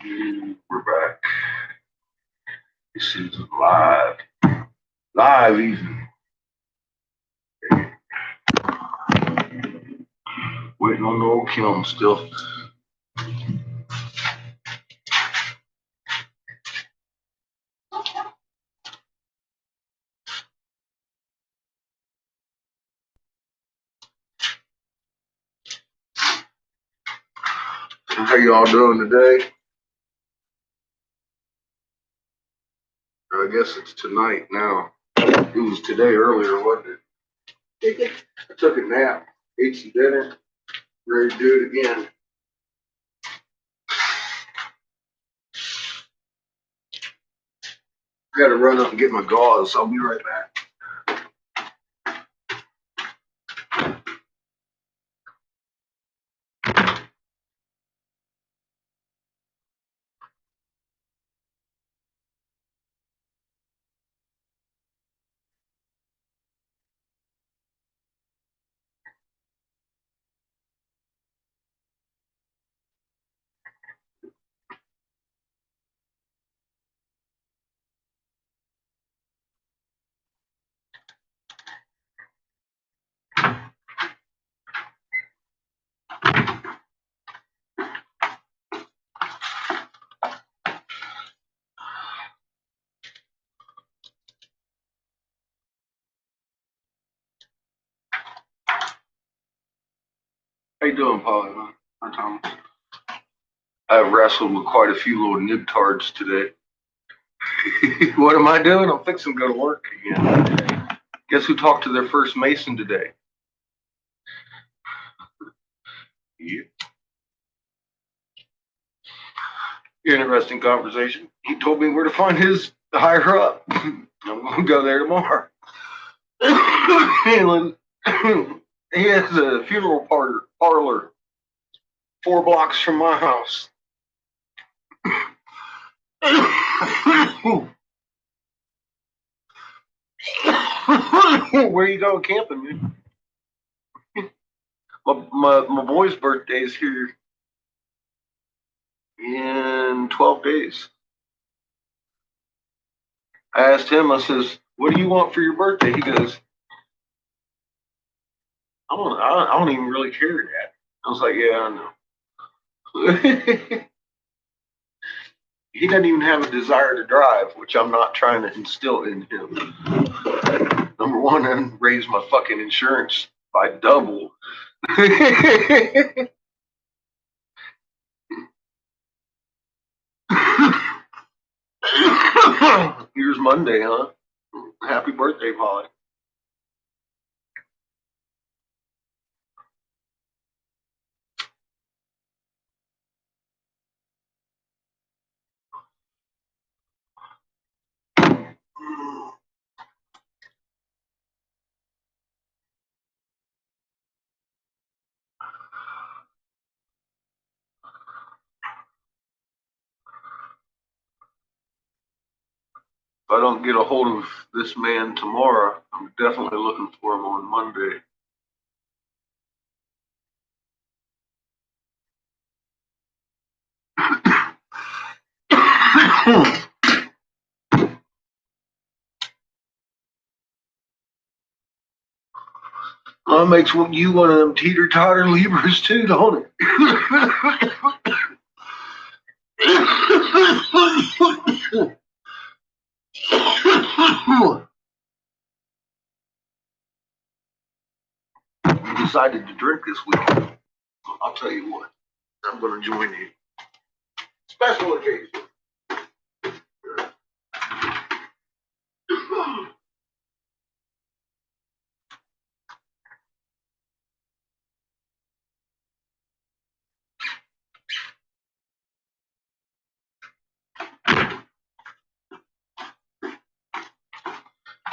We're back. This is live. Live even. Waiting on the old kiln still. How y'all doing today? I guess it's tonight now. It was today earlier, wasn't it? I took a nap, ate some dinner, ready to do it again. Gotta run up and get my gauze. I'll be right back. How you doing, Polly? Hi, Thomas. I've wrestled with quite a few little nibtards today. What am I doing? I'm fixing to go to work again. Guess who talked to their first mason today? Yeah. Interesting conversation. He told me where to find his higher up. I'm going to go there tomorrow. He has a funeral parlor 4 blocks from my house. Where you going camping, man? My boy's birthday is here in 12 days. I asked him, I says, what do you want for your birthday? He goes, I don't even really care yet. I was like, yeah, I know. He doesn't even have a desire to drive, which I'm not trying to instill in him. Number one, I raised my fucking insurance by double. Here's Monday, huh? Happy birthday, Polly. If I don't get a hold of this man tomorrow, I'm definitely looking for him on Monday. That makes you one of them teeter-totter Libras too, don't it? You decided to drink this weekend. I'll tell you what, I'm going to join you. Special occasion.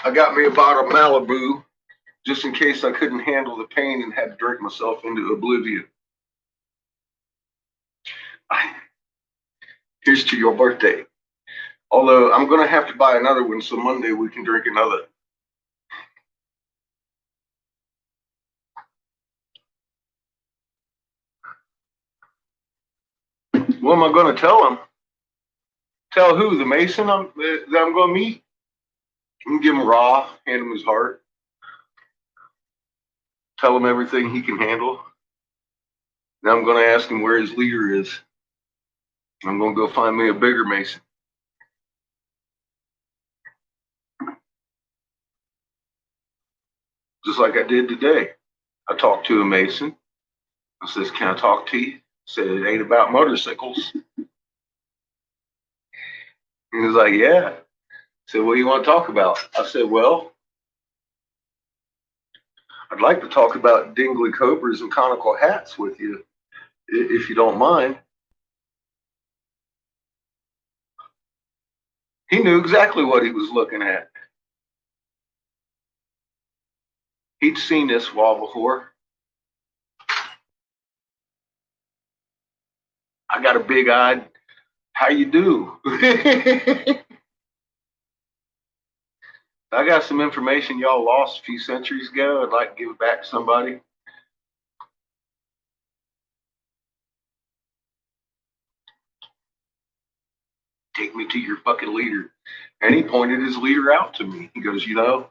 I got me a bottle of Malibu just in case I couldn't handle the pain and had to drink myself into oblivion. Here's to your birthday. Although I'm going to have to buy another one so Monday we can drink another. What am I going to tell him? Tell who? The Mason that I'm going to meet? I'm going to give him raw, hand him his heart, tell him everything he can handle. Now I'm going to ask him where his leader is. I'm going to go find me a bigger Mason. Just like I did today. I talked to a Mason. I says, can I talk to you? He said, it ain't about motorcycles. He was like, yeah. I said, what do you want to talk about? I said, well, I'd like to talk about dingly cobras and conical hats with you, if you don't mind. He knew exactly what he was looking at. He'd seen this wall before. I got a big-eyed, how you do? I got some information y'all lost a few centuries ago. I'd like to give it back to somebody. Take me to your fucking leader. And he pointed his leader out to me. He goes, you know,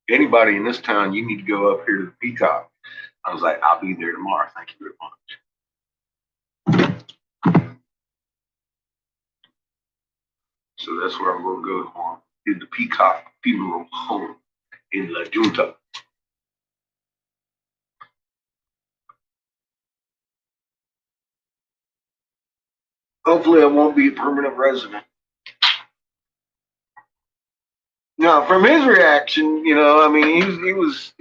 anybody in this town, you need to go up here to the Peacock. I was like, I'll be there tomorrow. Thank you very much. So that's where I'm going to go tomorrow. In the Peacock Funeral Home in La Junta. Hopefully I won't be a permanent resident. Now, from his reaction, you know, I mean, he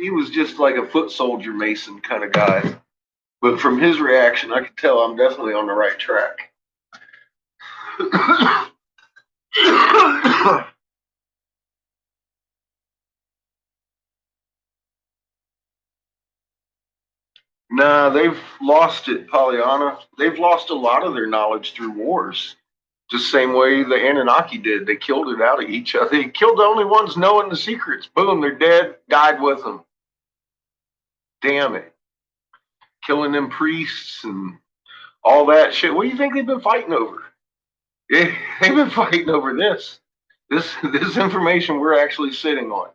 was just like a foot soldier Mason kind of guy. But from his reaction, I could tell I'm definitely on the right track. Nah, they've lost it, Pollyanna. They've lost a lot of their knowledge through wars. Just same way the Anunnaki did. They killed it out of each other. They killed the only ones knowing the secrets. Boom, they're dead. Died with them. Damn it. Killing them priests and all that shit. What do you think they've been fighting over? Yeah, they've been fighting over this. This information we're actually sitting on.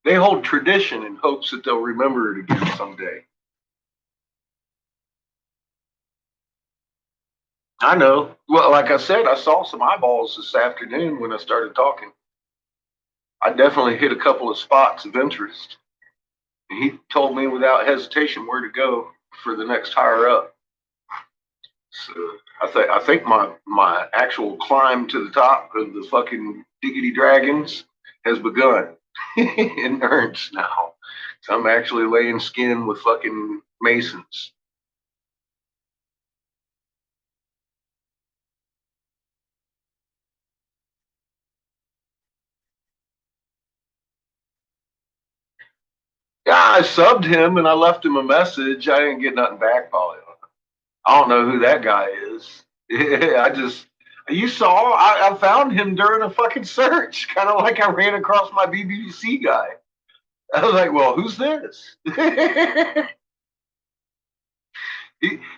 They hold tradition in hopes that they'll remember it again someday. I know. Well, like I said, I saw some eyeballs this afternoon when I started talking. I definitely hit a couple of spots of interest. And he told me without hesitation where to go for the next higher up. So I think my actual climb to the top of the fucking diggity dragons has begun in earnest now. So I'm actually laying skin with fucking masons. Yeah, I subbed him and I left him a message. I didn't get nothing back, Polly. I don't know who that guy is. I just, you saw, I found him during a fucking search, kind of like I ran across my BBC guy. I was like, well, who's this?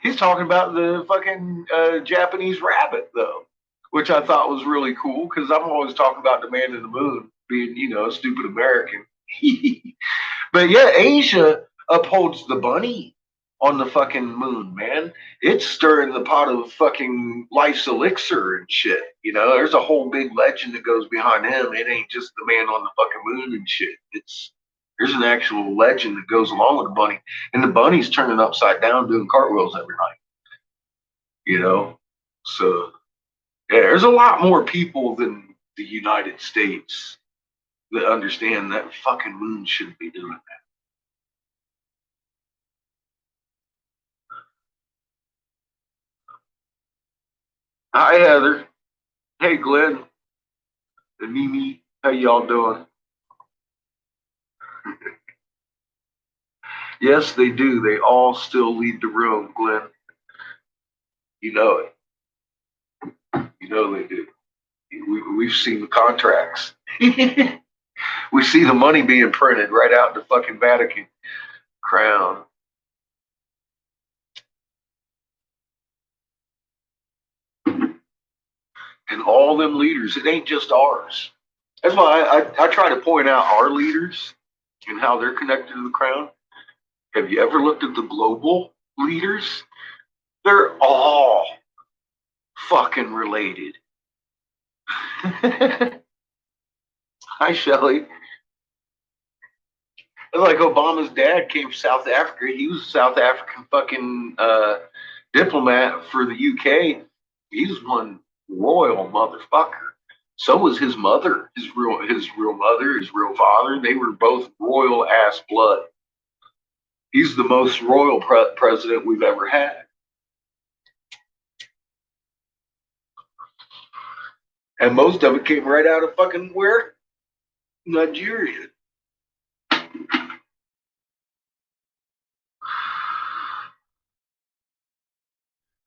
He's talking about the fucking Japanese rabbit, though, which I thought was really cool because I'm always talking about the man in the moon being, you know, a stupid American. But yeah, Asia upholds the bunny on the fucking moon, man. It's stirring the pot of fucking life's elixir and shit. You know, there's a whole big legend that goes behind him. It ain't just the man on the fucking moon and shit. There's an actual legend that goes along with the bunny, and the bunny's turning upside down doing cartwheels every night. You know, so yeah, there's a lot more people than the United States that understand that fucking moon shouldn't be doing that. Hi, Heather. Hey, Glenn and Mimi. How y'all doing? Yes, they do. They all still lead the room, Glenn. You know it. You know they do. We've seen the contracts. We see the money being printed right out in the fucking Vatican crown. And all them leaders, it ain't just ours. That's why I try to point out our leaders and how they're connected to the crown. Have you ever looked at the global leaders? They're all fucking related. Hi, Shelly. It's like Obama's dad came from South Africa. He was a South African fucking diplomat for the UK. He was one royal motherfucker. So was his mother, his real mother, his real father. They were both royal ass blood. He's the most royal president we've ever had. And most of it came right out of fucking where? Nigeria.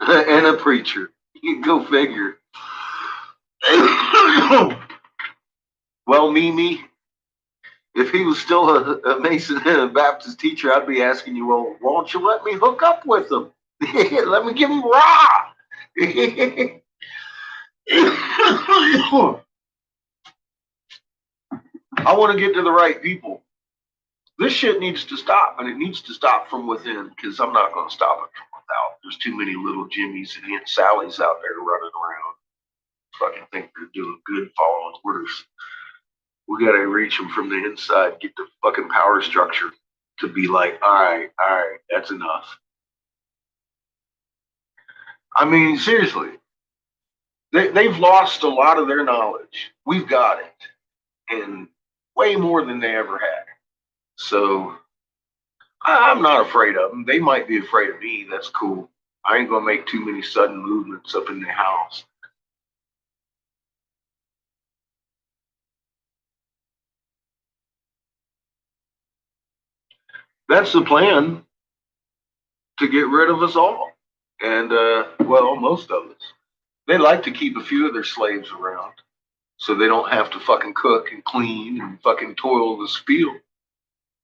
And a preacher. You can go figure. Well, Mimi, if he was still a Mason and a Baptist teacher, I'd be asking you, well, won't you let me hook up with him? Let me give him raw. I want to get to the right people. This shit needs to stop, and it needs to stop from within, because I'm not going to stop it from without. There's too many little Jimmys and Aunt Sallies out there running around. Fucking think they're doing good following orders. We got to reach them from the inside, get the fucking power structure to be like, all right, that's enough. I mean, seriously, they've lost a lot of their knowledge. We've got it, and way more than they ever had. So I'm not afraid of them. They might be afraid of me. That's cool. I ain't gonna make too many sudden movements up in the house. That's the plan, to get rid of us all. And well, most of us. They like to keep a few of their slaves around so they don't have to fucking cook and clean and fucking toil the field.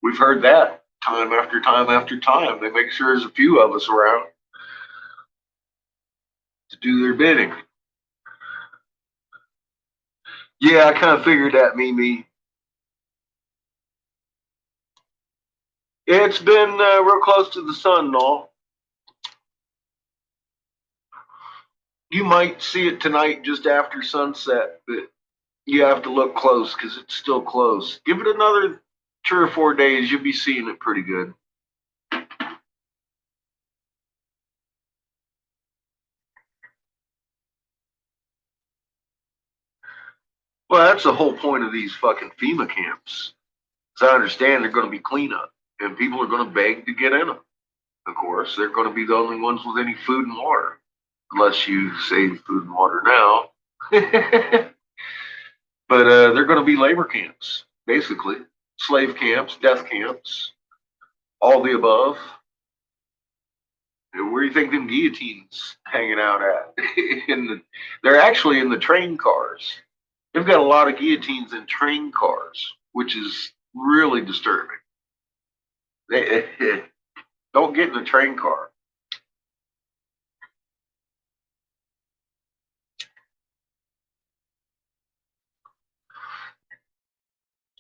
We've heard that time after time after time. They make sure there's a few of us around to do their bidding. Yeah, I kind of figured that, Mimi. It's been real close to the sun and all. You might see it tonight just after sunset, but you have to look close because it's still close. Give it another 3 or 4 days, you'll be seeing it pretty good. Well, that's the whole point of these fucking FEMA camps. As I understand, they're going to be cleanup, and people are going to beg to get in them. Of course, they're going to be the only ones with any food and water, unless you save food and water now. But they're going to be labor camps, basically. Slave camps, death camps, all the above. Where do you think them guillotines hanging out at? They're actually in the train cars. They've got a lot of guillotines in train cars, which is really disturbing. They, don't get in a train car.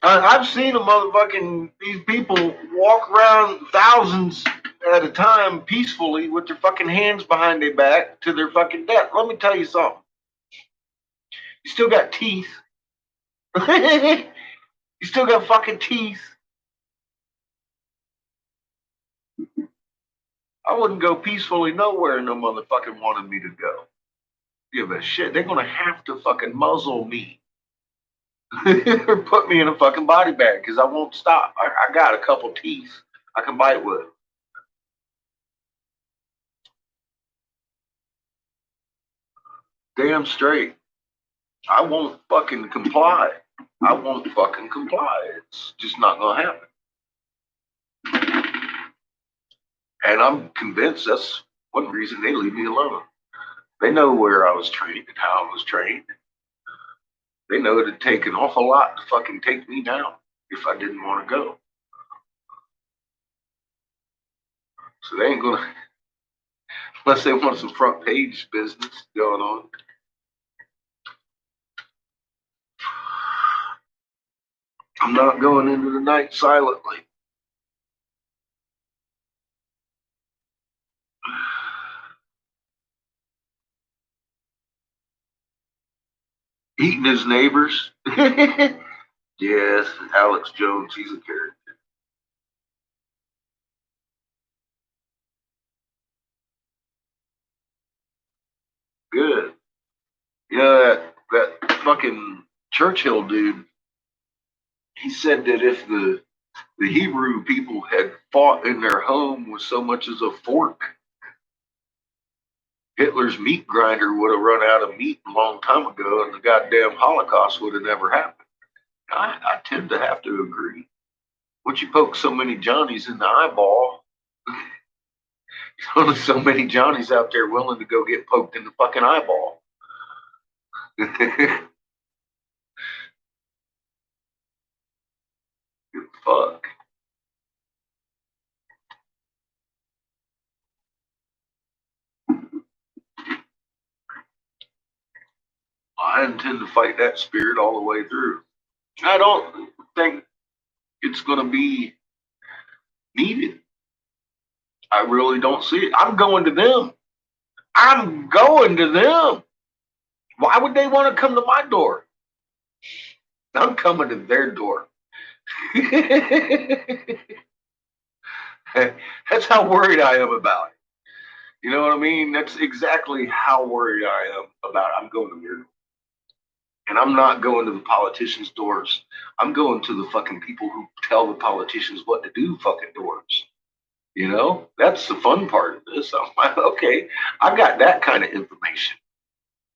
I've seen a motherfucking these people walk around thousands at a time peacefully with their fucking hands behind their back to their fucking death. Let me tell you something. You still got teeth. You still got fucking teeth. I wouldn't go peacefully nowhere no motherfucking wanted me to go. Give a shit. They're gonna have to fucking muzzle me. Or put me in a fucking body bag because I won't stop. I got a couple teeth I can bite with. Damn straight. I won't fucking comply. I won't fucking comply. It's just not gonna happen. And I'm convinced that's one reason they leave me alone. They know where I was trained and how I was trained. They know it'd take an awful lot to fucking take me down. if I didn't want to go. So they ain't gonna unless they want some front page business going on. I'm not going into the night silently. Eating his neighbors. Yes, Alex Jones, he's a character. Good. Yeah, that fucking Churchill dude, he said that if the Hebrew people had fought in their home with so much as a fork, Hitler's meat grinder would have run out of meat a long time ago and the goddamn Holocaust would have never happened. I tend to have to agree. Once you poke so many Johnnies in the eyeball, there's only so many Johnnies out there willing to go get poked in the fucking eyeball. Fuck. I intend to fight that spirit all the way through. I don't think it's going to be needed. I really don't see it. I'm going to them. I'm going to them. Why would they want to come to my door? I'm coming to their door. That's how worried I am about it. You know what I mean? That's exactly how worried I am about it. I'm going to their door. And I'm not going to the politicians' doors. I'm going to the fucking people who tell the politicians what to do fucking doors. You know, that's the fun part of this. I'm like, okay, I got that kind of information.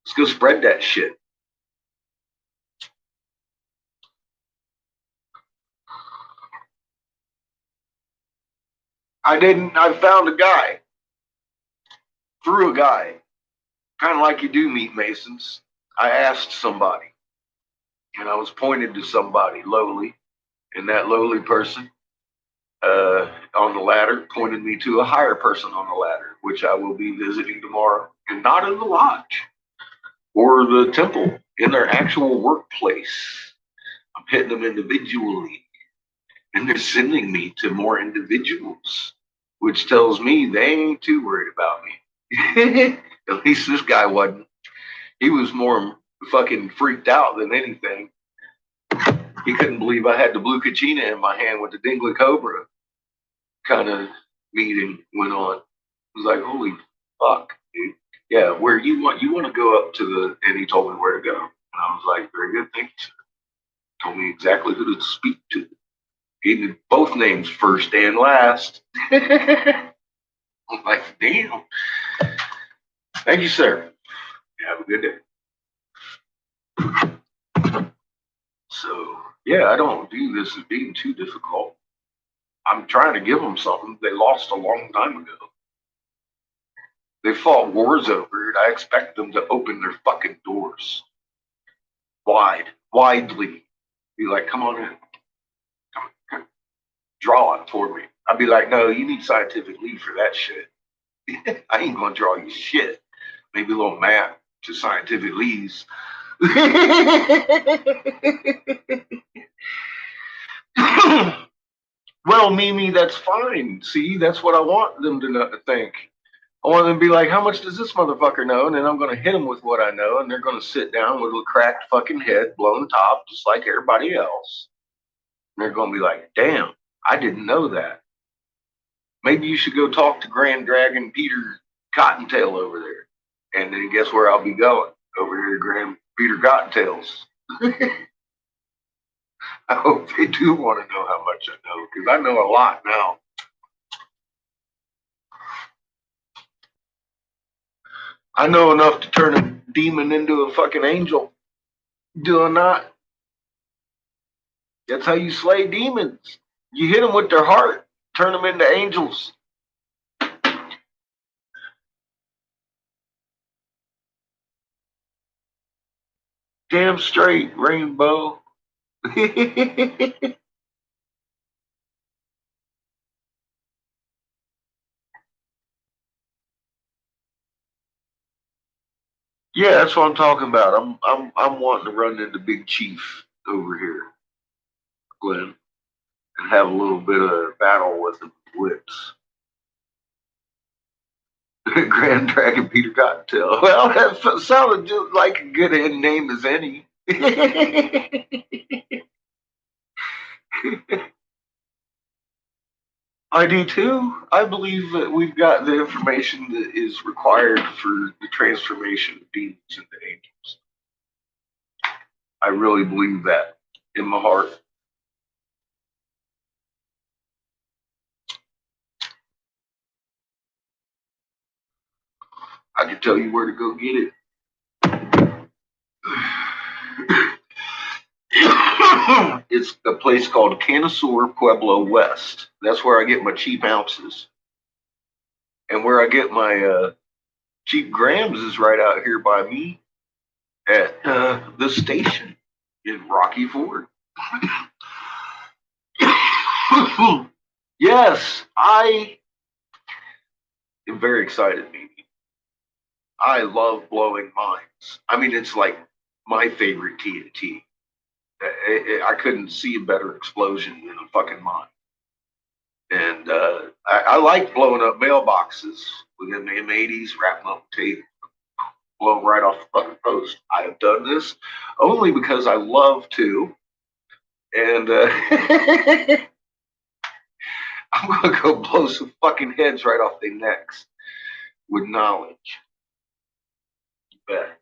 Let's go spread that shit. I found a guy, through a guy, kind of like you do meet Masons. I asked somebody, and I was pointed to somebody lowly, and that lowly person on the ladder pointed me to a higher person on the ladder, which I will be visiting tomorrow, and not in the lodge or the temple, in their actual workplace. I'm hitting them individually, and they're sending me to more individuals, which tells me they ain't too worried about me. At least this guy wasn't. He was more fucking freaked out than anything. He couldn't believe I had the blue kachina in my hand with the Dingley Cobra kind of meeting went on. It was like, holy fuck, dude. Yeah, where you want to go up to the, and he told me where to go. And I was like, very good, thank you, sir. Told me exactly who to speak to. Gave me both names, first and last. I'm like, damn. Thank you, sir. Have a good day. So, yeah, I don't view this as being too difficult. I'm trying to give them something they lost a long time ago. They fought wars over it. I expect them to open their fucking doors widely. Be like, come on in. Come, draw it for me. I'd be like, no, you need scientific lead for that shit. I ain't gonna draw you shit. Maybe a little math to scientific leads. Well, Mimi, that's fine. See, that's what I want them to think. I want them to be like, how much does this motherfucker know? And then I'm going to hit them with what I know, and they're going to sit down with a cracked fucking head, blown top, just like everybody else. And they're going to be like, damn, I didn't know that. Maybe you should go talk to Grand Dragon Peter Cottontail over there. And then guess where I'll be going? Over here to Grand Peter Cottontails. I hope they do want to know how much I know, because I know a lot now. I know enough to turn a demon into a fucking angel. Do I not? That's how you slay demons. You hit them with their heart, turn them into angels. Damn straight, Rainbow. Yeah, that's what I'm talking about. I'm wanting to run into Big Chief over here, Glenn, and have a little bit of battle with the whips. Grand Dragon Peter Cottontail. Well, that sounded just like a good name as any. I do too. I believe that we've got the information that is required for the transformation of demons into angels. I really believe that in my heart. I can tell you where to go get it. It's a place called Canasur Pueblo West. That's where I get my cheap ounces. And where I get my cheap grams is right out here by me at the station in Rocky Ford. Yes, I am very excited, Mimi. I love blowing mines. I mean, it's like my favorite TNT. I couldn't see a better explosion than a fucking mine. And I like blowing up mailboxes within the M80s, wrapping up tape, blowing right off the fucking post. I have done this only because I love to. And I'm going to go blow some fucking heads right off their necks with knowledge. You bet.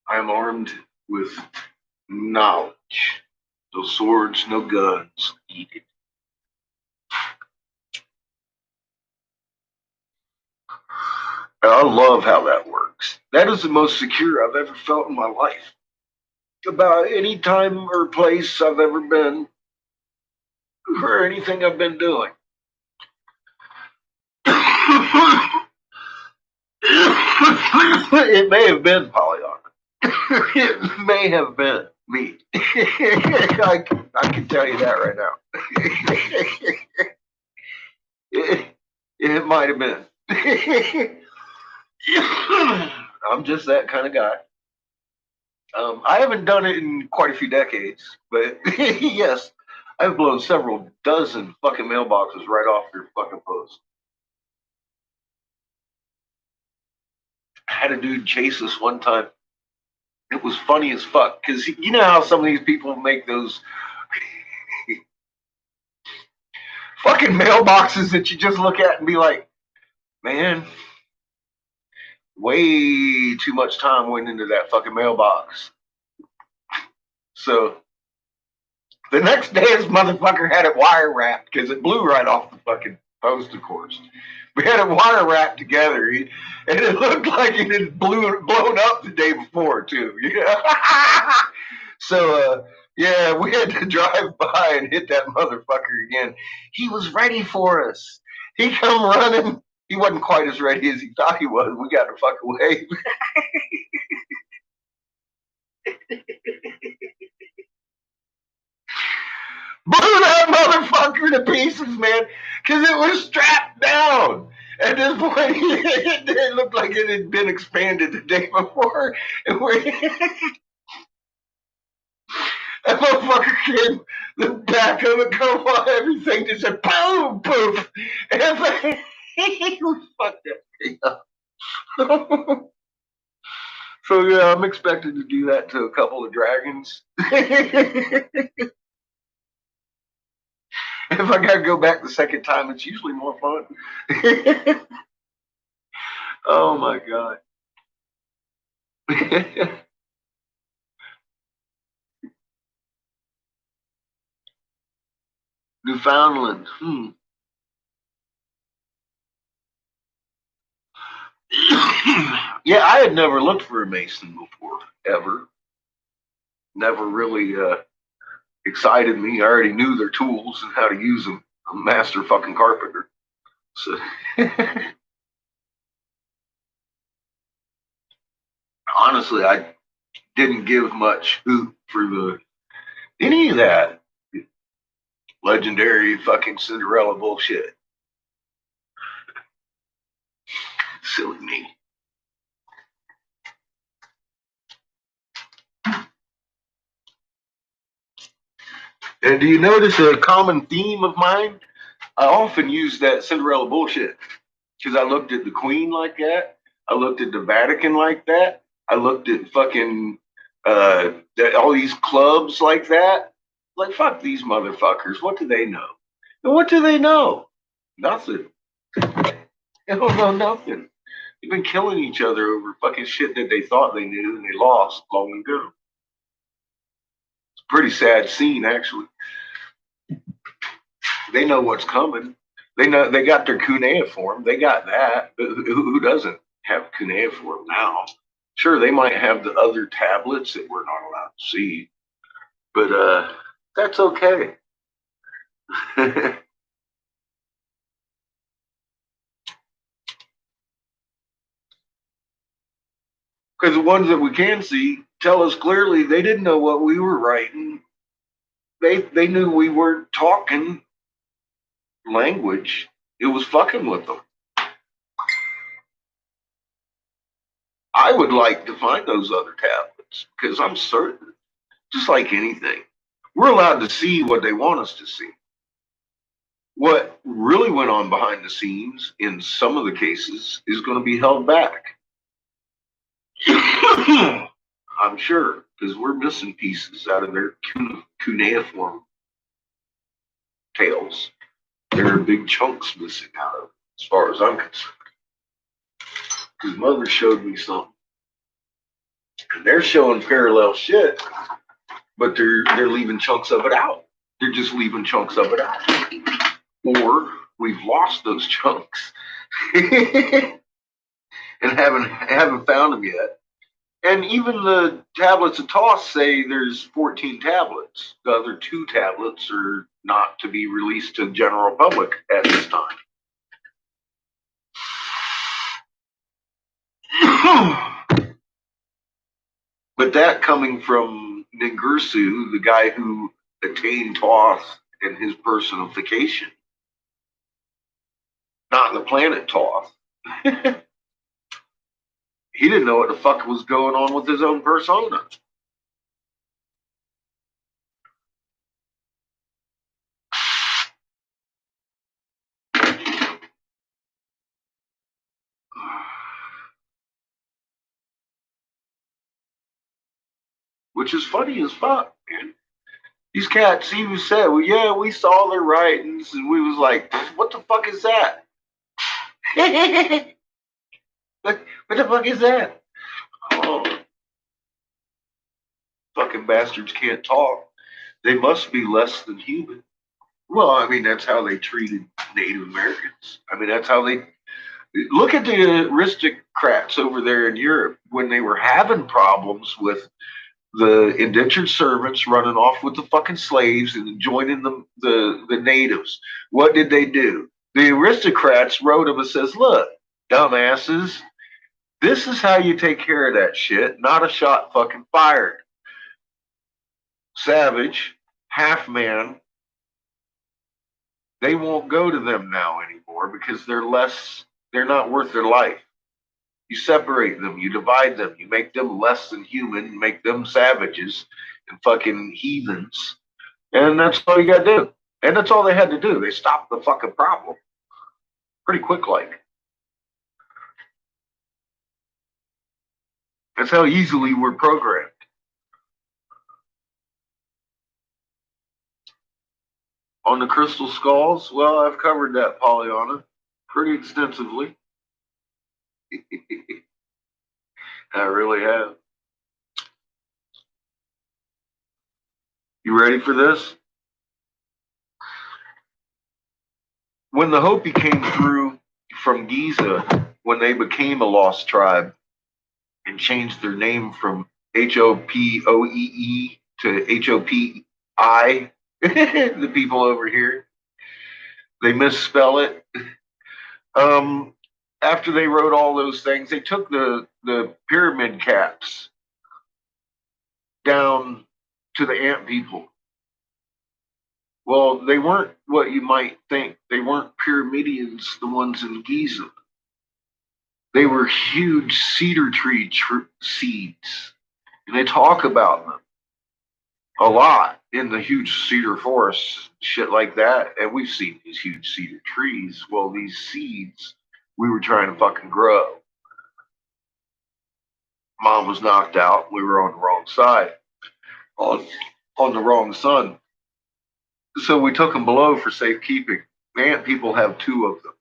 I am armed with knowledge. No swords, no guns needed. I love how that works. That is the most secure I've ever felt in my life. About any time or place I've ever been or anything I've been doing. It may have been Pollyanna. It may have been me. I can tell you that right now. It might have been. I'm just that kind of guy. I haven't done it in quite a few decades, but yes, I've blown several dozen fucking mailboxes right off your fucking post. I had a dude chase us one time. It was funny as fuck because you know how some of these people make those fucking mailboxes that you just look at and be like, man, way too much time went into that fucking mailbox. So the next day, this motherfucker had it wire wrapped because it blew right off the fucking post, of course. We had it wire wrapped together, and it looked like it had blown up the day before too. Yeah. So yeah, we had to drive by and hit that motherfucker again. He was ready for us. He come running. He wasn't quite as ready as he thought he was. We got to fuck away. Blew that motherfucker to pieces, man, because it was strapped down. At this point, it looked like it had been expanded the day before. And that motherfucker came, the back of it come on, everything just said boom, poof. And he was fucked up. So yeah, I'm expected to do that to a couple of dragons. If I gotta go back the second time, it's usually more fun. Oh my god. Newfoundland. Yeah, I had never looked for a mason before, ever. Never really excited me. I already knew their tools and how to use them. I'm a master fucking carpenter. So honestly, I didn't give much hoot for the any of that legendary fucking Cinderella bullshit. Silly me. And do you notice a common theme of mine? I often use that Cinderella bullshit because I looked at the Queen like that. I looked at the Vatican like that. I looked at fucking all these clubs like that. Like, fuck these motherfuckers. What do they know? And what do they know? Nothing. They don't know nothing. They've been killing each other over fucking shit that they thought they knew and they lost long ago. It's a pretty sad scene, actually. They know what's coming. They know they got their cuneiform. They got that. Who doesn't have cuneiform now? Sure, they might have the other tablets that we're not allowed to see, but that's okay. Because the ones that we can see tell us clearly they didn't know what we were writing. They knew we were talking language. It was fucking with them. I would like to find those other tablets because I'm certain, just like anything, we're allowed to see what they want us to see. What really went on behind the scenes in some of the cases is going to be held back. I'm sure, because we're missing pieces out of their cuneiform tales. There are big chunks missing out of it, as far as I'm concerned. Because Mother showed me something. And they're showing parallel shit, but they're leaving chunks of it out. They're just leaving chunks of it out. Or we've lost those chunks and haven't found them yet. And even the tablets of Toss say there's 14 tablets. The other 2 tablets are not to be released to the general public at this time. But that coming from Ningirsu, the guy who attained Toth and his personification, not the planet Toth. He didn't know what the fuck was going on with his own persona. Which is funny as fuck, man. These cats even said, well, yeah, we saw their writings, and we was like, what the fuck is that? what the fuck is that? Oh, fucking bastards can't talk. They must be less than human. Well, I mean, that's how they treated Native Americans. I mean, that's how they look at the aristocrats over there in Europe when they were having problems with the indentured servants running off with the fucking slaves and joining the natives. What did they do? The aristocrats wrote them and says, look, dumbasses, this is how you take care of that shit, not a shot fucking fired. Savage, half man, they won't go to them now anymore because they're not worth their life. You separate them, you divide them, you make them less than human, make them savages and fucking heathens. And that's all you gotta do. And that's all they had to do. They stopped the fucking problem. Pretty quick like. That's how easily we're programmed. On the crystal skulls, well, I've covered that, Pollyanna, pretty extensively. I really have. You ready for this? When the Hopi came through from Giza, when they became a lost tribe and changed their name from Hopoee to Hopi, the people over here, they misspell it. Um, After they wrote all those things, they took the pyramid caps down to the ant people. Well, they weren't what you might think. They weren't pyramidians, the ones in Giza. They were huge cedar tree seeds, and they talk about them a lot. in the huge cedar forests, shit like that. And we've seen these huge cedar trees. Well, these seeds we were trying to fucking grow. Mom was knocked out. We were on the wrong side, on, on the wrong sun. So we took them below for safekeeping. Ant people have two of them.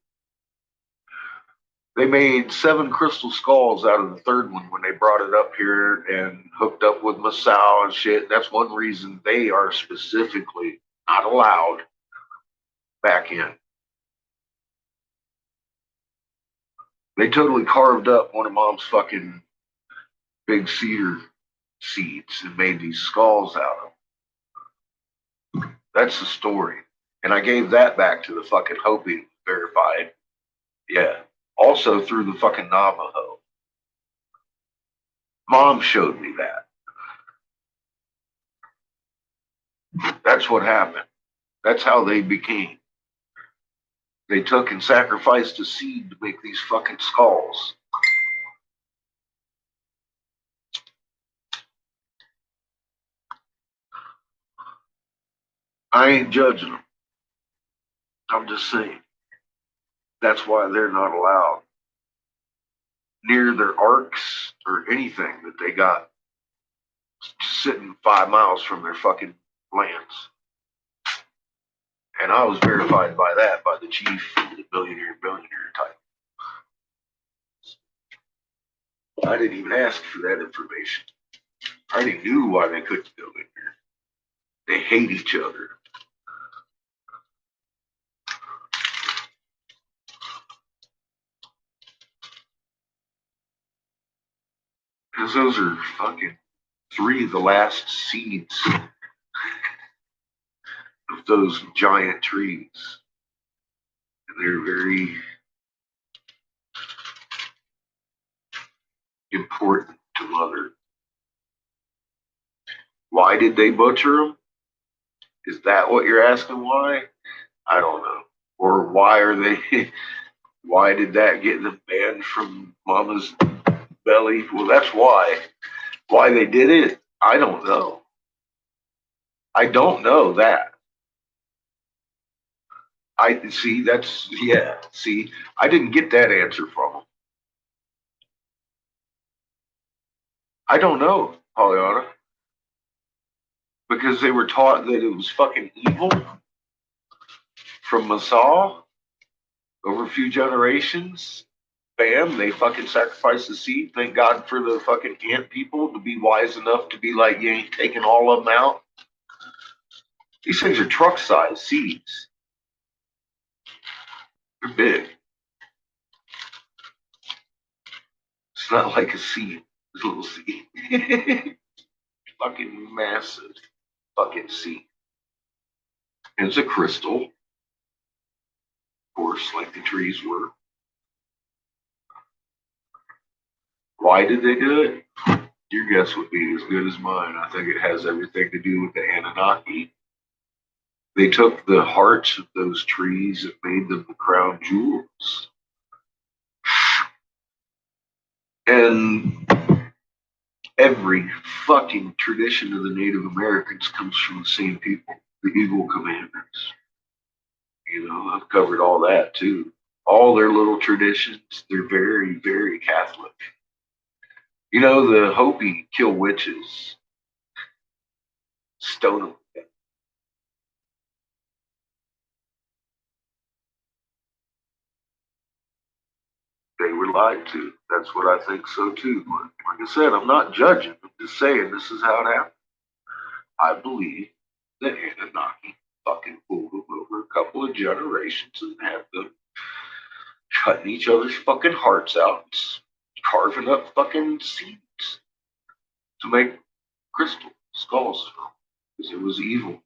They made 7 crystal skulls out of the third one when they brought it up here and hooked up with Masao and shit. That's one reason they are specifically not allowed back in. They totally carved up one of Mom's fucking big cedar seeds and made these skulls out of them. That's the story. And I gave that back to the fucking Hopi verified. Yeah. Also through the fucking Navajo. Mom showed me that. That's what happened. That's how they became. They took and sacrificed a seed to make these fucking skulls. I ain't judging them. I'm just saying. That's why they're not allowed near their arcs or anything that they got sitting 5 miles from their fucking lands. And I was verified by that, by the chief, the billionaire type. I didn't even ask for that information. I already knew why they couldn't go in there. They hate each other. Because those are fucking 3 of the last seeds of those giant trees. And they're very important to Mother. Why did they butcher them? Is that what you're asking why? I don't know. Or why are they, why did that get them banned from Mama's belly? Well, that's why. Why they did it, I don't know. I don't know that. I see, that's, yeah, see, I didn't get that answer from them. I don't know, Pollyanna. Because they were taught that it was fucking evil from Massaw over a few generations. Bam, they fucking sacrificed the seed. Thank God for the fucking ant people to be wise enough to be like, you ain't taking all of them out. These things are truck size seeds. They're big. It's not like a seed. It's a little seed. Fucking massive fucking seed. And it's a crystal, of course, like the trees were. Why did they do it? Your guess would be as good as mine. I think it has everything to do with the Anunnaki. They took the hearts of those trees and made them the crown jewels. And every fucking tradition of the Native Americans comes from the same people, the Eagle Commanders. You know, I've covered all that too. All their little traditions, they're very, very Catholic. You know, the Hopi kill witches, stone them. They were lied to. That's what I think so too. Like I said, I'm not judging. I'm just saying this is how it happened. I believe the Anunnaki fucking pulled them over a couple of generations and had them cutting each other's fucking hearts out, carving up fucking seeds to make crystal skulls because it was evil.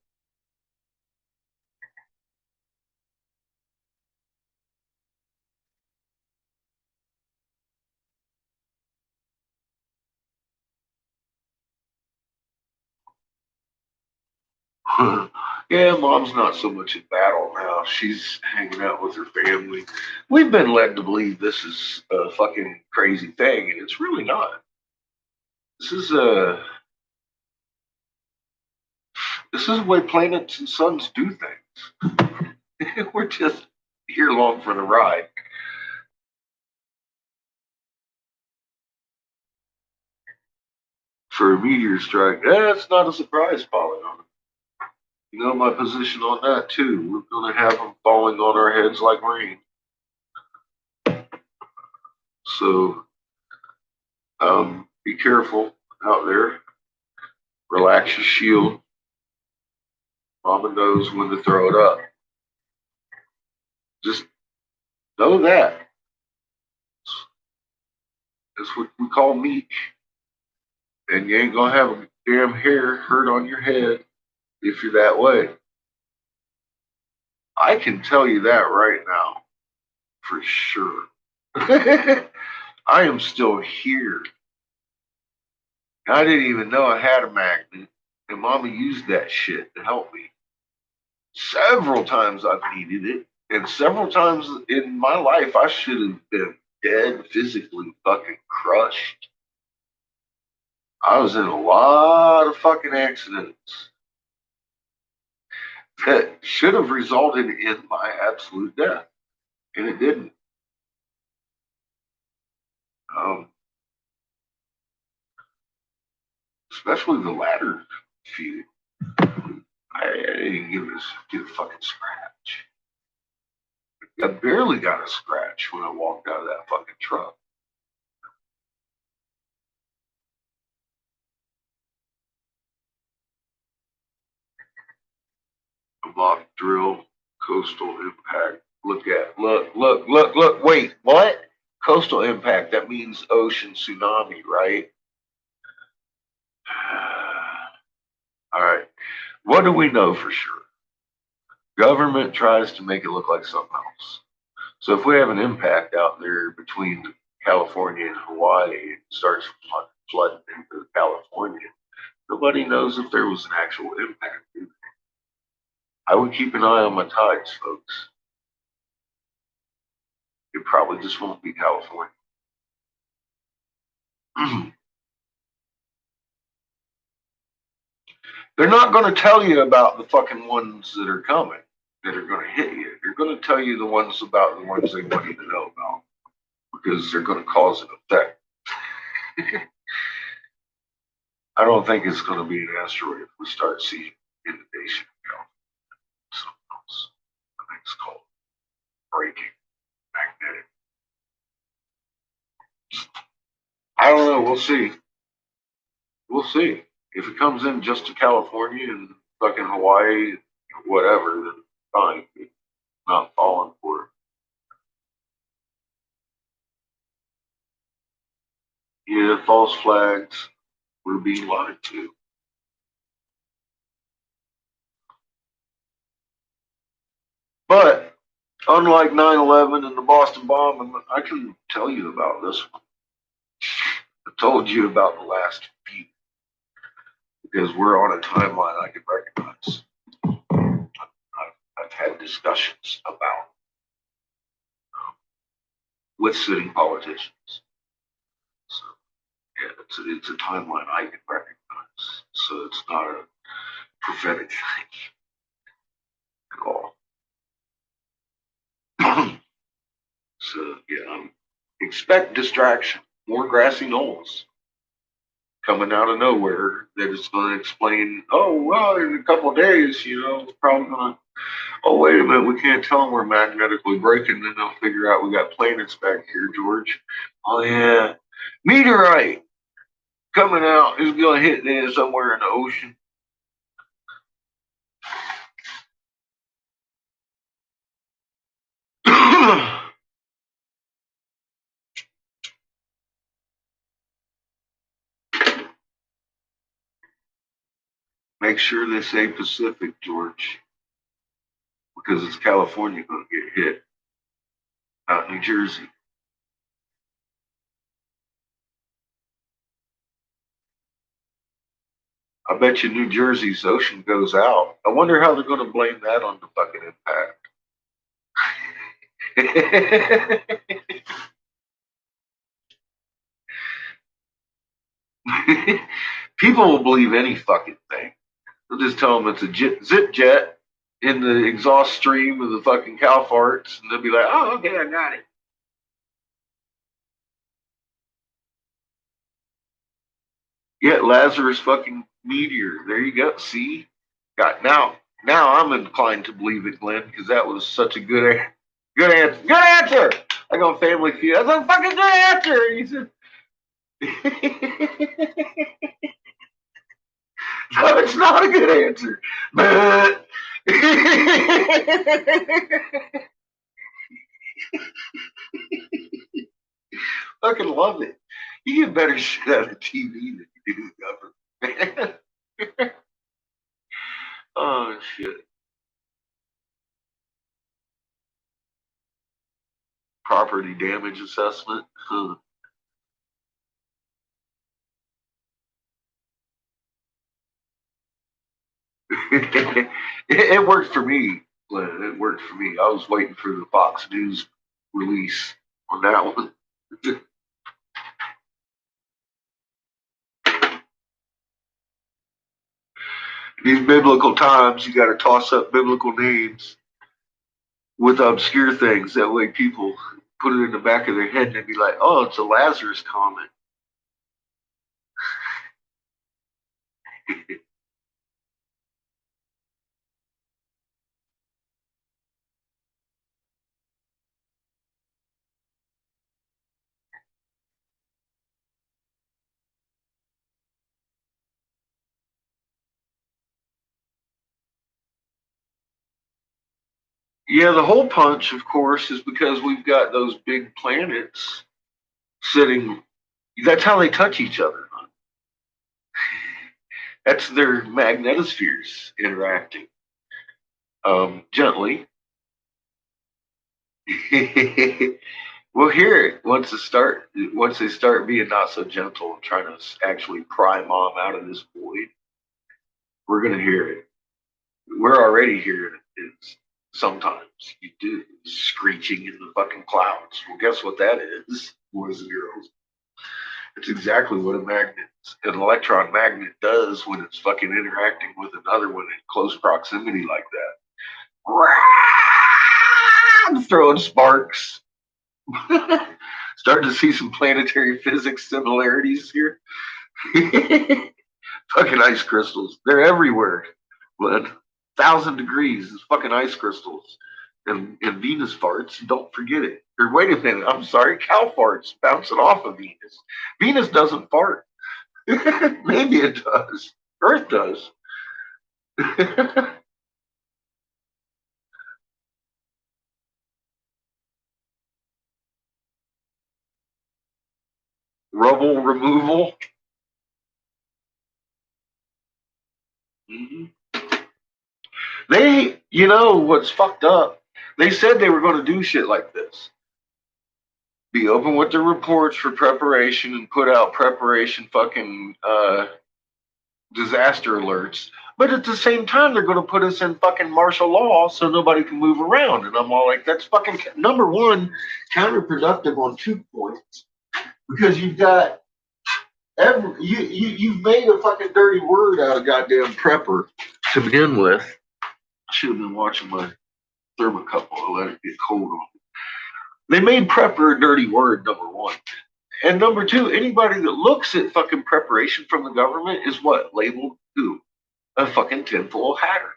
Yeah, mom's not so much in battle now. She's hanging out with her family. We've been led to believe this is a fucking crazy thing, and it's really not. This is a This is the way planets and suns do things. We're just here along for the ride. For a meteor strike, that's not a surprise falling on it. You know my position on that too. We're going to have them falling on our heads like rain. So be careful out there. Relax your shield. Mama knows when to throw it up. Just know that. That's what we call meat. And you ain't going to have a damn hair hurt on your head if you're that way. I can tell you that right now for sure. I am still here. I didn't even know I had a magnet, and Mama used that shit to help me. Several times I've needed it, and several times in my life I should have been dead, physically fucking crushed. I was in a lot of fucking accidents that should have resulted in my absolute death, and it didn't. Um, Especially the latter few. I didn't get a fucking scratch. I barely got a scratch when I walked out of that fucking truck. A mock drill, coastal impact. Look. Wait, what? Coastal impact. That means ocean tsunami, right? All right. What do we know for sure? Government tries to make it look like something else. So if we have an impact out there between California and Hawaii, it starts flooding into California. Nobody knows if there was an actual impact. I would keep an eye on my tides, folks. It probably just won't be California. They're not going to tell you about the fucking ones that are coming, that are going to hit you. They're going to tell you the ones about the ones they want you to know about because they're going to cause an effect. I don't think it's going to be an asteroid if we start seeing inundation. Something else. I think it's called breaking magnetic. I don't know. We'll see. We'll see. If it comes in just to California and fucking Hawaii, whatever, then fine. Not falling for it. Yeah, false flags. We're being lied to. But unlike 9/11 and the Boston bombing, I can tell you about this one. I told you about the last few because we're on a timeline I can recognize. I've had discussions about with sitting politicians. So yeah, it's a timeline I can recognize. So it's not a prophetic thing at all. So yeah, expect distraction, more grassy knolls coming out of nowhere that is going to explain. Oh well, in a couple of days, it's probably going to. Oh wait a minute, we can't tell them we're magnetically braking. Then they'll figure out we got planets back here, George. Oh yeah, meteorite coming out is going to hit there somewhere in the ocean. Make sure they say Pacific, George, because it's California going to get hit, not New Jersey. I bet you New Jersey's ocean goes out. I wonder how they're going to blame that on the fucking impact. People will believe any fucking thing. I'll just tell them it's a zip jet in the exhaust stream of the fucking cow farts, and they'll be like, "Oh, okay, I got it." Yeah, Lazarus fucking meteor. There you go. See, got now. Now I'm inclined to believe it, Glenn, because that was such a good answer. Good answer. I go Family Feud. That's a fucking good answer. He said, "No, it's not a good answer." But fucking love it. You get better shit out of TV than you do government. Oh shit. Property damage assessment. Huh. It worked for me. Glenn. It worked for me. I was waiting for the Fox News release on that one. These biblical times, you got to toss up biblical names with obscure things. That way, people put it in the back of their head and they'd be like, "Oh, it's a Lazarus comet." Yeah, the whole punch, of course, is because we've got those big planets sitting. That's how they touch each other. That's their magnetospheres interacting gently. We'll hear it once they start being not so gentle and trying to actually pry mom out of this void. We're gonna hear it. We're already hearing it. It's, sometimes you do screeching in the fucking clouds. Well, guess what that is, boys and girls? It's exactly what an electron magnet does when it's fucking interacting with another one in close proximity like that. Throwing sparks. Starting to see some planetary physics similarities here. Fucking ice crystals. They're everywhere. But 1,000 degrees is fucking ice crystals. And Venus farts, don't forget it. Or wait a minute, I'm sorry, cow farts bouncing off of Venus. Venus doesn't fart. Maybe it does. Earth does. Rubble removal. Mm-hmm. You know what's fucked up? They said they were going to do shit like this. Be open with the reports for preparation and put out preparation fucking disaster alerts. But at the same time, they're going to put us in fucking martial law so nobody can move around. And I'm all like, that's fucking number one, counterproductive on 2 points because you've made a fucking dirty word out of goddamn prepper to begin with. I should have been watching my thermocouple. I let it get cold on me. They made prepper a dirty word, number one. And number two, anybody that looks at fucking preparation from the government is what? Labeled who? A fucking tinfoil hatter.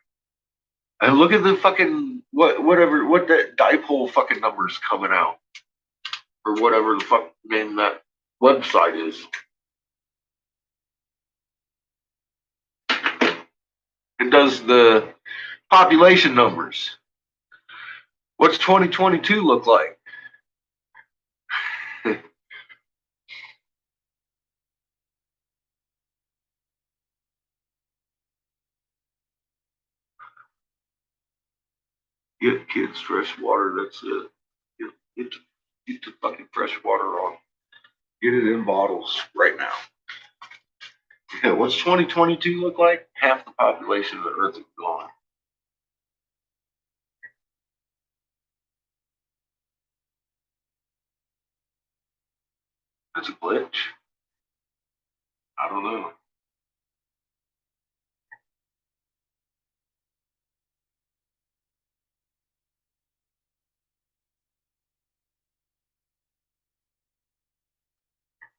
And look at the fucking what that dipole fucking numbers coming out. Or whatever the fuck name that website is. It does the population numbers. What's 2022 look like? Get kids fresh water, that's it. Get the fucking fresh water on. Get it in bottles right now. Yeah, what's 2022 look like? Half the population of the earth is gone. That's a glitch. I don't know.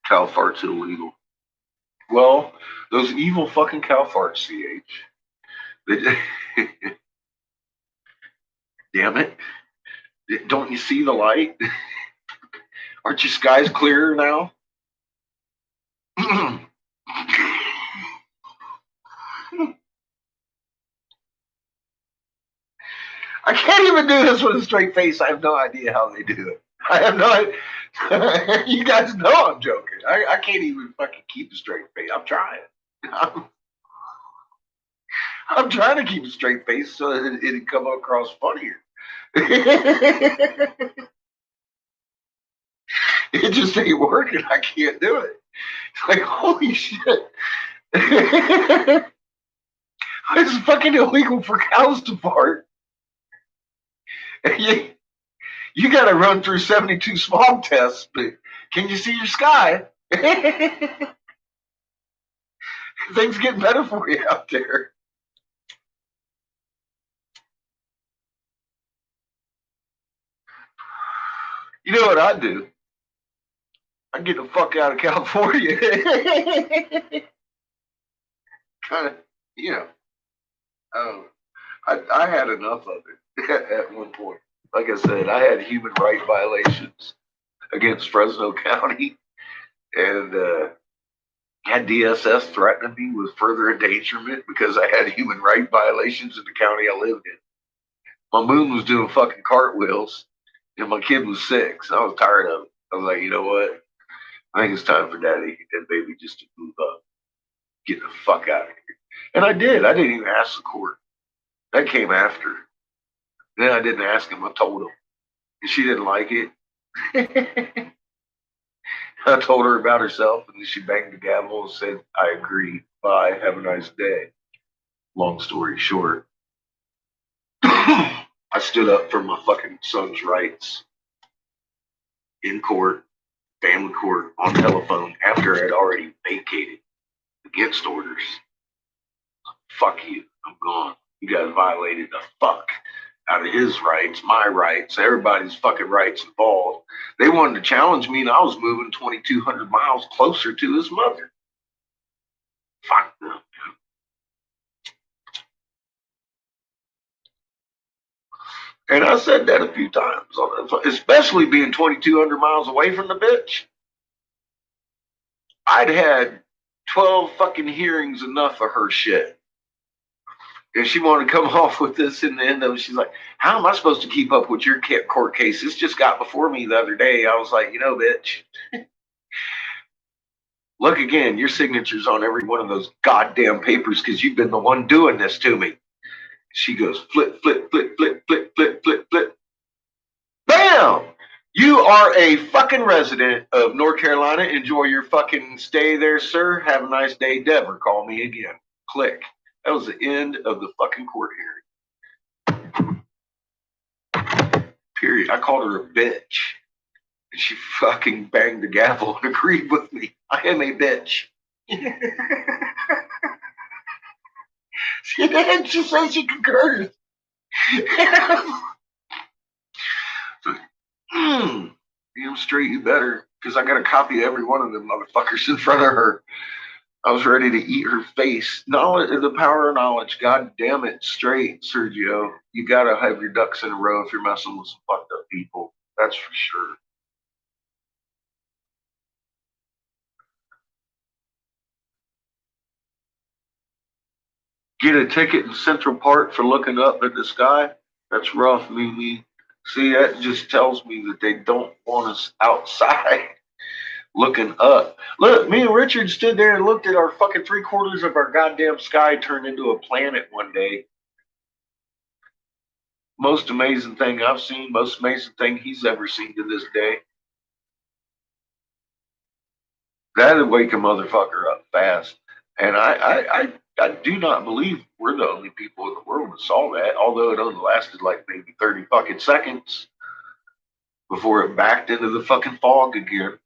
Cow farts illegal. Well, those evil fucking cow farts, CH. They, damn it. Don't you see the light? Aren't your skies clearer now? I can't even do this with a straight face. I have no idea how they do it. I have no idea. You guys know I'm joking. I can't even fucking keep a straight face. I'm trying. I'm trying to keep a straight face so that it'd come across funnier. It just ain't working. I can't do it. It's like, holy shit. It's fucking illegal for cows to fart. You got to run through 72 smog tests, but can you see your sky? Things get better for you out there. You know what I'd do? I'd get the fuck out of California. Kind of, you know. I had enough of it at one point. Like I said, I had human right violations against Fresno County, and had DSS threatening me with further endangerment because I had human right violations in the county I lived in. My moon was doing fucking cartwheels, and my kid was 6. I was tired of it. I was like, you know what? I think it's time for daddy and baby just to move up, get the fuck out of here. And I did. I didn't even ask the court. That came after. Then I didn't ask him. I told him, and she didn't like it. I told her about herself, and then she banged the gavel and said, "I agree. Bye. Have a nice day." Long story short, I stood up for my fucking son's rights in court, family court, on telephone after I'd already vacated against orders. Fuck you. I'm gone. You guys violated the fuck out of his rights, my rights, everybody's fucking rights involved. They wanted to challenge me, and I was moving 2,200 miles closer to his mother. Fuck them. And I said that a few times, especially being 2,200 miles away from the bitch. I'd had 12 fucking hearings enough of her shit. And she wanted to come off with this in the end of it. She's like, how am I supposed to keep up with your court case? This just got before me the other day. I was like, you know, bitch, look again, your signature's on every one of those goddamn papers because you've been the one doing this to me. She goes, flip, flip, flip, flip, flip, flip, flip, flip. Bam! You are a fucking resident of North Carolina. Enjoy your fucking stay there, sir. Have a nice day. Never call me again. Click. That was the end of the fucking court hearing. Period. I called her a bitch. And she fucking banged the gavel and agreed with me. I am a bitch. She did. She said she concurs. Damn straight, you better. Because I got a copy of every one of them motherfuckers in front of her. I was ready to eat her face. Knowledge, the power of knowledge. God damn it, straight, Sergio. You gotta have your ducks in a row if you're messing with some fucked up people. That's for sure. Get a ticket in Central Park for looking up at the sky. That's rough, Mimi. See, that just tells me that they don't want us outside looking up. Look, me and Richard stood there and looked at our fucking 3/4 of our goddamn sky turned into a planet one day. Most amazing thing I've seen, most amazing thing he's ever seen to this day. That'd wake a motherfucker up fast. And I do not believe we're the only people in the world that saw that, although it only lasted like maybe 30 fucking seconds before it backed into the fucking fog again.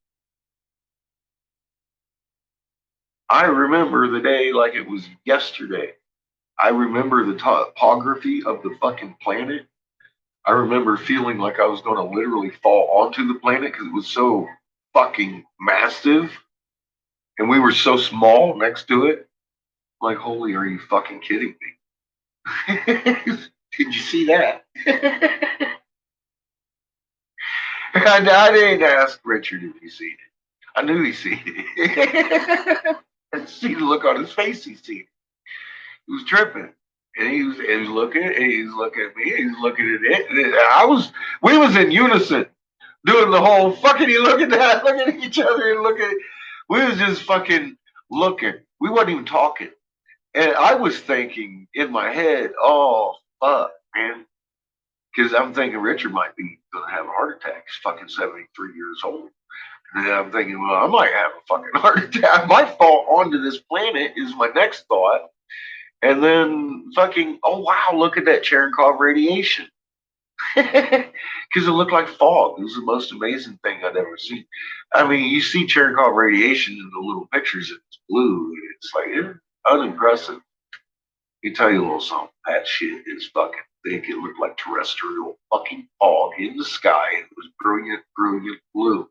I remember the day like it was yesterday. I remember the topography of the fucking planet. I remember feeling like I was going to literally fall onto the planet because it was so fucking massive. and we were so small next to it. Like, holy, are you fucking kidding me? Did you see that? I didn't ask Richard if he seen it. I knew he seen it. I see the look on his face. He seen it. He was tripping. And he was looking, and he was looking at me, and he was looking at it. And we was in unison doing the whole fucking, you looking at, looking at each other and looking. We was just fucking looking. We wasn't even talking. And I was thinking in my head, oh, fuck, man. Because I'm thinking Richard might be going to have a heart attack. He's fucking 73 years old. And then I'm thinking, well, I might have a fucking heart attack. I might fall onto this planet, is my next thought. And then fucking, oh, wow, look at that Cherenkov radiation. Because it looked like fog. It was the most amazing thing I'd ever seen. I mean, you see Cherenkov radiation in the little pictures, it's blue. It's like, yeah, unimpressive. Let me tell you a little something. That shit is fucking thick. It looked like terrestrial fucking fog in the sky. It was brilliant, brilliant blue.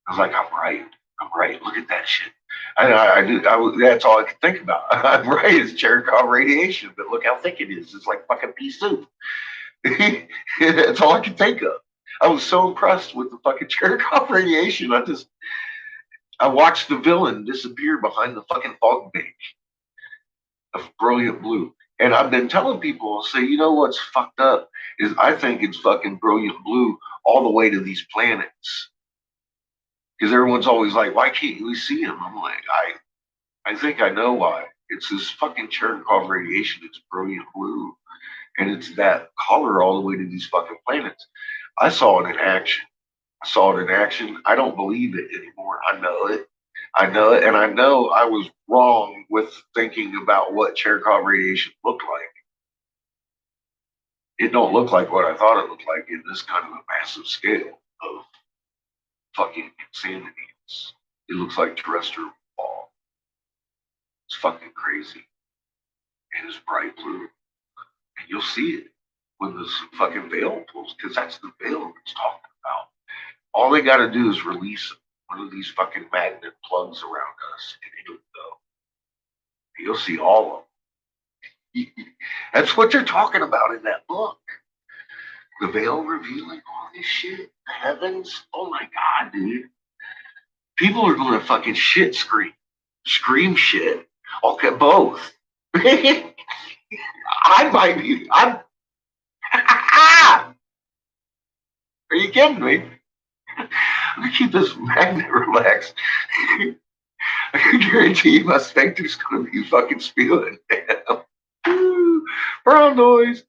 I was like, I'm right. I'm right. Look at that shit. That's all I could think about. I'm right. It's Cherenkov radiation, but look how thick it is. It's like fucking pea soup. That's all I could think of. I was so impressed with the fucking Cherenkov radiation. I watched the villain disappear behind the fucking fog bank of brilliant blue. And I've been telling people, I'll say, you know what's fucked up is I think it's fucking brilliant blue all the way to these planets. Because everyone's always like, why can't we see them? I'm like, I think I know why. It's this fucking Cherenkov radiation. It's brilliant blue. And it's that color all the way to these fucking planets. I saw it in action. I saw it in action. I don't believe it anymore. I know it. I know it. And I know I was wrong with thinking about what Cherenkov radiation looked like. It don't look like what I thought it looked like in this kind of a massive scale of fucking insanity. It looks like terrestrial fog. It's fucking crazy. And it's bright blue. And you'll see it when this fucking veil pulls, because that's the veil it's talking about. All they got to do is release one of these fucking magnet plugs around us, and it'll go. You'll see all of them. That's what they're talking about in that book. The veil revealing all this shit. The heavens. Oh my god, dude. People are going to fucking shit scream. Scream shit. Okay, both. I might be. Are you kidding me? Let me keep this magnet relaxed. I can guarantee you my sphincter's going to be fucking spewing. Brown noise.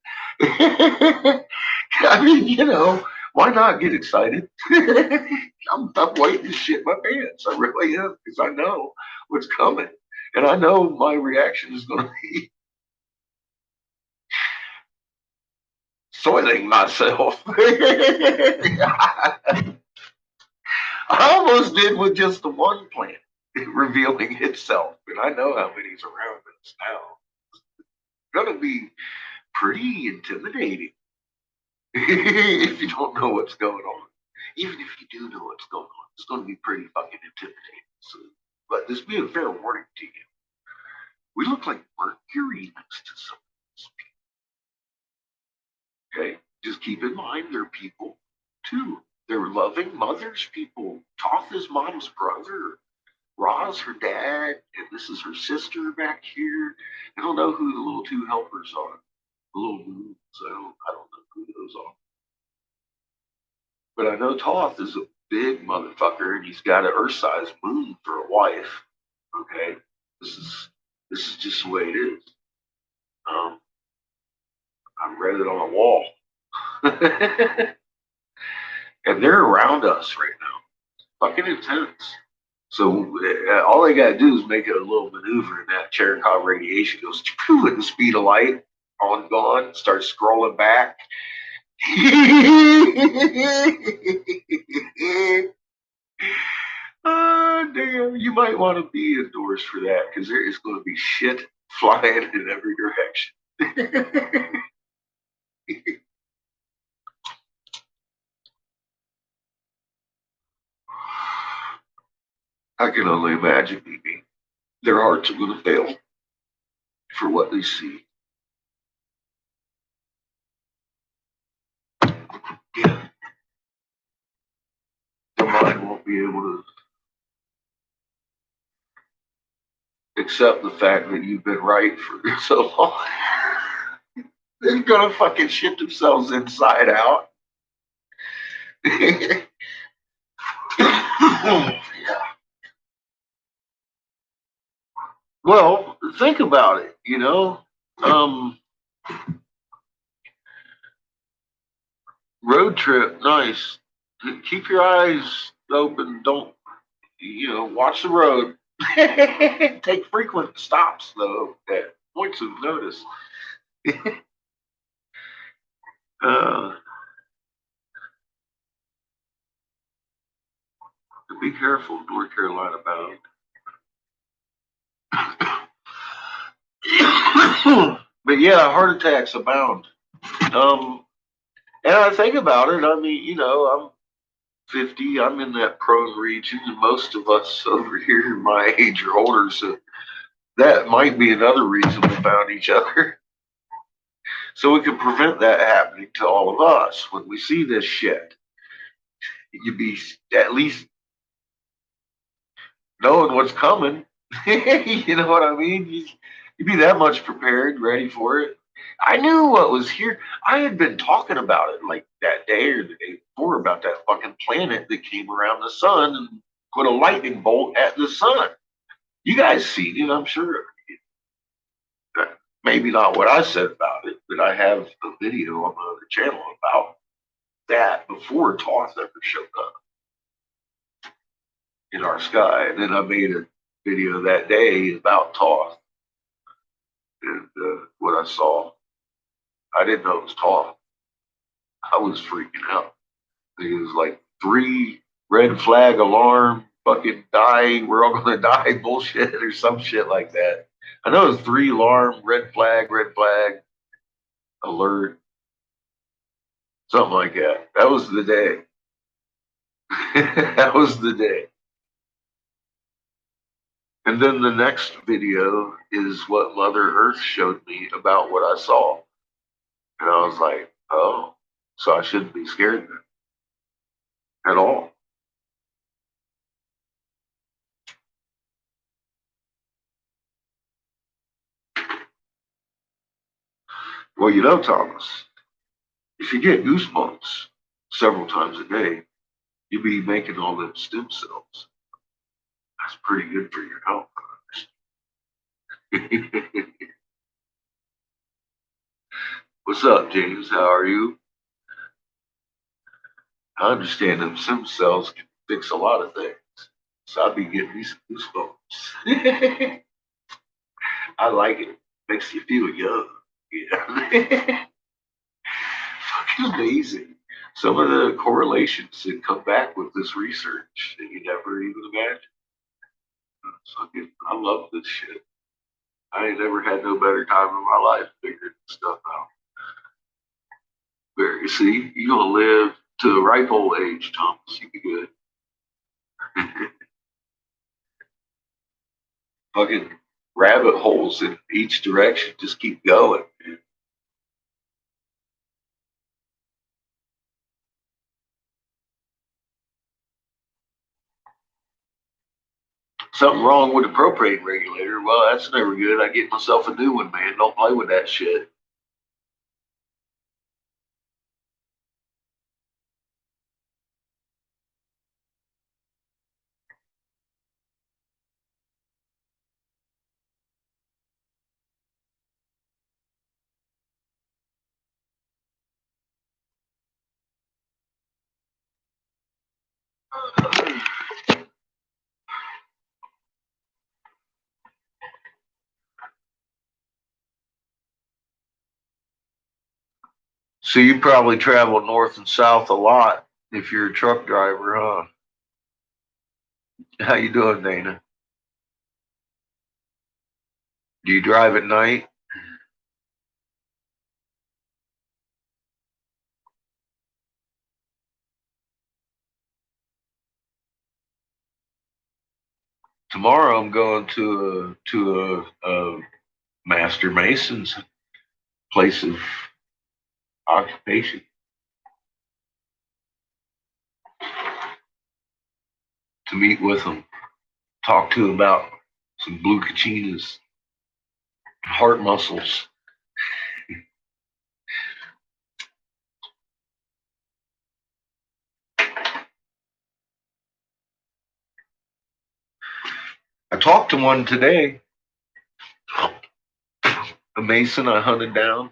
I mean, why not get excited? I'm waiting to shit my pants. I really am, because I know what's coming. And I know my reaction is going to be soiling myself. I almost did with just the one plant revealing itself. And I know how many's around us now. It's going to be pretty intimidating if you don't know what's going on. Even if you do know what's going on, it's going to be pretty fucking intimidating. So, but this be a fair warning to you. We look like Mercury next to some people. Okay? Just keep in mind they're people too. They're loving mothers, people. Toth is mom's brother. Ra's her dad, and this is her sister back here. I don't know who the little two helpers are. The little moons. I don't know who those are. But I know Toth is a big motherfucker, and he's got an Earth-sized moon for a wife. Okay, this is just the way it is. Um, I read it on a wall, and they're around us right now. Fucking intense. So all they gotta do is make a little maneuver, and that Cherenkov radiation goes at the speed of light, on gone, starts scrolling back. Oh, damn. You might want to be indoors for that, because there is going to be shit flying in every direction. I can only imagine, maybe their hearts are going to fail for what they see. Yeah, their mind won't be able to accept the fact that you've been right for so long. They're gonna fucking shit themselves inside out. Yeah. Well, think about it. Um, road trip, nice. Keep your eyes open. Don't watch the road. Take frequent stops though at points of notice. uh, be careful, North Carolina bound. But yeah, heart attacks abound. And I think about it. I mean, I'm 50. I'm in that prone region, and most of us over here my age or older, so that might be another reason we found each other. So we can prevent that happening to all of us when we see this shit. You'd be at least knowing what's coming. You know what I mean? You'd be that much prepared, ready for it. I knew what was here. I had been talking about it like that day or the day before about that fucking planet that came around the sun and put a lightning bolt at the sun. You guys seen it, I'm sure. Maybe not what I said about it, but I have a video on my other channel about that before Toth ever showed up in our sky. And then I made a video that day about Toth and what I saw. I didn't know it was Toth. I was freaking out. It was like 3 red flag alarm, fucking die, we're all gonna die bullshit or some shit like that. I know it was 3 alarm, red flag, alert, something like that. That was the day. That was the day. And then the next video is what Mother Earth showed me about what I saw. And I was like, oh, so I shouldn't be scared at all. Well, Thomas, if you get goosebumps several times a day, you'll be making all them stem cells. That's pretty good for your health. What's up, James? How are you? I understand them stem cells can fix a lot of things. So I'll be getting these goosebumps. I like it. Makes you feel young. Yeah. Fucking amazing. Some of the correlations that come back with this research that you never even imagined. I love this shit. I ain't never had no better time in my life figuring stuff out. But you see, you're gonna live to a ripe old age, Thomas. You be good. Fucking rabbit holes in each direction. Just keep going. Something wrong with the propane regulator. Well, that's never good. I get myself a new one, man. Don't play with that shit. So you probably travel north and south a lot if you're a truck driver, huh? How you doing, Dana? Do you drive at night? Tomorrow I'm going a master mason's place of occupation to meet with them, talk to about some blue cachinas, heart muscles. I talked to one today, a mason I hunted down.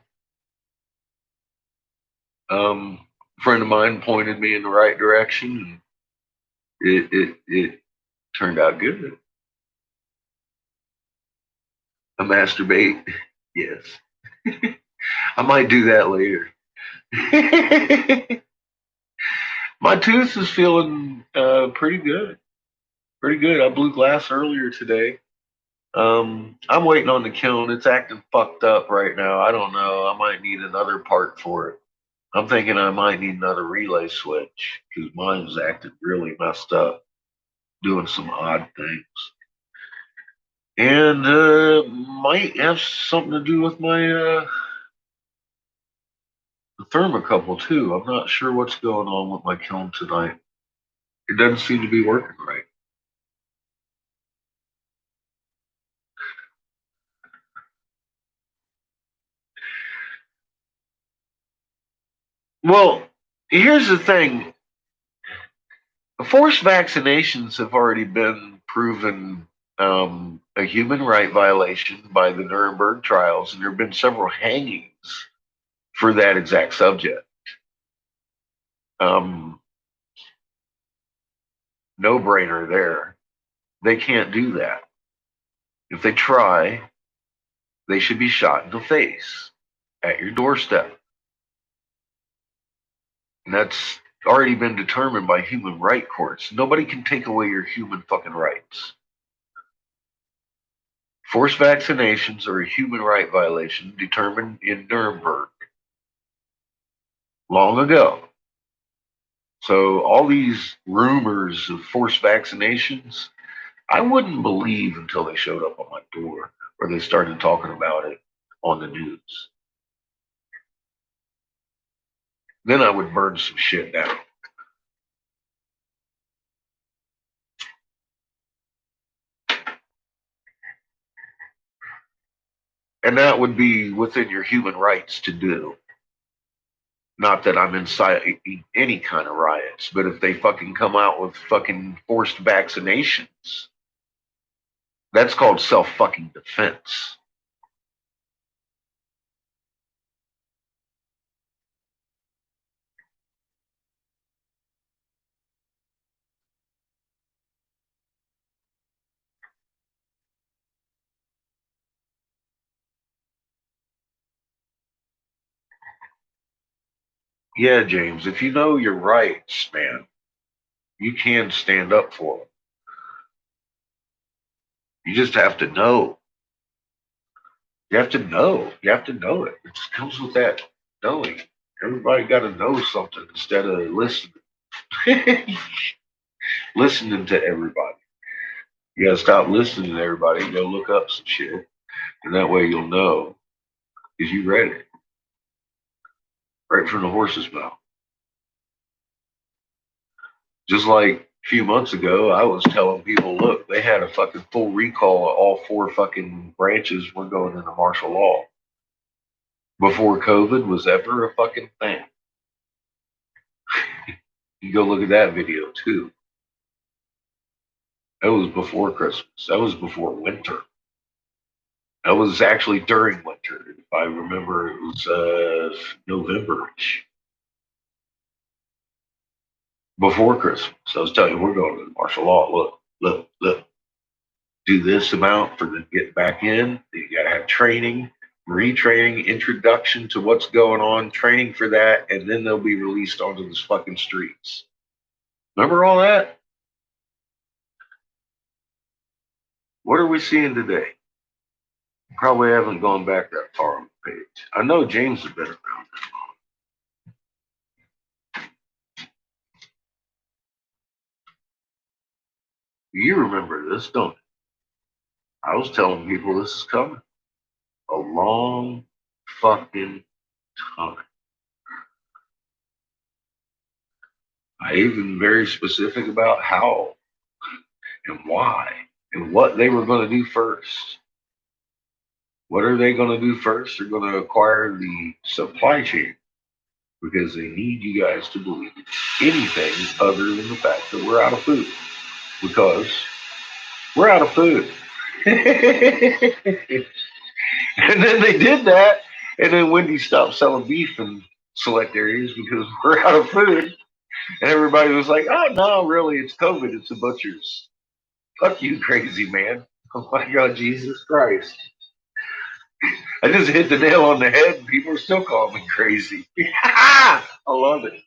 A friend of mine pointed me in the right direction, and it turned out good. A masturbate, yes. I might do that later. My tooth is feeling pretty good. Pretty good. I blew glass earlier today. I'm waiting on the kiln. It's acting fucked up right now. I don't know. I might need another part for it. I'm thinking I might need another relay switch because mine's acting really messed up, doing some odd things. And might have something to do with my thermocouple too. I'm not sure what's going on with my kiln tonight. It doesn't seem to be working right. Well, here's the thing. Forced vaccinations have already been proven a human right violation by the Nuremberg trials, and there have been several hangings for that exact subject. Um, no brainer there. They can't do that. If they try, they should be shot in the face at your doorstep. And that's already been determined by human right courts. Nobody can take away your human fucking rights. Forced vaccinations are a human right violation determined in Nuremberg long ago. So all these rumors of forced vaccinations, I wouldn't believe until they showed up on my door or they started talking about it on the news. Then I would burn some shit down. And that would be within your human rights to do. Not that I'm inciting any kind of riots, but if they fucking come out with fucking forced vaccinations, that's called self fucking defense. Yeah, James, if you know your rights, man, you can stand up for them. You just have to know. You have to know. You have to know it. It just comes with that knowing. Everybody got to know something instead of listening. Listening to everybody. You got to stop listening to everybody and go look up some shit. And that way you'll know because you read it right from the horse's mouth. Just like a few months ago, I was telling people, look, they had a fucking full recall of all four fucking branches were going into martial law before COVID was ever a fucking thing. You go look at that video too. That was before Christmas. That was before winter. That was actually during winter. If I remember, it was November-ish. Before Christmas. I was telling you, we're going to martial law. Look, look, look. Do this amount for the get back in. You got to have training, retraining, introduction to what's going on, training for that, and then they'll be released onto the fucking streets. Remember all that? What are we seeing today? Probably haven't gone back that far on the page. I know James has been around. You remember this, don't you? I was telling people this is coming a long fucking time. I even very specific about how and why and what they were going to do first. What are they going to do first? They're going to acquire the supply chain because they need you guys to believe anything other than the fact that we're out of food. Because we're out of food. And then they did that, and then Wendy's stopped selling beef in select areas because we're out of food. And everybody was like, "Oh no, really? It's COVID. It's the butchers." Fuck you, crazy man! Oh my God, Jesus Christ! I just hit the nail on the head, and people are still calling me crazy. I love it.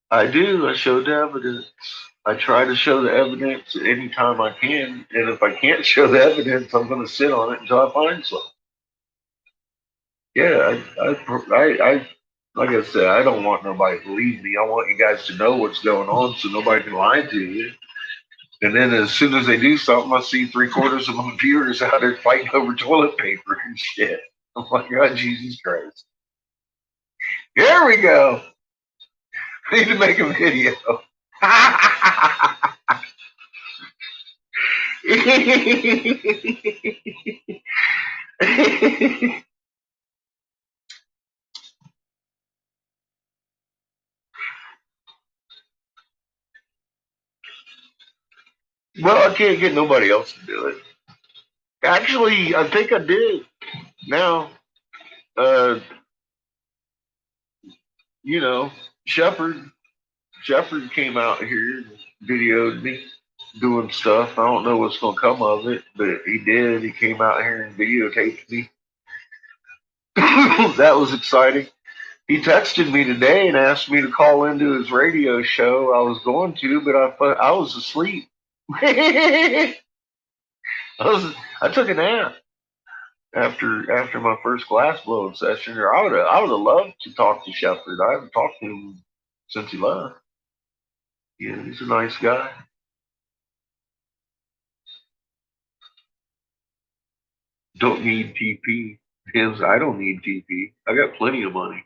I do. I show the evidence. I try to show the evidence anytime I can, and if I can't show the evidence, I'm going to sit on it until I find some. Yeah, like I said, I don't want nobody to believe me. I want you guys to know what's going on, so nobody can lie to you. And then as soon as they do something, I see three-quarters of my viewers out there fighting over toilet paper and shit. Oh my God, Jesus Christ! Here we go. I need to make a video. Well, I can't get nobody else to do it. Actually, I think I did. Now, uh, you know, Shepard Shepard came out here and videoed me doing stuff. I don't know what's gonna come of it, but he did. He came out here and videotaped me. That was exciting. He texted me today and asked me to call into his radio show. I was going to, but I was asleep. I was I took a nap after my first glass blowing session. Or I would have loved to talk to Shepard. I haven't talked to him since he left. Yeah, he's a nice guy. Don't need TP. His, I don't need TP. I got plenty of money.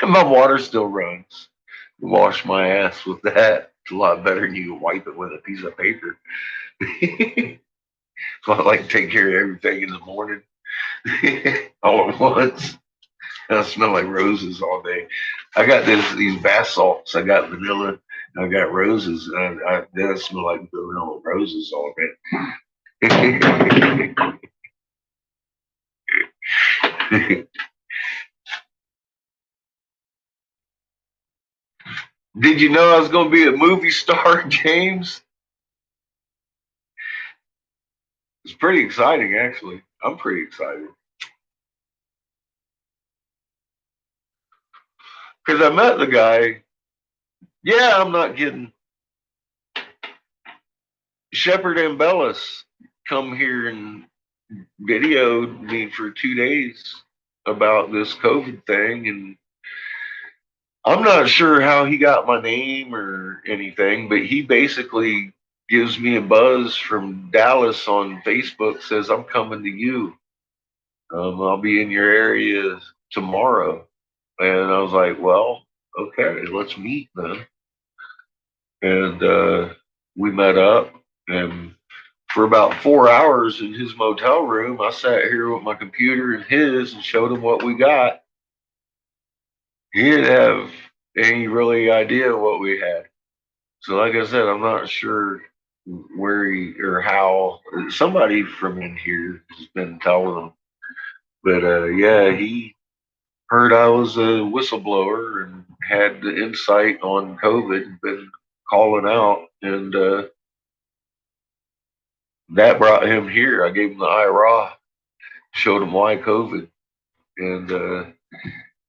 And my water still runs. Wash my ass with that. It's a lot better than you can wipe it with a piece of paper. So I like to take care of everything in the morning all at once. And I smell like roses all day. I got these bath salts. I got vanilla. I got roses. Then I smell like vanilla roses all day. Did you know I was going to be a movie star, James? It's pretty exciting, actually. I'm pretty excited because I met the guy. Yeah, I'm not kidding. Shepard and Bellis come here and videoed me for 2 days about this COVID thing, and I'm not sure how he got my name or anything, but he basically gives me a buzz from Dallas on Facebook, says, "I'm coming to you. I'll be in your area tomorrow." And I was like, "Well, okay, let's meet then." And we met up, and for about 4 hours in his motel room, I sat here with my computer and his and showed him what we got. He didn't have any really idea what we had. So, like I said, I'm not sure where he or how. Somebody from in here has been telling him, but yeah, he heard I was a whistleblower and had the insight on COVID and been calling out, and that brought him here. I gave him the IRA, showed him why COVID, and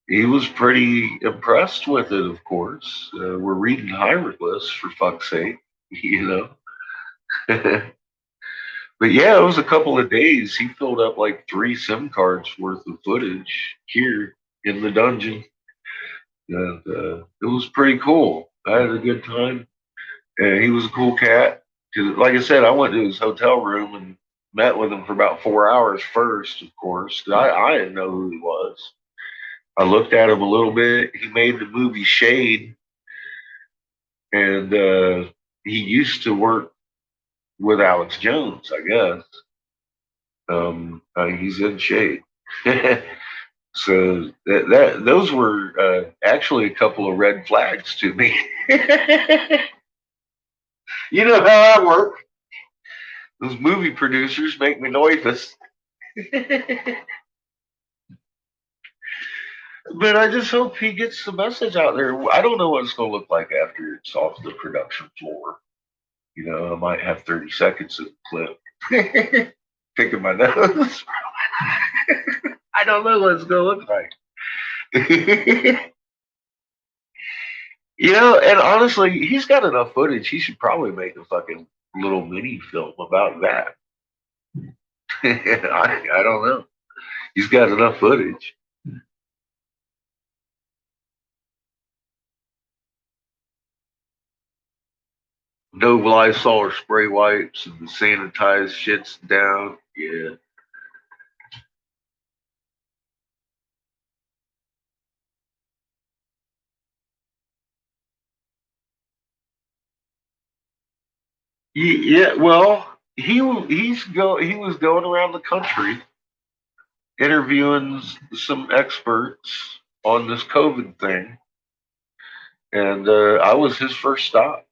he was pretty impressed with it. Of course, we're reading hieroglyphs for fuck's sake, you know. But yeah, it was a couple of days. He filled up like 3 SIM cards worth of footage here in the dungeon. And it was pretty cool. I had a good time. And he was a cool cat. 'Cause, like I said, I went to his hotel room and met with him for about 4 hours first, of course. 'Cause I didn't know who he was. I looked at him a little bit. He made the movie Shade, and he used to work with Alex Jones, I guess. He's in Shade. So that those were actually a couple of red flags to me. You know how I work. Those movie producers make me nervous. But I just hope he gets the message out there. I don't know what it's going to look like after it's off the production floor. You know, I might have 30 seconds of clip picking my nose. I don't know what it's going to look like. You know, and honestly, he's got enough footage. He should probably make a fucking little mini film about that. I don't know. He's got enough footage. No Lysol or spray wipes and the sanitized shits down. Yeah. Yeah, well, he was going around the country interviewing some experts on this COVID thing, and I was his first stop.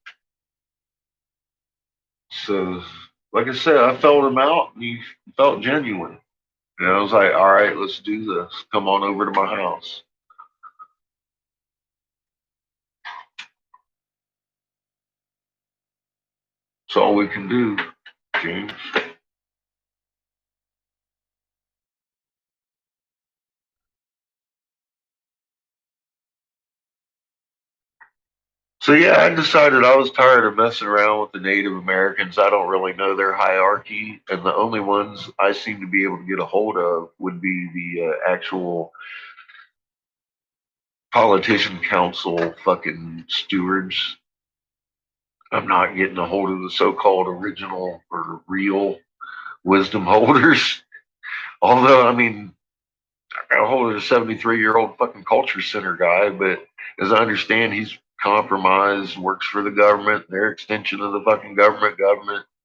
So, like I said, I felt him out, and he felt genuine. And I was like, "All right, let's do this. Come on over to my house." It's all we can do, James. So yeah, I decided I was tired of messing around with the Native Americans. I don't really know their hierarchy, and the only ones I seem to be able to get a hold of would be the actual politician council fucking stewards. I'm not getting a hold of the so-called original or real wisdom holders. Although, I mean, I got a hold of the 73-year-old fucking culture center guy, but as I understand, he's compromised, works for the government, their extension of the fucking government.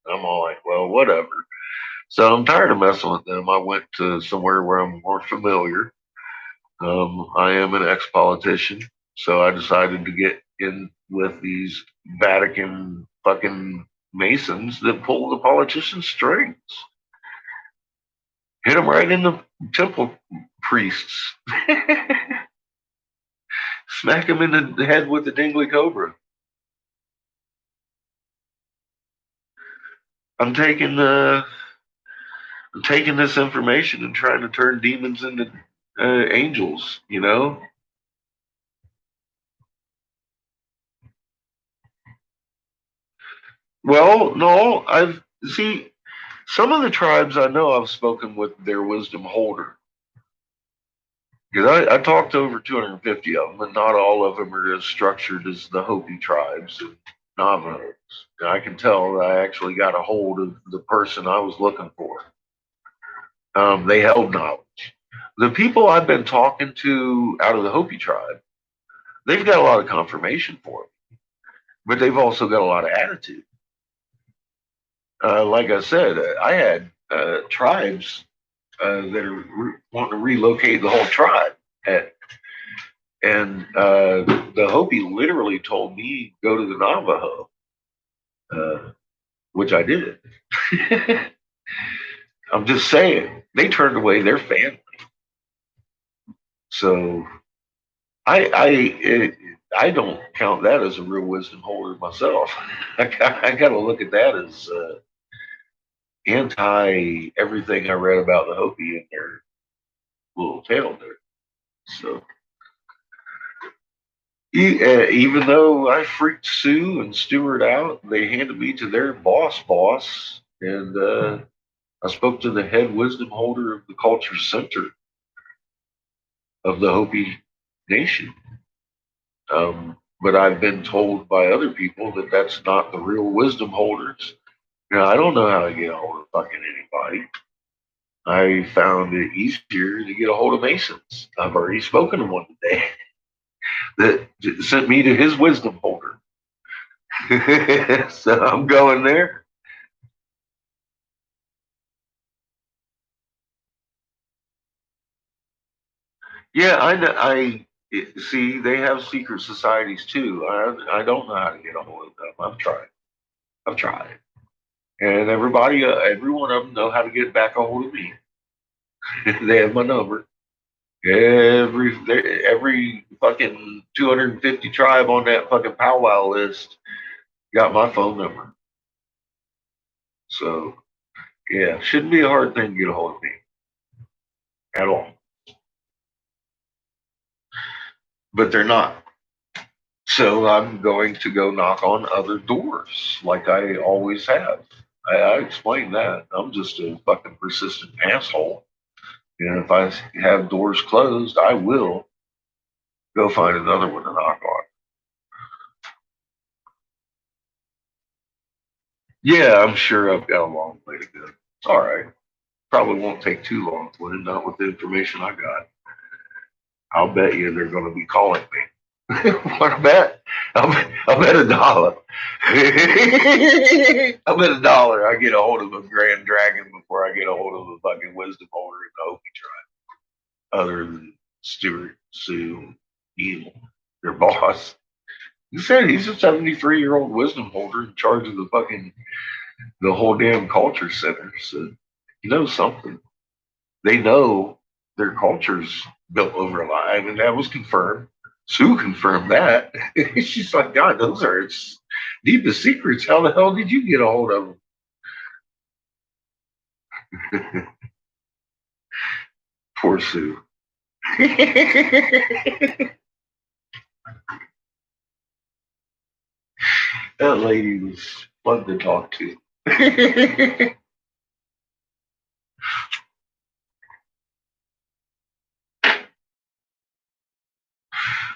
I'm all like, well, whatever. So I'm tired of messing with them. I went to somewhere where I'm more familiar. I am an ex politician, so I decided to get in with these Vatican fucking Masons that pull the politicians' strings. Hit them right in the temple priests. Smack him in the head with the dingly cobra. I'm taking I'm taking this information and trying to turn demons into angels. You know. Well, no, I've see some of the tribes I know I've spoken with their wisdom holder because I talked to over 250 of them, and not all of them are as structured as the Hopi tribes and Navajos. And I can tell that I actually got a hold of the person I was looking for. They held knowledge. The people I've been talking to out of the Hopi tribe, they've got a lot of confirmation for it, but they've also got a lot of attitude. Like I said, I had tribes that are wanting to relocate the whole tribe. And, and the Hopi literally told me go to the Navajo, uh, which I did. I'm just saying they turned away their family. So I don't count that as a real wisdom holder myself. I got to look at that as anti everything I read about the Hopi in their little tale there. So even though I freaked Sue and Stewart out, they handed me to their boss, and I spoke to the head wisdom holder of the culture center of the Hopi Nation. But I've been told by other people that that's not the real wisdom holders. I don't know how to get a hold of fucking anybody. I found it easier to get a hold of Masons. I've already spoken to one today that sent me to his wisdom holder. So I'm going there. Yeah, I know. See. They have secret societies too. I don't know how to get a hold of them. I've tried. I've tried, and every one of them know how to get back a hold of me. They have my number. Every fucking 250 tribe on that fucking powwow list got my phone number. So yeah, shouldn't be a hard thing to get a hold of me at all. But they're not. So I'm going to go knock on other doors like I always have. I explained that. I'm just a fucking persistent asshole. And if I have doors closed, I will go find another one to knock on. Yeah, I'm sure I've got a long way to go. It's all right. Probably won't take too long, would it not, with the information I got? I'll bet you they're going to be calling me. What I bet? I'll bet $1. I'll bet $1 I get a hold of a Grand Dragon before I get a hold of a fucking Wisdom holder in the Hopi tribe, other than Stuart, Sue, Evil, their boss. He said he's a 73-year-old wisdom holder in charge of the whole damn culture center. So he knows something. They know their culture's built over a lie, and that was confirmed. Sue confirmed that. She's like, God, those are its deepest secrets. How the hell did you get a hold of them? Poor Sue. That lady was fun to talk to.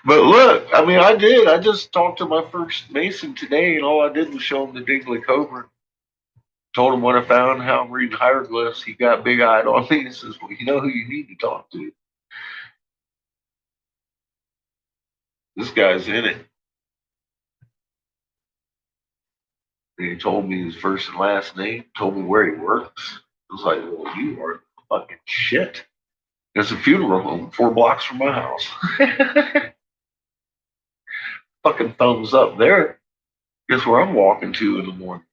But look, I mean, I did. I just talked to my first Mason today, and all I did was show him the Dingley Cobra. Told him what I found, how I'm reading hieroglyphs. He got big eyed on me and says, well, you know who you need to talk to? This guy's in it. And he told me his first and last name, told me where he works. I was like, well, you are fucking shit. There's a funeral home 4 blocks from my house. Fucking thumbs up there. Guess where I'm walking to in the morning?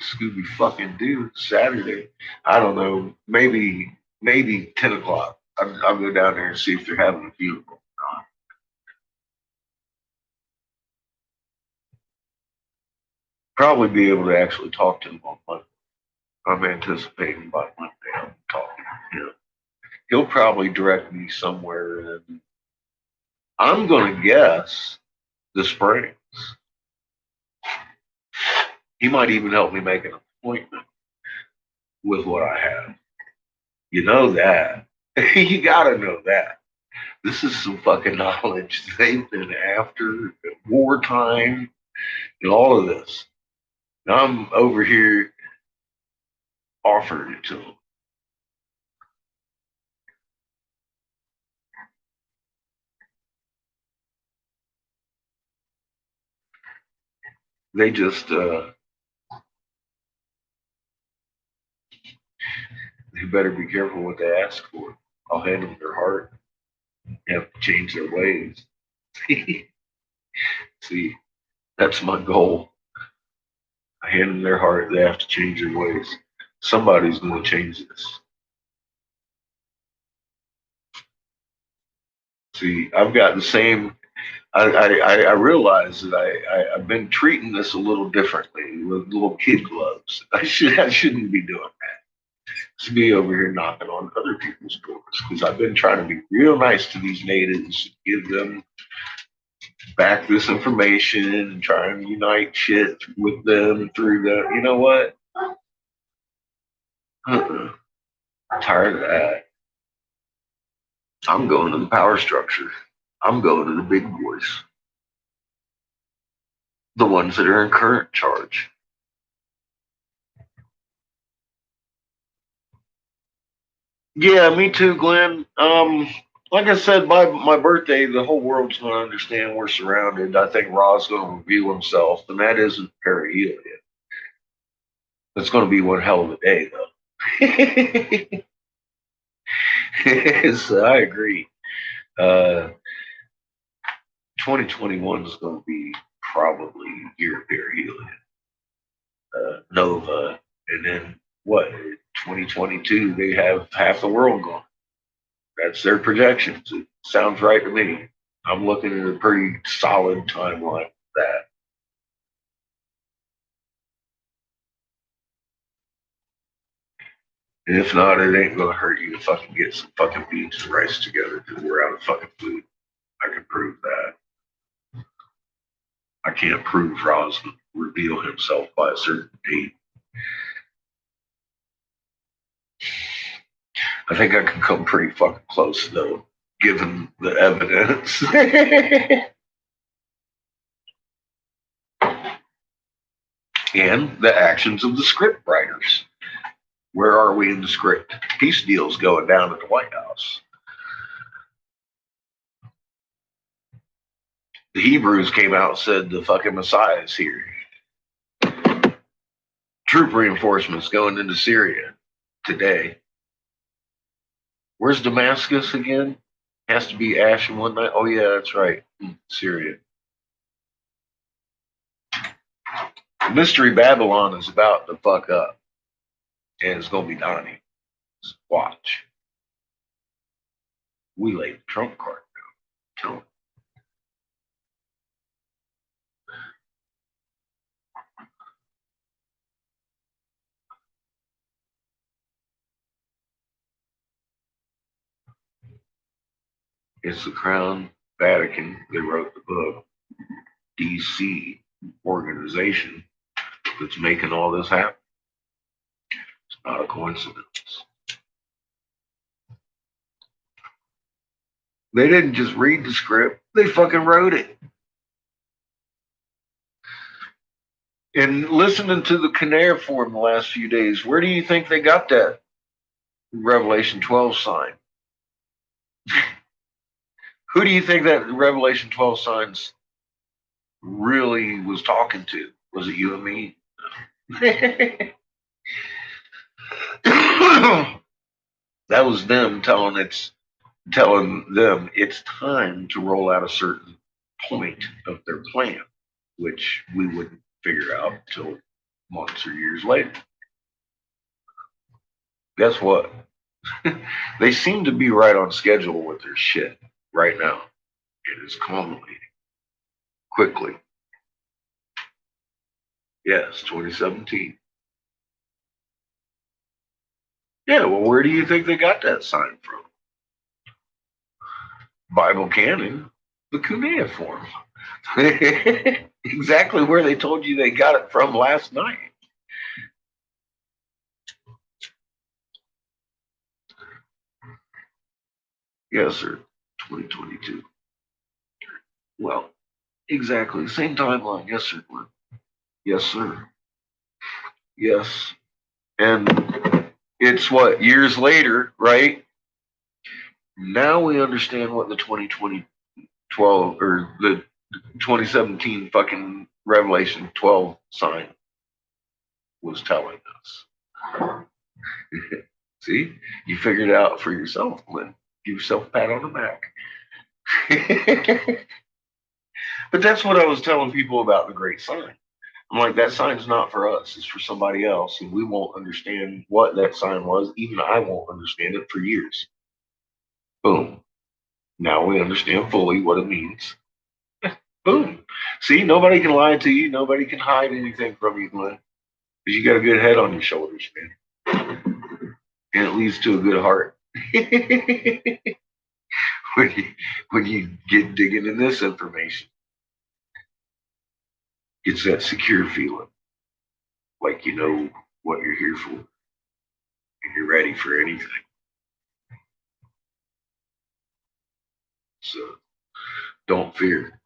Scooby fucking dude, Saturday. I don't know, maybe 10 o'clock. I'll go down there and see if they're having a funeral. Probably be able to actually talk to him on Monday. I'm anticipating by Monday I'll be talking to him. He'll probably direct me somewhere in, I'm gonna guess, the Springs. He might even help me make an appointment with what I have. You know that. You gotta know that. This is some fucking knowledge they've been after wartime and all of this. And I'm over here offering it to them. They just they better be careful what they ask for. I'll hand them their heart. They have to change their ways. See, that's my goal. I hand them their heart. They have to change their ways. Somebody's going to change this. See, I've got the same. I realize that I've been treating this a little differently with little kid gloves. I shouldn't be doing that. To be over here knocking on other people's doors because I've been trying to be real nice to these natives, give them back this information and try and unite shit with them through the. You know what? I'm tired of that. I'm going to the power structure. I'm going to the big boys, the ones that are in current charge. Yeah, me too, Glenn. Like I said, by my birthday, the whole world's going to understand we're surrounded. I think Ra's going to reveal himself, and that isn't Perry Healy. It's going to be one hell of a day, though. So I agree. Uh, 2021 is going to be probably year of Perry Healy, Nova, and then what? 2022, they have half the world gone. That's their projections. It sounds right to me. I'm looking at a pretty solid timeline for that. And if not, it ain't gonna hurt you to fucking get some fucking beans and rice together because we're out of fucking food. I can prove that. I can't prove Roz would reveal himself by a certain date. I think I can come pretty fucking close though, given the evidence. And the actions of the script writers. Where are we in the script? Peace deals going down at the White House. The Hebrews came out and said the fucking Messiah is here. Troop reinforcements going into Syria today. Where's Damascus again? Has to be Ash in one night. Oh yeah, that's right. Syria. Mystery Babylon is about to fuck up. And it's gonna be Donnie. Watch. We laid the trump card down. It's the Crown Vatican. They wrote the book. DC organization that's making all this happen. It's not a coincidence. They didn't just read the script, they fucking wrote it. And listening to the cuneiform the last few days, where do you think they got that Revelation 12 sign? Who do you think that Revelation 12 signs really was talking to? Was it you and me? That was them telling them it's time to roll out a certain point of their plan, which we wouldn't figure out until months or years later. Guess what? They seem to be right on schedule with their shit right now. It is culminating quickly. Yes, 2017. Yeah, well, where do you think they got that sign from? Bible canon, the cuneiform. Exactly where they told you they got it from last night. Yes, sir. 2022. Well, exactly. Same timeline. Yes, sir. Yes, sir. Yes. And it's what, years later, right? Now we understand what the 2012 or the 2017 fucking Revelation 12 sign was telling us. See, you figured it out for yourself, Lynn. Give yourself a pat on the back. But that's what I was telling people about the great sign. I'm like, that sign's not for us, it's for somebody else, and we won't understand what that sign was. Even I won't understand it for years. Boom. Now we understand fully what it means. Boom. See, nobody can lie to you. Nobody can hide anything from you, Glenn. Because you got a good head on your shoulders, man. And it leads to a good heart. when you get digging in this information, it's that secure feeling. Like you know what you're here for. And you're ready for anything. So Don't fear.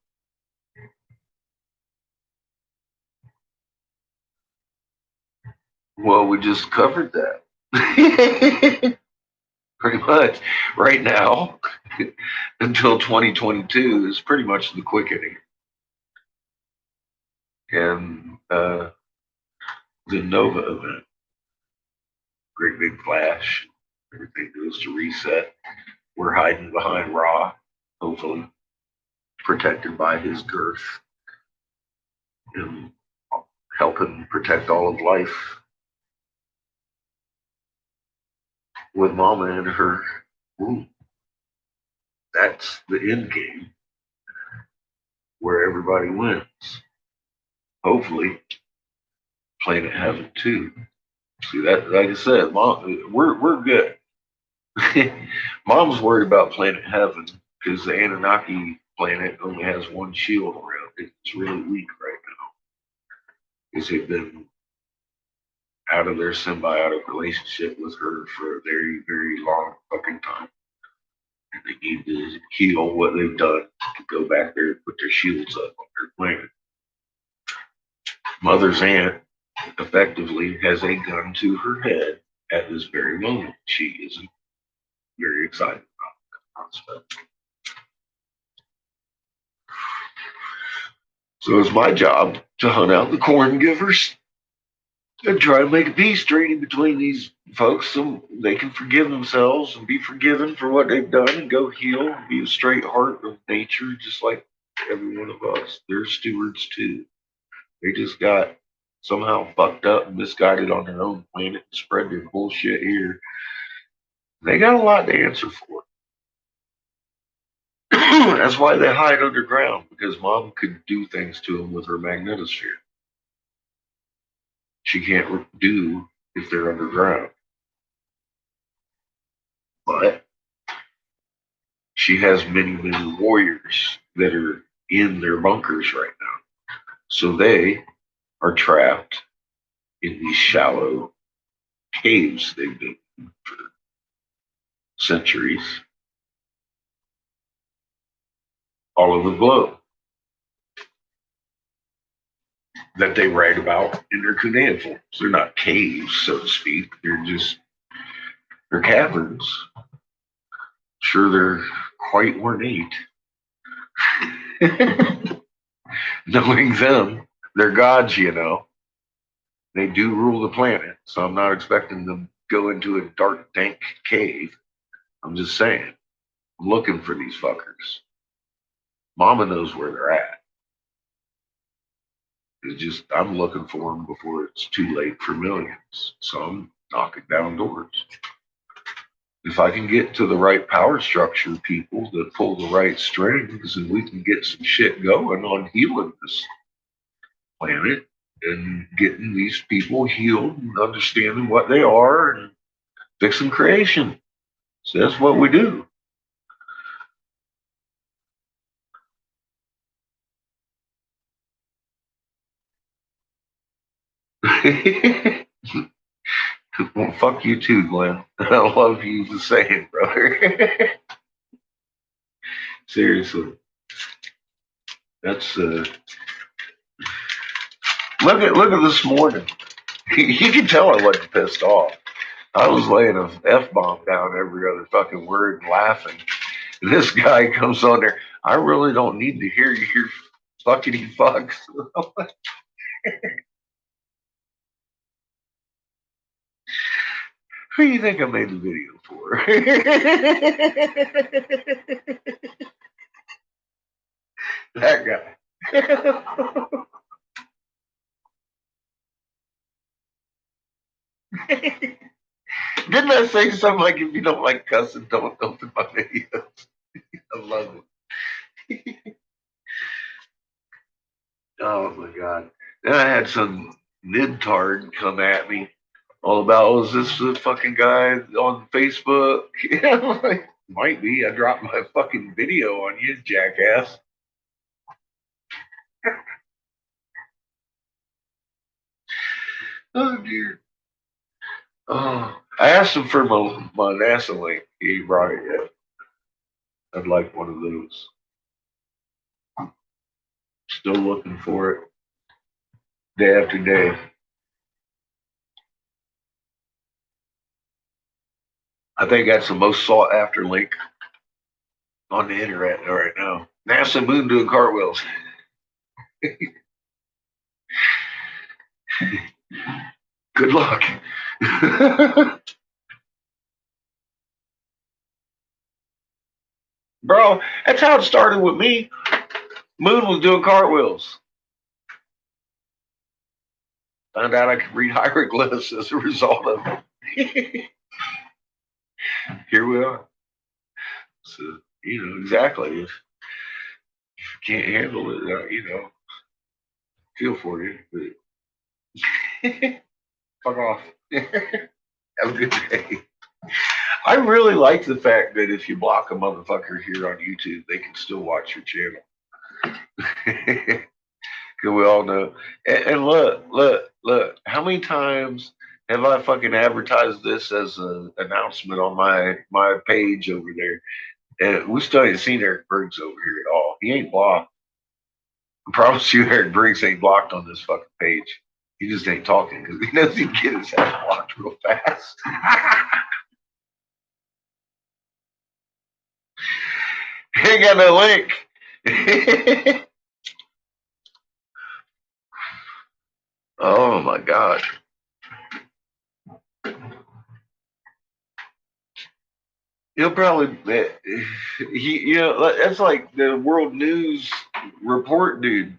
Well, we just covered that. Pretty much. Right now, until 2022 is pretty much the quickening. And the Nova event, great big flash. Everything goes to reset. We're hiding behind Ra, hopefully, protected by his girth and helping protect all of life with Mama and her womb. That's the end game where everybody wins. Hopefully, Planet Heaven too. See that, like I said, Mom, we're good. Mom's worried about Planet Heaven because the Anunnaki planet only has one shield around it. It's really weak right now because they've been out of their symbiotic relationship with her for a very, very long fucking time. And they need to heal what they've done to go back there and put their shields up on their planet. Mother's aunt effectively has a gun to her head at this very moment. She isn't very excited about the prospect. So it's my job to hunt out the corn givers and try to make a peace treaty between these folks so they can forgive themselves and be forgiven for what they've done and go heal and be a straight heart of nature, just like every one of us. They're stewards too. They just got somehow fucked up and misguided on their own planet and spread their bullshit here. They got a lot to answer for. That's why they hide underground, because Mom could do things to them with her magnetosphere. She can't do if they're underground. But she has many, many warriors that are in their bunkers right now. So they are trapped in these shallow caves they've been in for centuries all over the globe that they write about in their cuneiforms. They're not caves, so to speak. They're caverns. Sure, they're quite ornate. Knowing them, they're gods, you know. They do rule the planet, so I'm not expecting them to go into a dark, dank cave. I'm just saying, I'm looking for these fuckers. Mama knows where they're at. It's just, I'm looking for them before it's too late for millions. So I'm knocking down doors. If I can get to the right power structure people that pull the right strings and we can get some shit going on healing this planet and getting these people healed and understanding what they are and fixing creation. So that's what we do. Well, fuck you too, Glenn. I love you the same, brother. Seriously. That's look at this morning. You can tell I wasn't pissed off. I was laying a F bomb down every other fucking word and laughing. And this guy comes on there. I really don't need to hear your fuckity fucks. Who do you think I made the video for? That guy. Didn't I say something like, if you don't like cussing, don't open my videos? I love it. Oh my god. Then I had some nibtard come at me all about, was this the fucking guy on Facebook? Yeah, I'm like, might be. I dropped my fucking video on you, jackass. Oh dear. Oh, I asked him for my NASA link. He ain't brought it yet. I'd like one of those. Still looking for it day after day. I think that's the most sought after link on the internet right now. NASA moon doing cartwheels. Good luck. Bro, that's how it started with me. Moon was doing cartwheels. Found out I could read hieroglyphs as a result of it. Here we are. So, exactly. If you can't handle it, feel for you. But fuck off. Have a good day. I really like the fact that if you block a motherfucker here on YouTube, they can still watch your channel. Because we all know. And look. How many times have I fucking advertised this as an announcement on my page over there? And we still ain't seen Eric Briggs over here at all. He ain't blocked. I promise you, Eric Briggs ain't blocked on this fucking page. He just ain't talking because he knows he can get his ass blocked real fast. He ain't got no link. Oh my god. He'll probably that's like the world news report dude.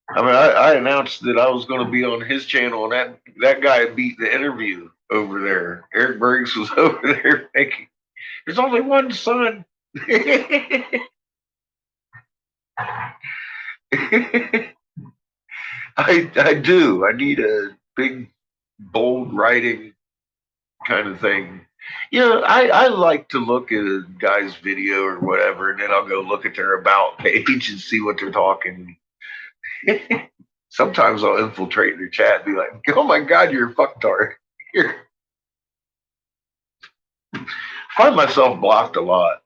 I mean, I announced that I was going to be on his channel, and that guy beat the interview over there. Eric Briggs was over there making. There's only one son. I do. I need a big, bold writing kind of thing. I like to look at a guy's video or whatever, and then I'll go look at their about page and see what they're talking. Sometimes I'll infiltrate their chat and be like, "Oh my god, you're a fucktard." Here, find myself blocked a lot.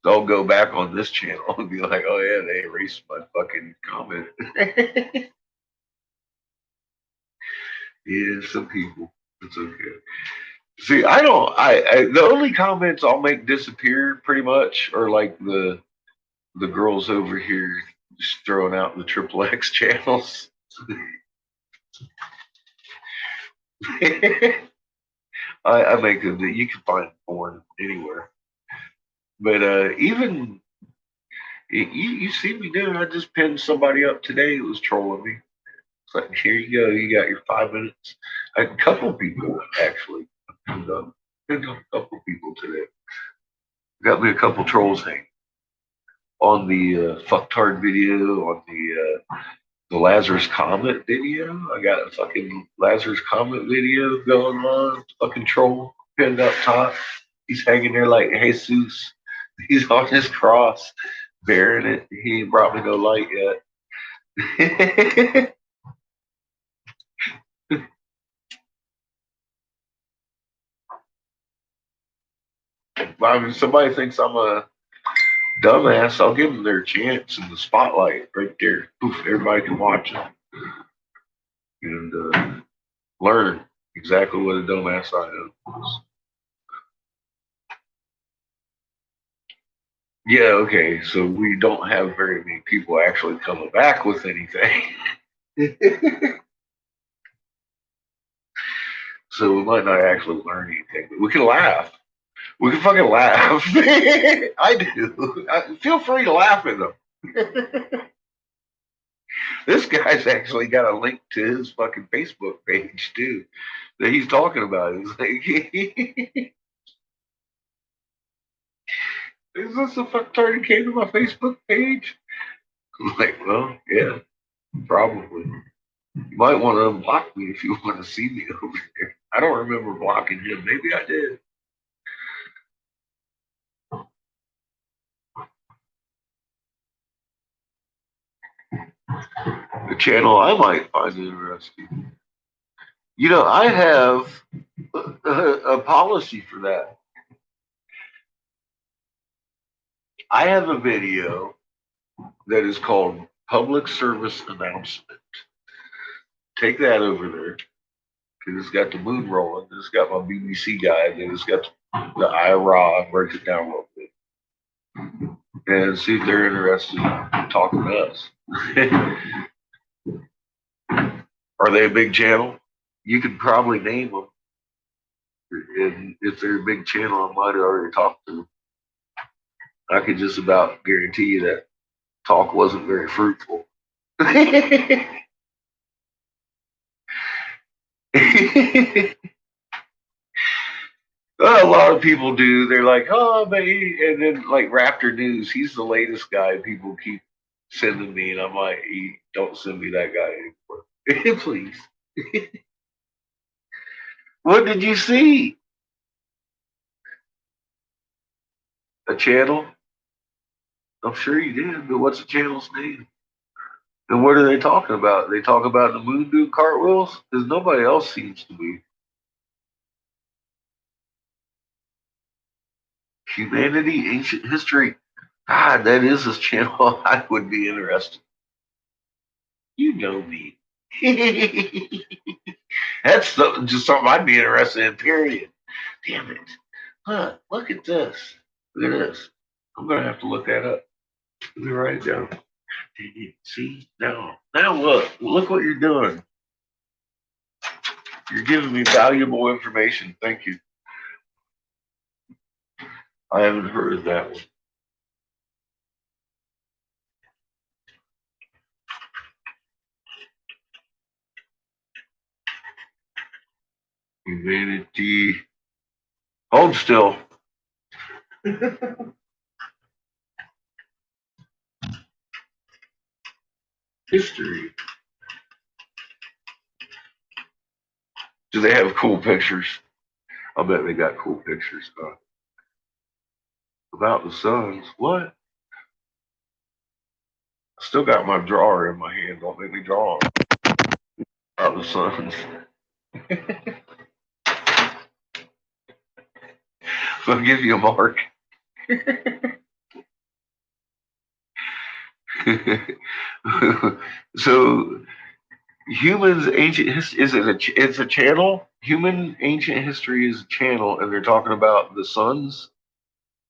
So I'll go back on this channel and be like, "Oh yeah, they erased my fucking comment." Yeah, some people. It's okay. See, I don't. The only comments I'll make disappear pretty much are like the girls over here just throwing out the triple X channels. I make them that you can find porn anywhere. But even you see me doing. I just pinned somebody up today who was trolling me. It's like, here you go. You got your 5 minutes. A couple people actually pinned up a couple people today. Got me a couple trolls hanging on the fucktard video, on the Lazarus Comet video. I got a fucking Lazarus Comet video going on. Fucking troll pinned up top. He's hanging there like Jesus. He's on his cross, bearing it. He ain't brought me no light yet. I mean, somebody thinks I'm a dumbass. I'll give them their chance in the spotlight right there. Poof, everybody can watch it and learn exactly what a dumbass I am. Yeah, okay. So we don't have very many people actually coming back with anything. So we might not actually learn anything, but we can laugh. We can fucking laugh. I do. Feel free to laugh at them. This guy's actually got a link to his fucking Facebook page too that he's talking about. It's like, is this the fucktard that came to my Facebook page? I'm like, well, yeah, probably. You might want to unblock me if you want to see me over there. I don't remember blocking him. Maybe I did. The channel I might find interesting. I have a policy for that. I have a video that is called public service announcement. Take that over there because it's got the moon rolling. It's got my BBC guide, and it's got the IRA. Breaks it down a little bit and see if they're interested in talking to us. Are they a big channel? You could probably name them, and if they're a big channel, I might have already talked to them. I could just about guarantee you that talk wasn't very fruitful. A lot of people do. They're like, oh, baby. And then, like, Raptor News, he's the latest guy people keep sending me. And I'm like, don't send me that guy anymore. Please. What did you see? A channel? I'm sure you did, but what's the channel's name? And what are they talking about? They talk about the moon doing cartwheels? Because nobody else seems to be. Humanity, ancient history. God, that is a channel I would be interested. You know me. That's just something I'd be interested in, period. Damn it. Huh, look at this. Look at this. I'm going to have to look that up. Let me write it down. See? Now look. Look what you're doing. You're giving me valuable information. Thank you. I haven't heard of that one. Humanity. Hold still. History. Do they have cool pictures? I'll bet they got cool pictures. About the suns. What? I still got my drawer in my hand. Don't make me draw about the suns. I'll give you a mark. So humans ancient is it it's a channel? Human ancient history is a channel, and they're talking about the suns.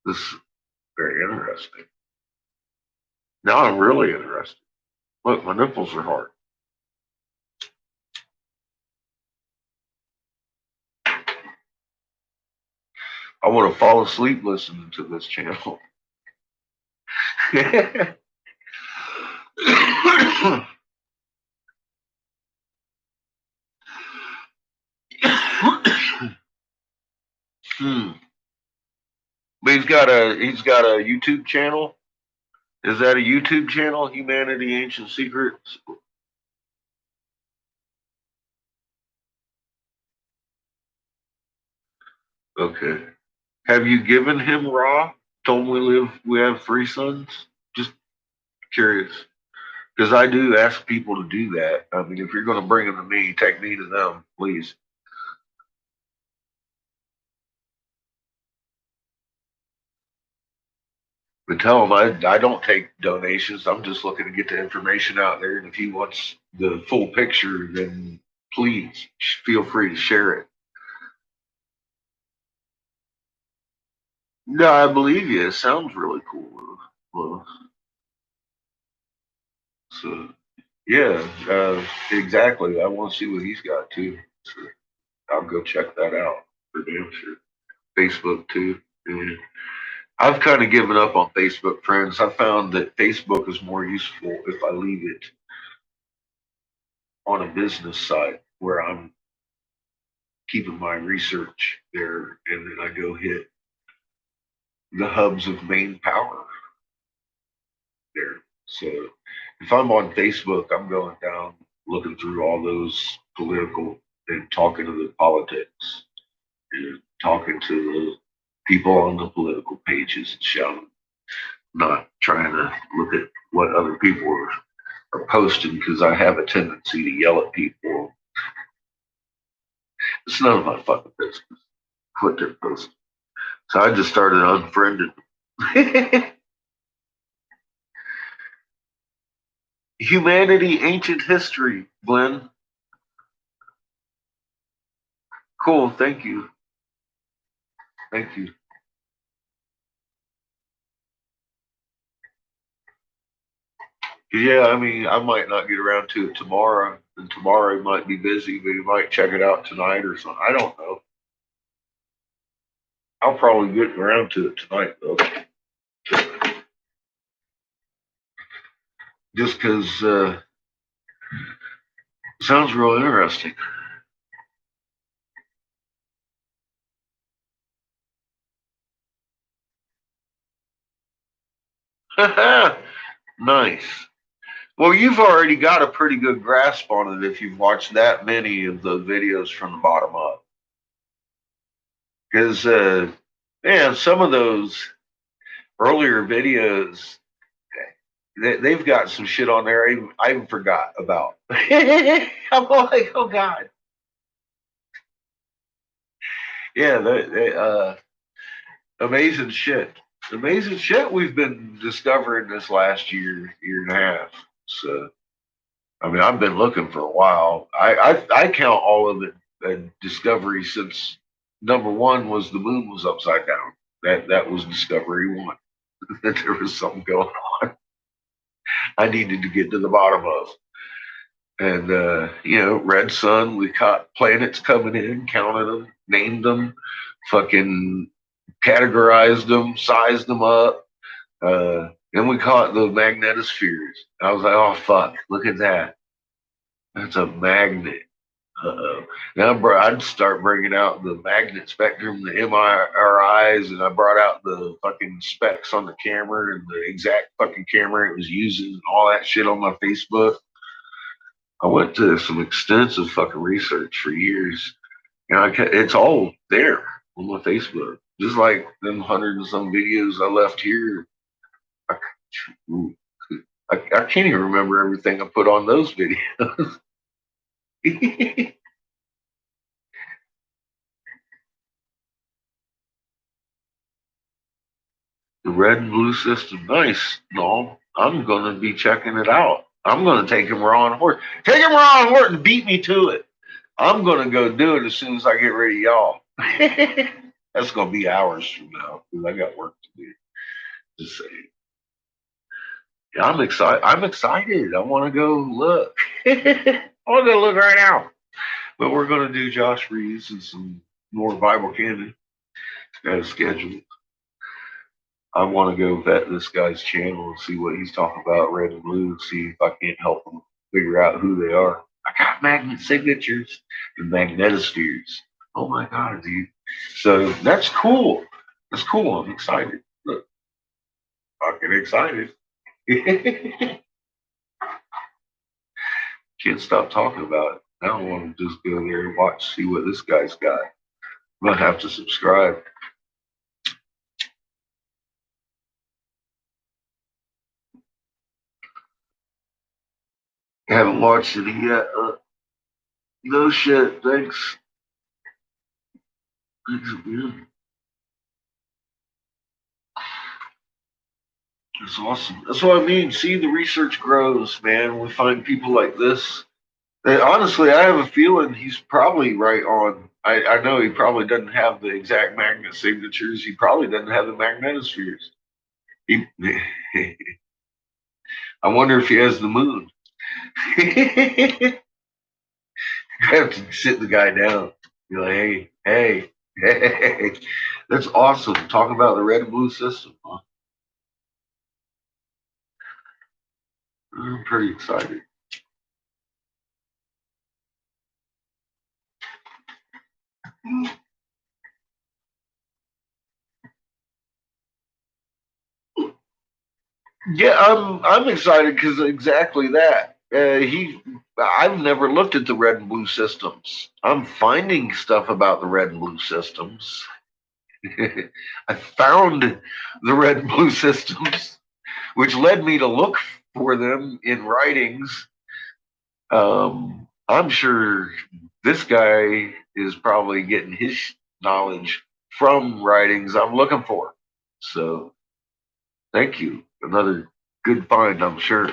This is very interesting. Now I'm really interested. Look, my nipples are hard. I want to fall asleep listening to this channel. Hmm. But he's got a YouTube channel. Is that a YouTube channel? Humanity Ancient Secrets. Okay. Have you given him raw? Told him we have three sons? Just curious. Because I do ask people to do that. I mean, if you're going to bring them to me, take me to them, please. But tell him I don't take donations. I'm just looking to get the information out there. And if he wants the full picture, then please feel free to share it. No, I believe you. It sounds really cool. Well, so yeah, exactly. I want to see what he's got too. So I'll go check that out for damn sure. Facebook too. And I've kind of given up on Facebook friends. I found that Facebook is more useful if I leave it on a business site where I'm keeping my research there, and then I go hit the hubs of main power there. So if I'm on Facebook, I'm going down looking through all those political and talking to the politics and talking to the people on the political pages and shouting, not trying to look at what other people are posting because I have a tendency to yell at people. It's none of my fucking business what they're posting. So I just started unfriending them. Humanity, Ancient History, Glenn. Cool. Thank you. Thank you. Yeah, I mean, I might not get around to it tomorrow, and tomorrow might be busy, but you might check it out tonight or something. I don't know. I'll probably get around to it tonight, though, just because it sounds real interesting. Nice. Well, you've already got a pretty good grasp on it if you've watched that many of the videos from the bottom up. Because, man, some of those earlier videos, they've got some shit on there I even forgot about. I'm like, oh God. Yeah, amazing shit. Amazing shit we've been discovering this last year and a half. So, I mean, I've been looking for a while. I count all of it a discovery since number one was the moon was upside down. That was discovery one. That there was something going on. I needed to get to the bottom of. And red sun, we caught planets coming in, counted them, named them, fucking categorized them, sized them up. Then we caught the magnetospheres. I was like, oh fuck, look at that. That's a magnet. Uh-oh. Now, bro, I'd start bringing out the magnet spectrum, the MRIs, and I brought out the fucking specs on the camera and the exact fucking camera it was using and all that shit on my Facebook. I went to some extensive fucking research for years. It's all there on my Facebook. Just like them hundred and some videos I left here. I, I can't even remember everything I put on those videos. The red and blue system, nice. No, I'm gonna be checking it out. I'm gonna take him raw and horse. Take him raw and horse and beat me to it. I'm gonna go do it as soon as I get ready, y'all. That's gonna be hours from now because I got work to do. Just saying. Yeah, I'm excited. I'm excited. I want to go look. I want to go look right now. But we're gonna do Josh Reeves and some more Bible canon. Got a schedule. I want to go vet this guy's channel and see what he's talking about, red and blue, see if I can't help him figure out who they are. I got magnet signatures and magnetospheres. Oh my God, dude. So that's cool. That's cool. I'm excited. Look, fucking excited. Can't stop talking about it. I don't want to just go there and watch, see what this guy's got. I'm going to have to subscribe. I haven't watched it yet. No shit. Thanks. Thanks again. It's awesome. That's what I mean. See, the research grows, man. We find people like this. And honestly, I have a feeling he's probably right on. I know he probably doesn't have the exact magnet signatures. He probably doesn't have the magnetospheres. He, I wonder if he has the moon. I have to sit the guy down. Be like, hey. That's awesome. Talk about the red and blue system. Huh? I'm pretty excited. Yeah, I'm excited because exactly that. I've never looked at the red and blue systems. I'm finding stuff about the red and blue systems. I found the red and blue systems, which led me to look for them in writings. I'm sure this guy is probably getting his knowledge from writings I'm looking for. So, thank you. Another good find, I'm sure.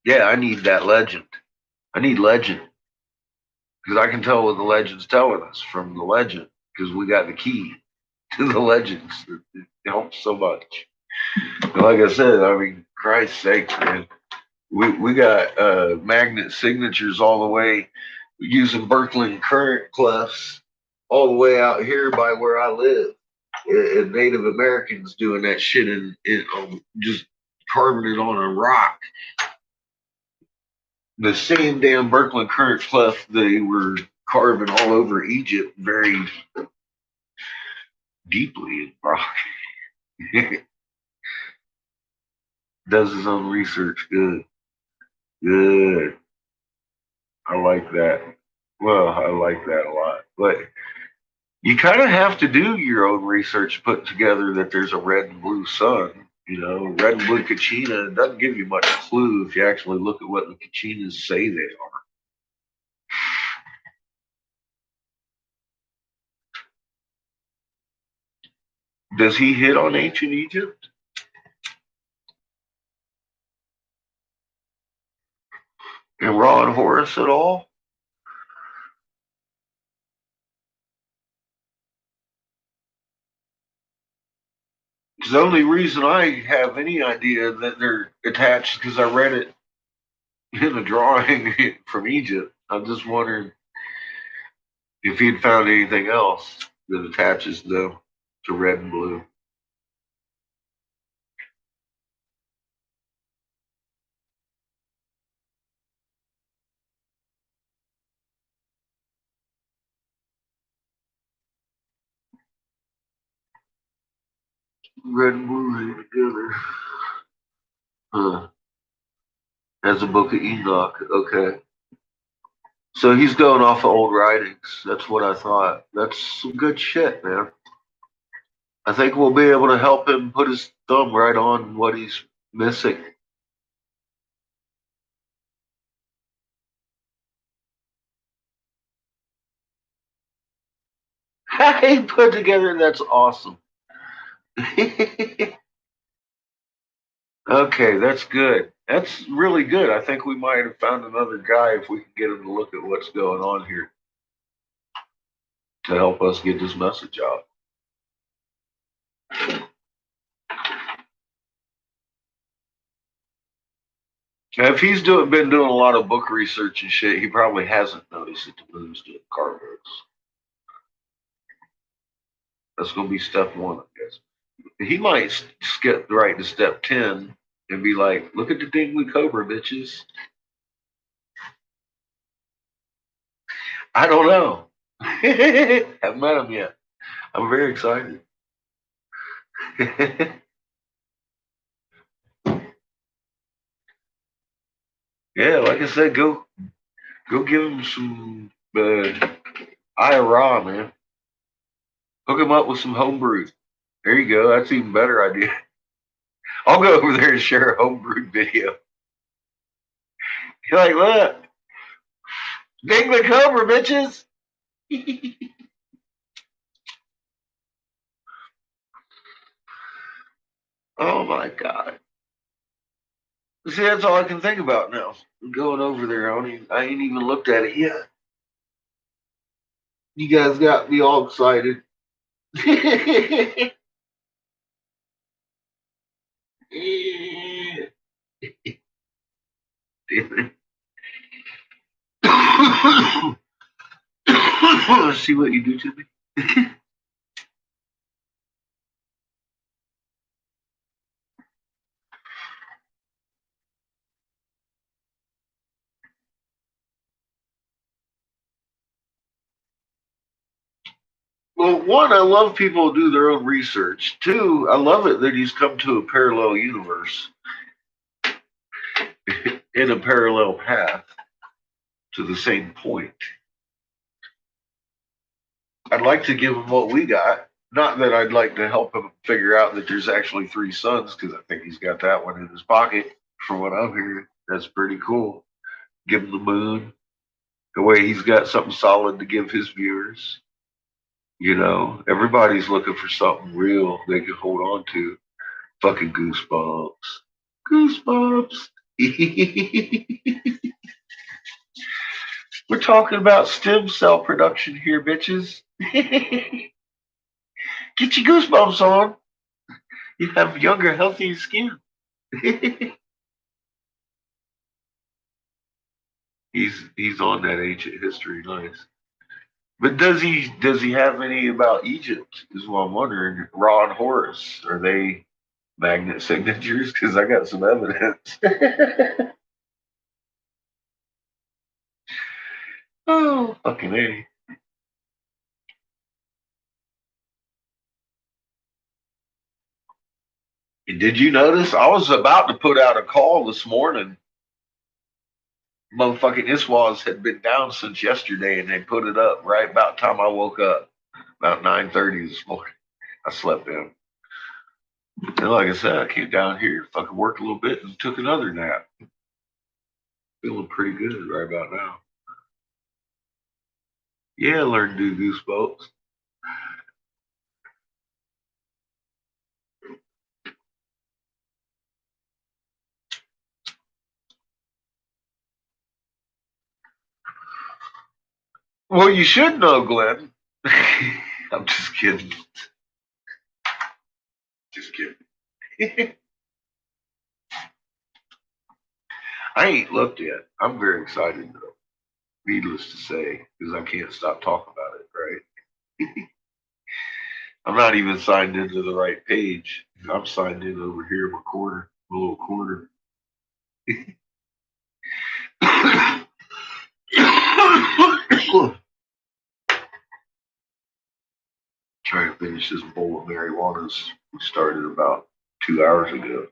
Yeah, I need that legend. I need legend because I can tell what the legend's telling us from the legend because we got the key to the legends. It helps so much. And like I said, I mean, Christ's sake, man, we got magnet signatures all the way using Berkeley current clefs all the way out here by where I live. And Native Americans doing that shit in just carving it on a rock. The same damn Berkeley current cleft they were carving all over Egypt very deeply in rock. Does his own research. Good. Good. I like that. Well, I like that a lot. But you kind of have to do your own research, put together that there's a red and blue sun. You know, red and blue Kachina doesn't give you much clue if you actually look at what the Kachinas say they are. Does he hit on ancient Egypt? And Ra and Horus at all? The only reason I have any idea that they're attached because I read it in a drawing from Egypt. I'm just wondering if he'd found anything else that attaches them to red and blue. Red and blue together. Huh. As a book of Enoch. Okay. So he's going off of old writings. That's what I thought. That's some good shit, man. I think we'll be able to help him put his thumb right on what he's missing. He put together, that's awesome. Okay, that's good. That's really good. I think we might have found another guy if we can get him to look at what's going on here to help us get this message out. Now, if he's been doing a lot of book research and shit, he probably hasn't noticed that the moon's doing cartwheels. That's going to be step one, I guess. He might skip right to step 10 and be like, look at the dingly cobra, bitches. I don't know. Haven't met him yet. I'm very excited. Yeah, like I said, go give him some IRA, man. Hook him up with some homebrew. There you go. That's even better idea. I'll go over there and share a homebrew video. You're like, look, ding the cobra, bitches. Oh my god. See, that's all I can think about now. Going over there, I ain't even looked at it yet. You guys got me all excited. See what you do to me. Well, one, I love people who do their own research. Two, I love it that he's come to a parallel universe in a parallel path to the same point. I'd like to give him what we got. Not that I'd like to help him figure out that there's actually three suns, because I think he's got that one in his pocket. From what I'm hearing, that's pretty cool. Give him the moon. The way he's got something solid to give his viewers. You know, everybody's looking for something real they can hold on to. Fucking goosebumps. Goosebumps. We're talking about stem cell production here, bitches. Get your goosebumps on. You have younger, healthier skin. he's on that ancient history, nice. But does he have any about Egypt? Is what I'm wondering. Ra and Horus, are they magnet signatures? Because I got some evidence. Oh, fucking A. Did you notice? I was about to put out a call this morning. Motherfucking Iswas had been down since yesterday, and they put it up right about the time I woke up, about 9:30 this morning. I slept in. And like I said, I came down here, fucking worked a little bit, and took another nap. Feeling pretty good right about now. Yeah, learn to do goosebumps. Well, you should know, Glenn. I'm just kidding. Just kidding. I ain't looked yet. I'm very excited though. Needless to say, because I can't stop talking about it, right? I'm not even signed into the right page. I'm signed in over here in my corner, my little corner. Trying to finish this bowl of marijuanas we started about 2 hours ago.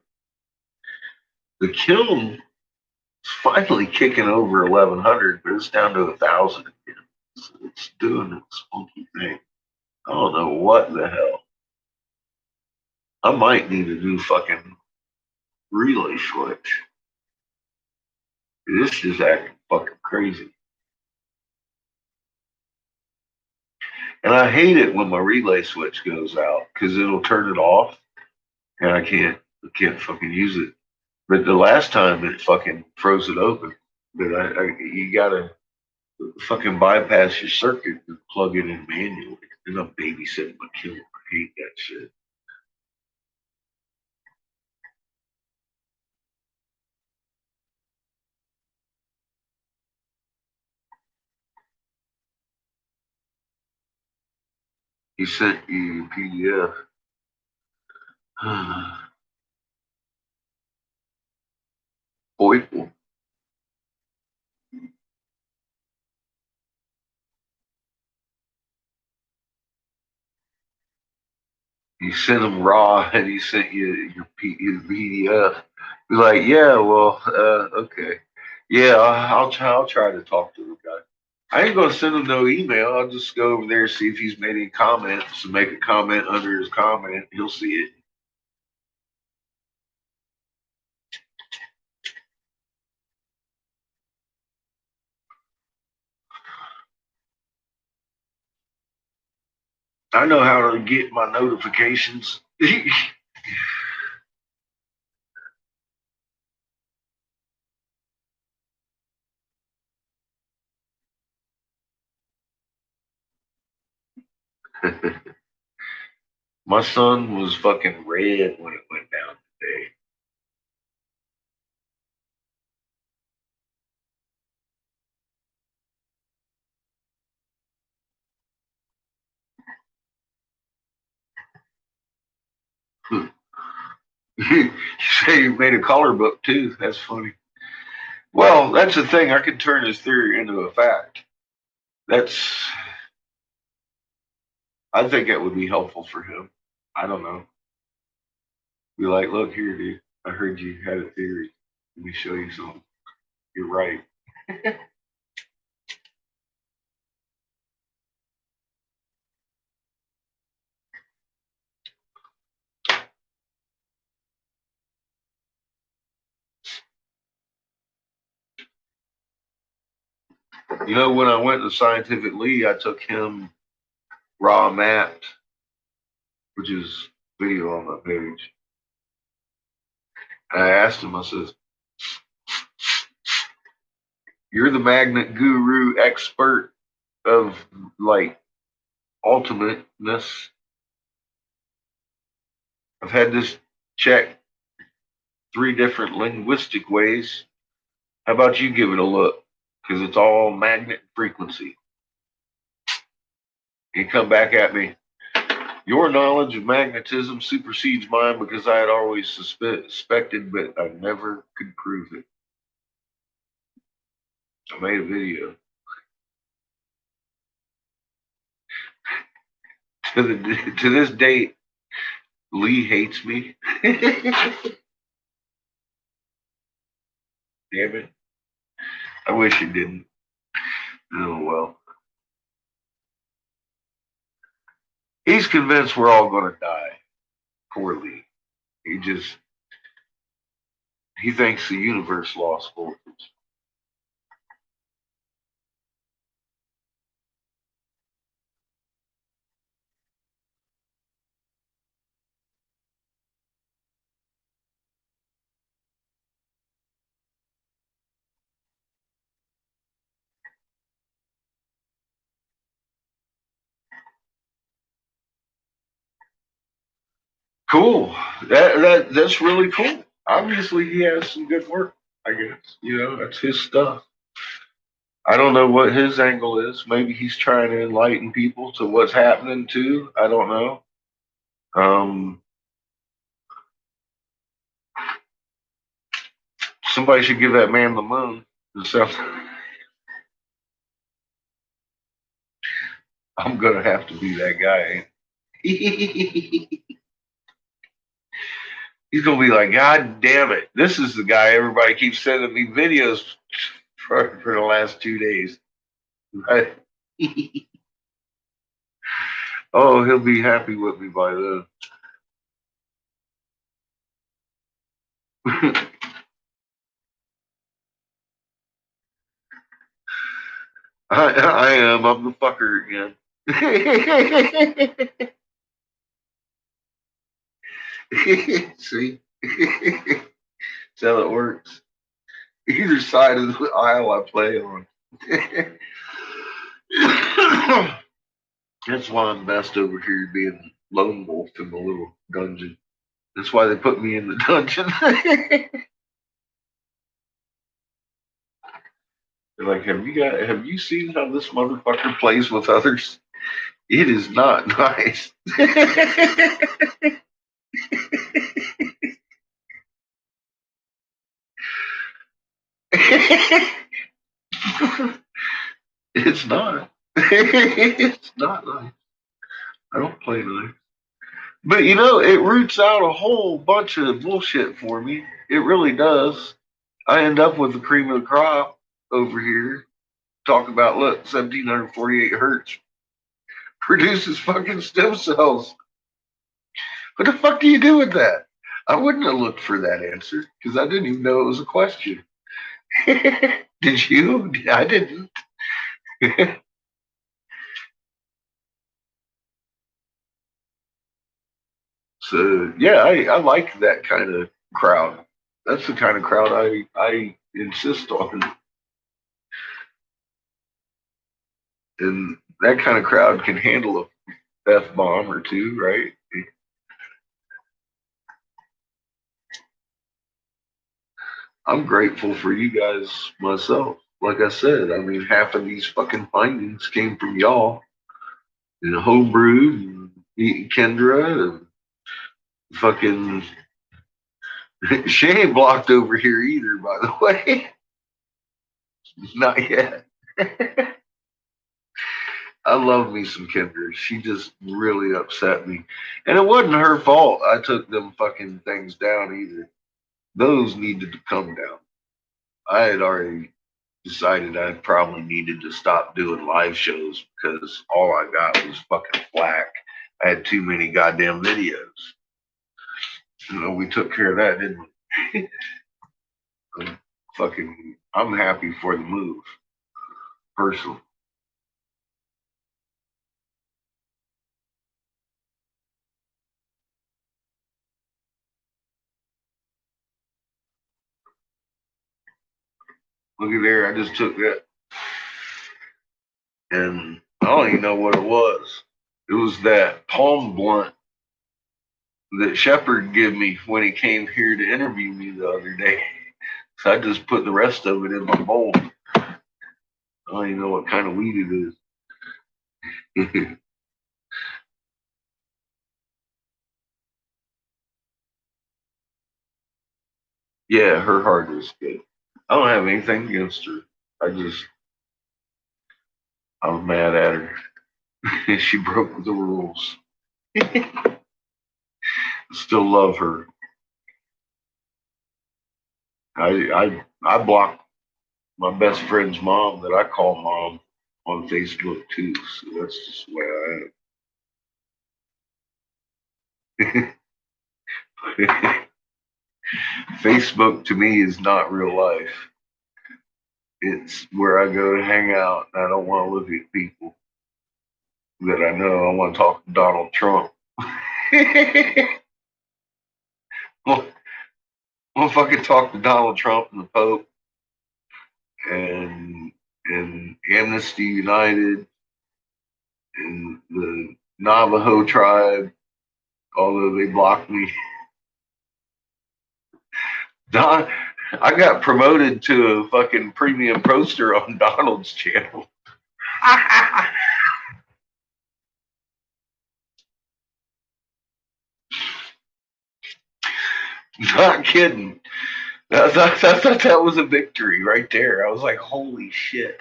The kiln is finally kicking over 1,100, but it's down to 1,000 again. It's doing its funky thing. I don't know what the hell. I might need a new fucking relay switch. This is acting fucking crazy. And I hate it when my relay switch goes out because it'll turn it off and I can't fucking use it. But the last time it fucking froze it open. But you gotta fucking bypass your circuit and plug it in manually. And I'm babysitting my kid. I hate that shit. He sent you a PDF. Boy, he sent him raw and he sent you your PDF. You're like, yeah, well, okay. Yeah, I'll try to talk to the guy. I ain't gonna send him no email. I'll just go over there see if he's made any comments and make a comment under his comment. He'll see it. I know how to get my notifications. My son was fucking red when it went down today. You say you made a color book too. That's funny. Well, that's the thing. I could turn his theory into a fact. That's. I think that would be helpful for him. I don't know. Be like, look here, dude. I heard you had a theory. Let me show you something. You're right. You know, when I went to Scientific Lee, I took him raw mapped, which is video on my page. I asked him, I says, "You're the magnet guru expert of like ultimateness. I've had this checked 3 different linguistic ways. How about you give it a look? Because it's all magnet frequency." He come back at me. "Your knowledge of magnetism supersedes mine because I had always suspected, but I never could prove it." I made a video. To this date, Lee hates me. Damn it. I wish he didn't. Oh well. He's convinced we're all gonna die. Poor Lee. He just he thinks the universe lost focus. Cool. That's really cool. Obviously he has some good work, I guess. You know, that's his stuff. I don't know what his angle is. Maybe he's trying to enlighten people to what's happening too. I don't know. Um, Somebody should give that man the moon. So I'm gonna have to be that guy. He's gonna be like, "God damn it! This is the guy everybody keeps sending me videos for the last 2 days." Right? Oh, he'll be happy with me by then. I am. I'm the fucker again. See? That's how it works. Either side of the aisle I play on. That's why I'm best over here being lone wolf in the little dungeon. That's why they put me in the dungeon. They're like, have you seen how this motherfucker plays with others? It is not nice. It's not. It's not nice. I don't play nice. But you know, it roots out a whole bunch of bullshit for me. It really does. I end up with the cream of the crop over here. Talk about, look, 1748 hertz produces fucking stem cells. What the fuck do you do with that? I wouldn't have looked for that answer because I didn't even know it was a question. Did you? I didn't. So yeah, I like that kind of crowd. That's the kind of crowd I insist on, and that kind of crowd can handle a F bomb or two, right? I'm grateful for you guys myself. Like I said, I mean, half of these fucking findings came from y'all and homebrew and eating Kendra and fucking. She ain't blocked over here either, by the way. Not yet. I love me some Kendra. She just really upset me. And it wasn't her fault I took them fucking things down either. Those needed to come down. I had already decided I probably needed to stop doing live shows because all I got was fucking flack. I had too many goddamn videos. You know, we took care of that, didn't we? I'm happy for the move, personally. Look at there, I just took that, and I don't even know what it was. It was that palm blunt that Shepard gave me when he came here to interview me the other day. So I just put the rest of it in my bowl. I don't even know what kind of weed it is. Yeah, her heart is good. I don't have anything against her. I just, I was mad at her. She broke the rules. Still love her. I blocked my best friend's mom that I call mom on Facebook too. So that's just the way I am. Facebook to me is not real life. It's where I go to hang out. And I don't want to look at people that I know. I want to talk to Donald Trump. Well, if I could talk to Donald Trump and the Pope and Amnesty United and the Navajo tribe, although they blocked me. Don, I got promoted to a fucking premium poster on Donald's channel. Not kidding. I thought that was a victory right there. I was like, holy shit.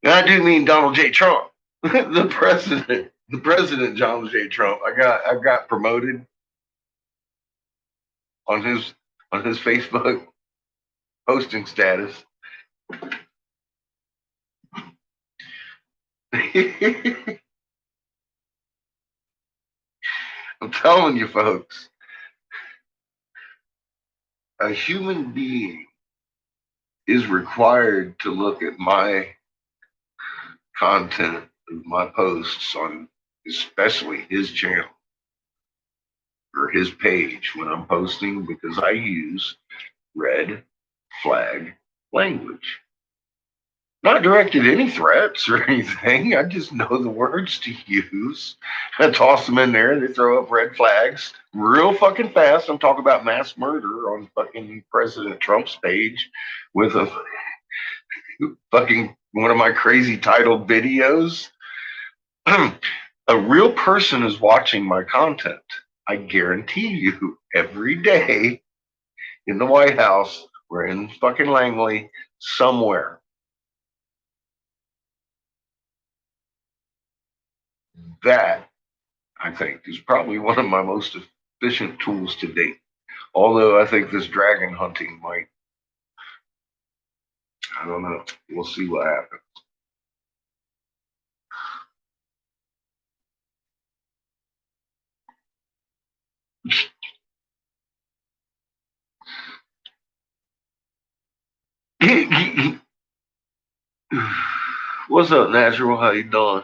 And I do mean Donald J. Trump, the president. The president, Donald J. Trump. I got promoted on his Facebook posting status. I'm telling you, folks, a human being is required to look at my content of my posts on especially his channel or his page when I'm posting because I use red flag language. Not directed any threats or anything. I just know the words to use. I toss them in there. They throw up red flags real fucking fast. I'm talking about mass murder on fucking President Trump's page with a fucking one of my crazy titled videos. A real person is watching my content. I guarantee you, every day in the White House, we're in fucking Langley, somewhere. That, I think, is probably one of my most efficient tools to date. Although I think this dragon hunting might, I don't know. We'll see what happens. What's up, Natural? How you doing?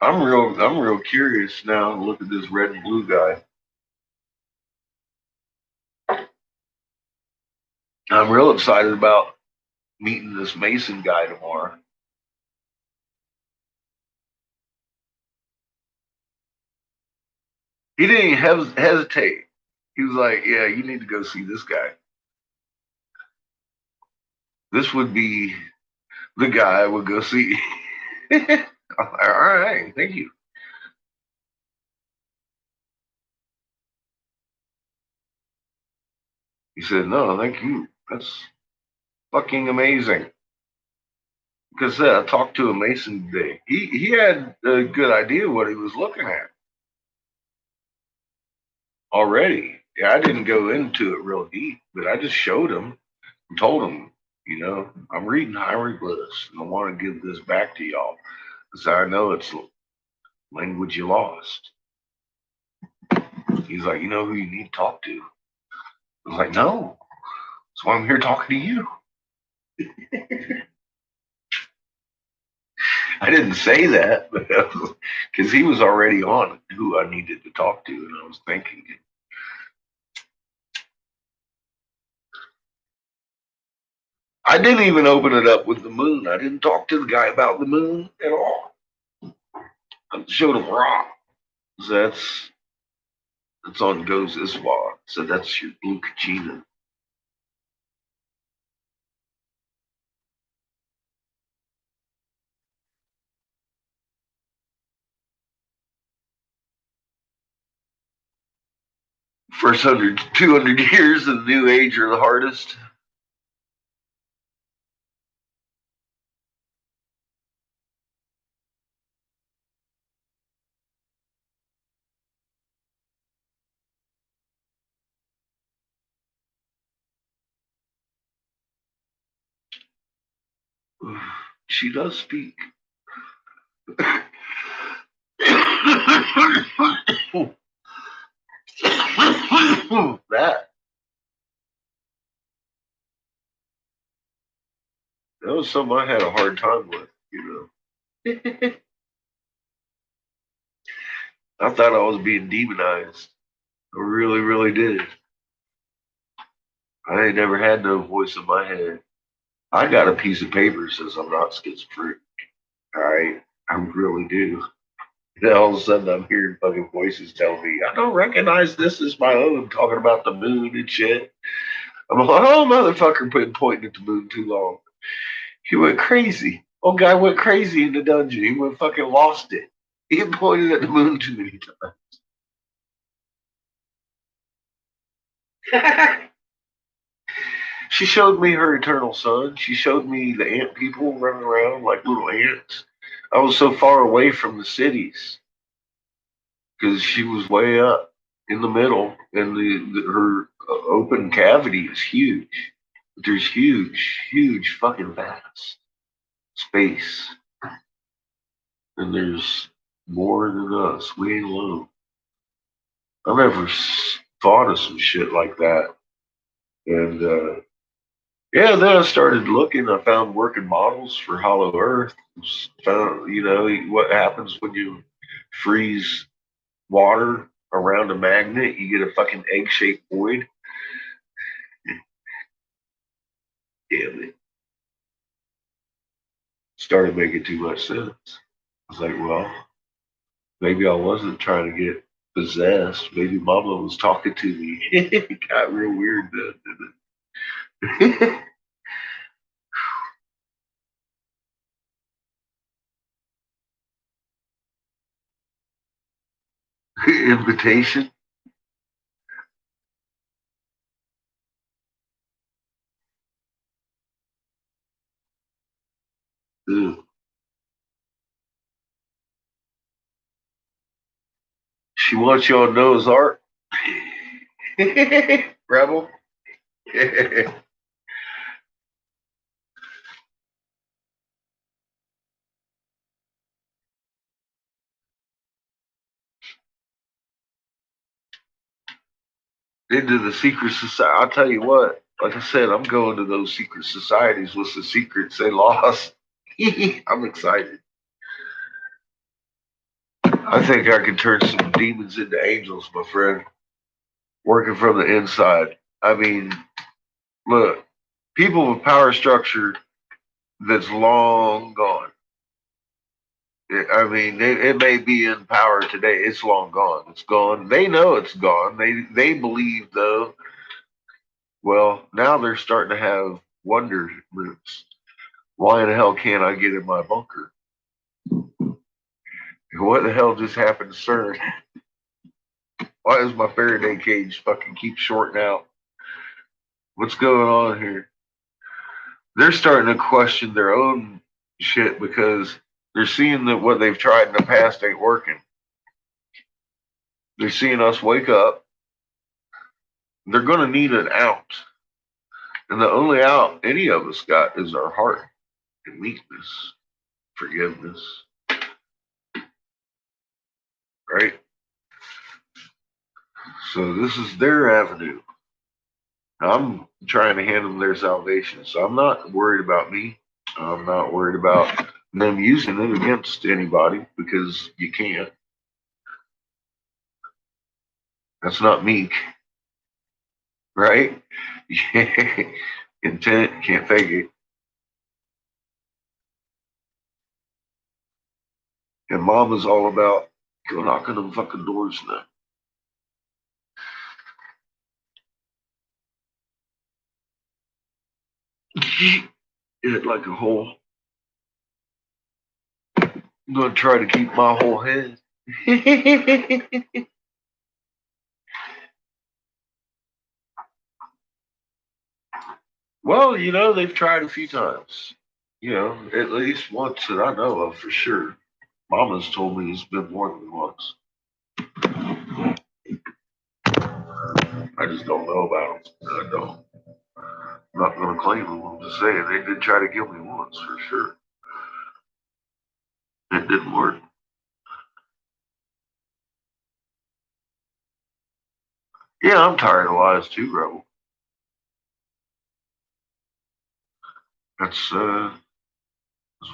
I'm real curious now. Look at this red and blue guy. I'm real excited about meeting this Mason guy tomorrow. He didn't even hesitate. He was like, "Yeah, you need to go see this guy. This would be the guy I would go see." I'm like, all right, thank you. He said, "No, thank you. That's fucking amazing." Because I talked to a Mason today. He had a good idea what he was looking at already. Yeah, I didn't go into it real deep, but I just showed him and told him, I'm reading hieroglyphs and I want to give this back to y'all because I know it's language you lost. He's like, you know who you need to talk to? I was like, no, that's why I'm here talking to you. I didn't say that because he was already on who I needed to talk to, and I was thinking. I didn't even open it up with the moon. I didn't talk to the guy about the moon at all. I showed him Ra. So that's on Goes Iswa. So that's your blue Kachina. First 200 years of the New Age are the hardest. She does speak. that that was something I had a hard time with, I thought I was being demonized. I really, really did. I ain't never had no voice in my head. I got a piece of paper that says I'm not schizophrenic. All right, I really do. And all of a sudden, I'm hearing fucking voices telling me I don't recognize this as my own, talking about the moon and shit. I'm like, oh motherfucker, been pointing at the moon too long. He went crazy. Old guy went crazy in the dungeon. He went fucking lost it. He pointed at the moon too many times. She showed me her eternal son. She showed me the ant people running around like little ants. I was so far away from the cities because she was way up in the middle, and her open cavity is huge. There's huge fucking vast space, and there's more than us. We ain't alone. I've never thought of some shit like that, and yeah, then I started looking. I found working models for Hollow Earth. Found, what happens when you freeze water around a magnet, you get a fucking egg-shaped void. Damn it. Started making too much sense. I was like, well, maybe I wasn't trying to get possessed. Maybe Mama was talking to me. It got real weird then, didn't it? Invitation. Ugh. She wants you on Noah's Ark. Rebel. Into the secret society. I'll tell you what, like I said, I'm going to those secret societies with the secrets they lost. I'm excited. I think I can turn some demons into angels, my friend, working from the inside. I mean, look, people with power structure that's long gone. I mean, it may be in power today. It's long gone. It's gone. They know it's gone. They believe though. Well, now they're starting to have wonderments. Why in the hell can't I get in my bunker? What the hell just happened, sir? Why does my Faraday cage fucking keep shorting out? What's going on here? They're starting to question their own shit because they're seeing that what they've tried in the past ain't working. They're seeing us wake up. They're going to need an out. And the only out any of us got is our heart and meekness, forgiveness, right? So this is their avenue. I'm trying to hand them their salvation. So I'm not worried about me. I'm not worried about them using it against anybody because you can't. That's not meek, right? Intent, can't fake it. And mom is all about go knock on them fucking doors now. It like a hole. I'm gonna try to keep my whole head. Well, they've tried a few times. At least once that I know of for sure. Mama's told me it's been more than once. I just don't know about them. I don't. I'm not going to claim them. I'm just saying they did try to kill me once for sure. It didn't work. Yeah, I'm tired of lies too, Rebel. That's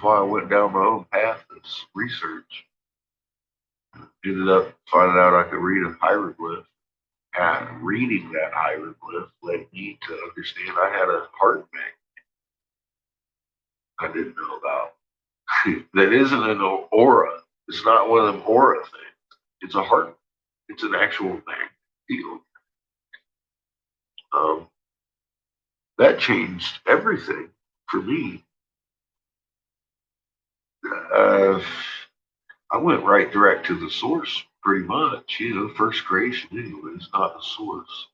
why I went down my own path of research. Ended up finding out I could read a hieroglyph. And reading that hieroglyph led me to understand I had a heart magnet I didn't know about. That isn't an aura. It's not one of them aura things. It's a heart. It's an actual magnet field. Um, that changed everything for me. Uh, I went right direct to the source, pretty much. First creation, anyways, not the source.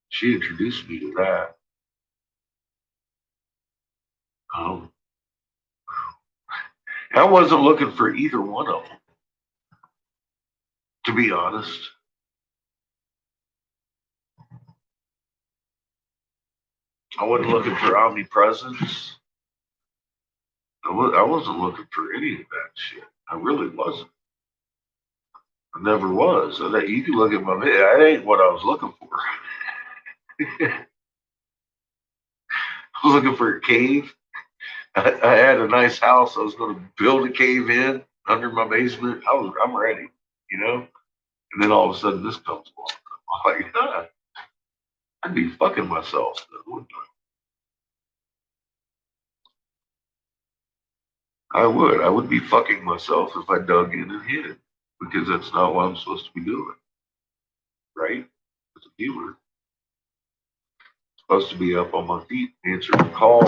She introduced me to that. Um, I wasn't looking for either one of them, to be honest. I wasn't looking for omnipresence. I wasn't looking for any of that shit. I really wasn't. I never was. You can look at my video. That ain't what I was looking for. I was looking for a cave. I had a nice house. I was going to build a cave in under my basement. I'm ready, you know. And then all of a sudden, this comes along. I'm like, I'd be fucking myself. Wouldn't I? I would. I would be fucking myself if I dug in and hid it because that's not what I'm supposed to be doing, right? As a viewer, supposed to be up on my feet, answering the call,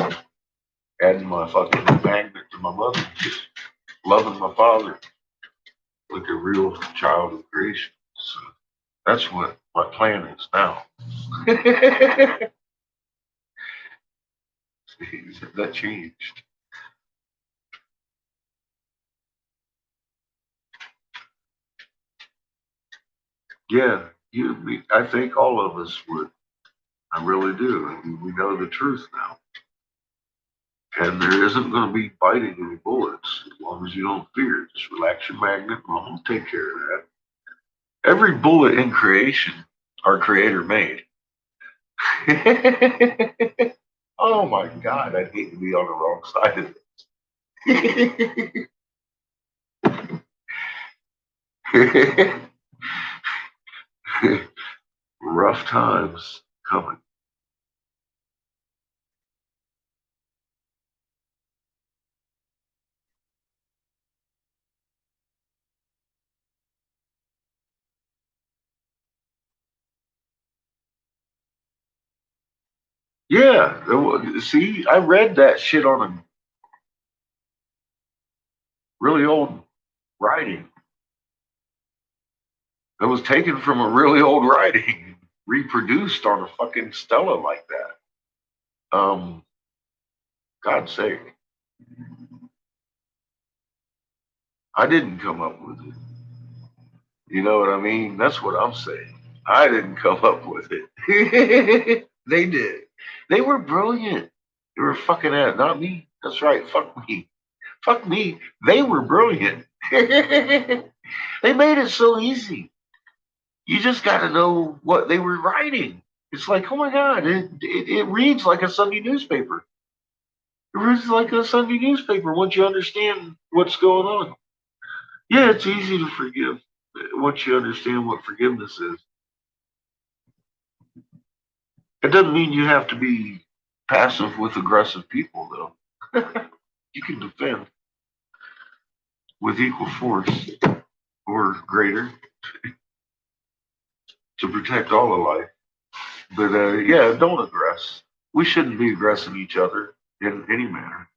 adding my fucking magnet to my mother, just loving my father like a real child of creation. So that's what my plan is now. That changed. Yeah, I think all of us would. I really do. I mean, we know the truth now. And there isn't going to be biting any bullets as long as you don't fear it. Just relax your magnet and I'll take care of that. Every bullet in creation, our creator made. Oh my God, I'd hate to be on the wrong side of it. Rough times coming. Yeah, see, I read that shit on a really old writing. It was taken from a really old writing, reproduced on a fucking stela like that. God's sake, I didn't come up with it. You know what I mean? That's what I'm saying. I didn't come up with it. They did. They were brilliant. They were fucking at not me. That's right. Fuck me. Fuck me. They were brilliant. They made it so easy. You just got to know what they were writing. It's like, oh my God, it reads like a Sunday newspaper. It's like a Sunday newspaper once you understand what's going on. Yeah, it's easy to forgive once you understand what forgiveness is. It doesn't mean you have to be passive with aggressive people, though. You can defend with equal force or greater to protect all of life. But yeah, don't aggress. We shouldn't be aggressing each other in any manner.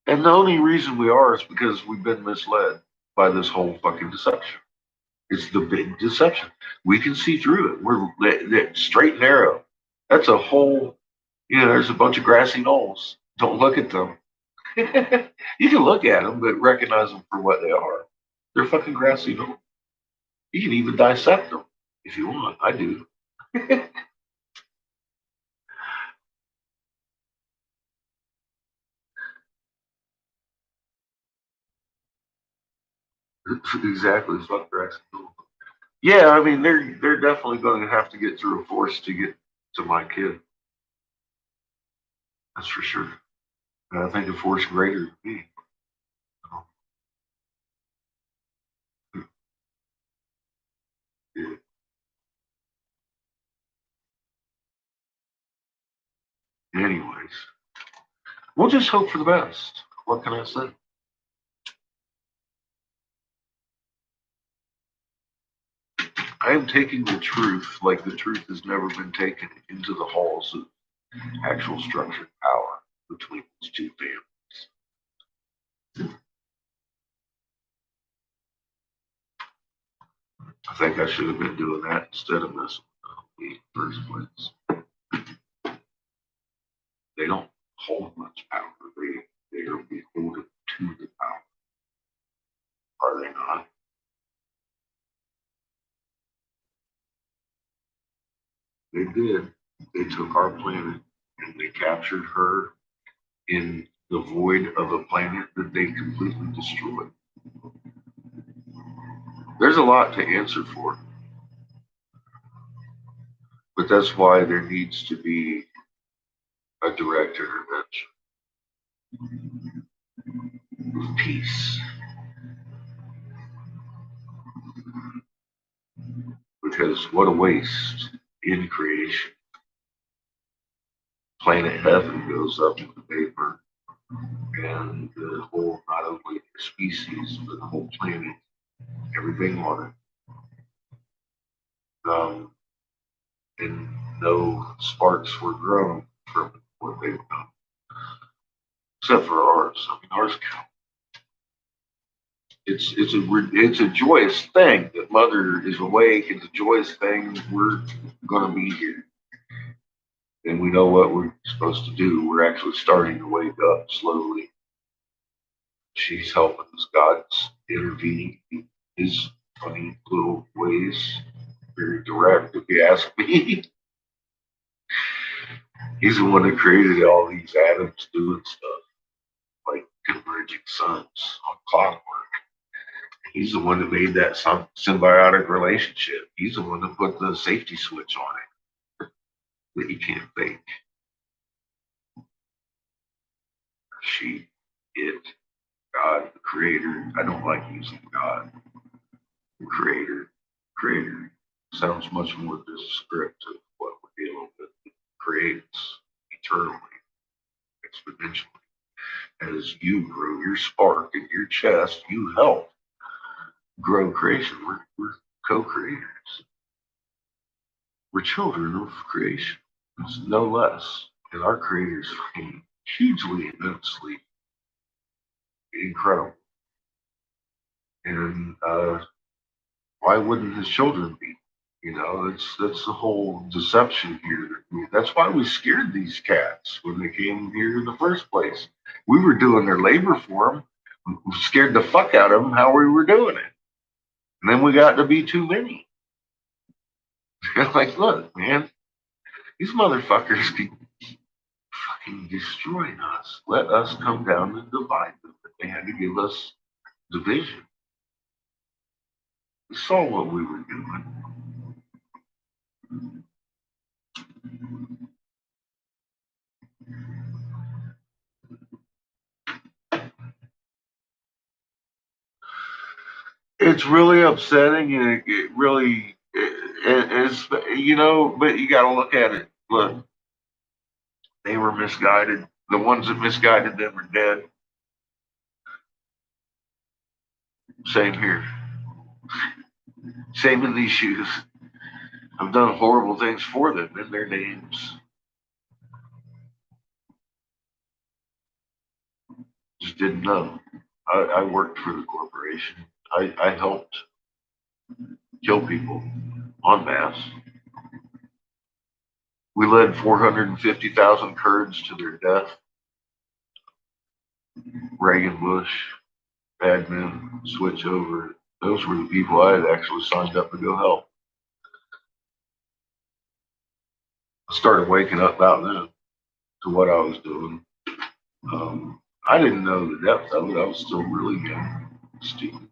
And the only reason we are is because we've been misled by this whole fucking deception. It's the big deception. We can see through it. We're straight and narrow. That's a whole, there's a bunch of grassy knolls. Don't look at them. You can look at them, but recognize them for what they are. They're fucking grassy knolls. You can even dissect them if you want. I do. Exactly. Fuck grassy knolls. Yeah, I mean they're definitely going to have to get through a force to get to my kid. That's for sure. And I think a force greater than me. Yeah. Anyways, we'll just hope for the best. What can I say? I am taking the truth like the truth has never been taken into the halls of actual structured power between these two families. I think I should have been doing that instead of messing with them in the first place. They don't hold much power. They are beholden to the power. Are they not? They did. They took our planet and they captured her in the void of a planet that they completely destroyed. There's a lot to answer for, but that's why there needs to be a direct intervention of peace. Because what a waste in creation. Planet Heaven goes up in the vapor, and the whole, not only the species, but the whole planet, everything on it. And no sparks were grown from what they've done, except for ours. I mean, ours count. It's a joyous thing that Mother is awake. It's a joyous thing we're going to be here, and we know what we're supposed to do. We're actually starting to wake up slowly. She's helping us. God's intervening in His funny little ways, very direct. If you ask me, He's the one that created all these atoms doing stuff like converging suns on clockwork. He's the one that made that symbiotic relationship. He's the one that put the safety switch on it that you can't fake. She, it, God, the creator. I don't like using God, the creator. Creator sounds much more descriptive of what we're dealing with. It creates eternally, exponentially. As you grow your spark in your chest, you help grow creation. We're co-creators. We're children of creation. It's no less. And our creator is fucking hugely, immensely incredible. And why wouldn't his children be? That's the whole deception here. I mean, that's why we scared these cats when they came here in the first place. We were doing their labor for them. We scared the fuck out of them how we were doing it. And then we got to be too many. Like, look, man, these motherfuckers keep fucking destroying us. Let us come down and divide them. They had to give us division. We saw what we were doing. It's really upsetting, and it really is. But you got to look at it. Look, they were misguided. The ones that misguided them are dead. Same here. Same in these shoes. I've done horrible things for them in their names. Just didn't know. I worked for the corporation. I helped kill people en masse. We led 450,000 Kurds to their death. Reagan Bush, bad men, switch over. Those were the people I had actually signed up to go help. I started waking up about then to what I was doing. I didn't know the depth of it. I was still really young, stupid.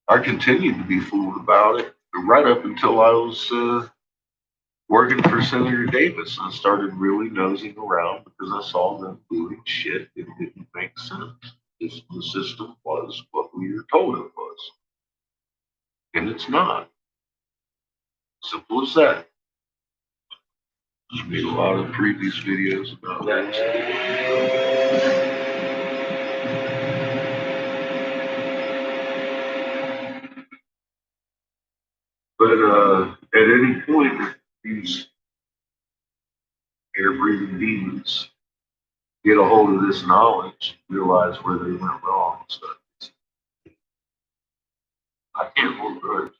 I continued to be fooled about it right up until I was working for Senator Davis. I started really nosing around because I saw them doing shit that didn't make sense. The system was what we were told it was, and it's not. Simple as that. Just made a lot of previous videos about that. But at any point, these air breathing demons get a hold of this knowledge, realize where they went wrong. So I can't hold grudge.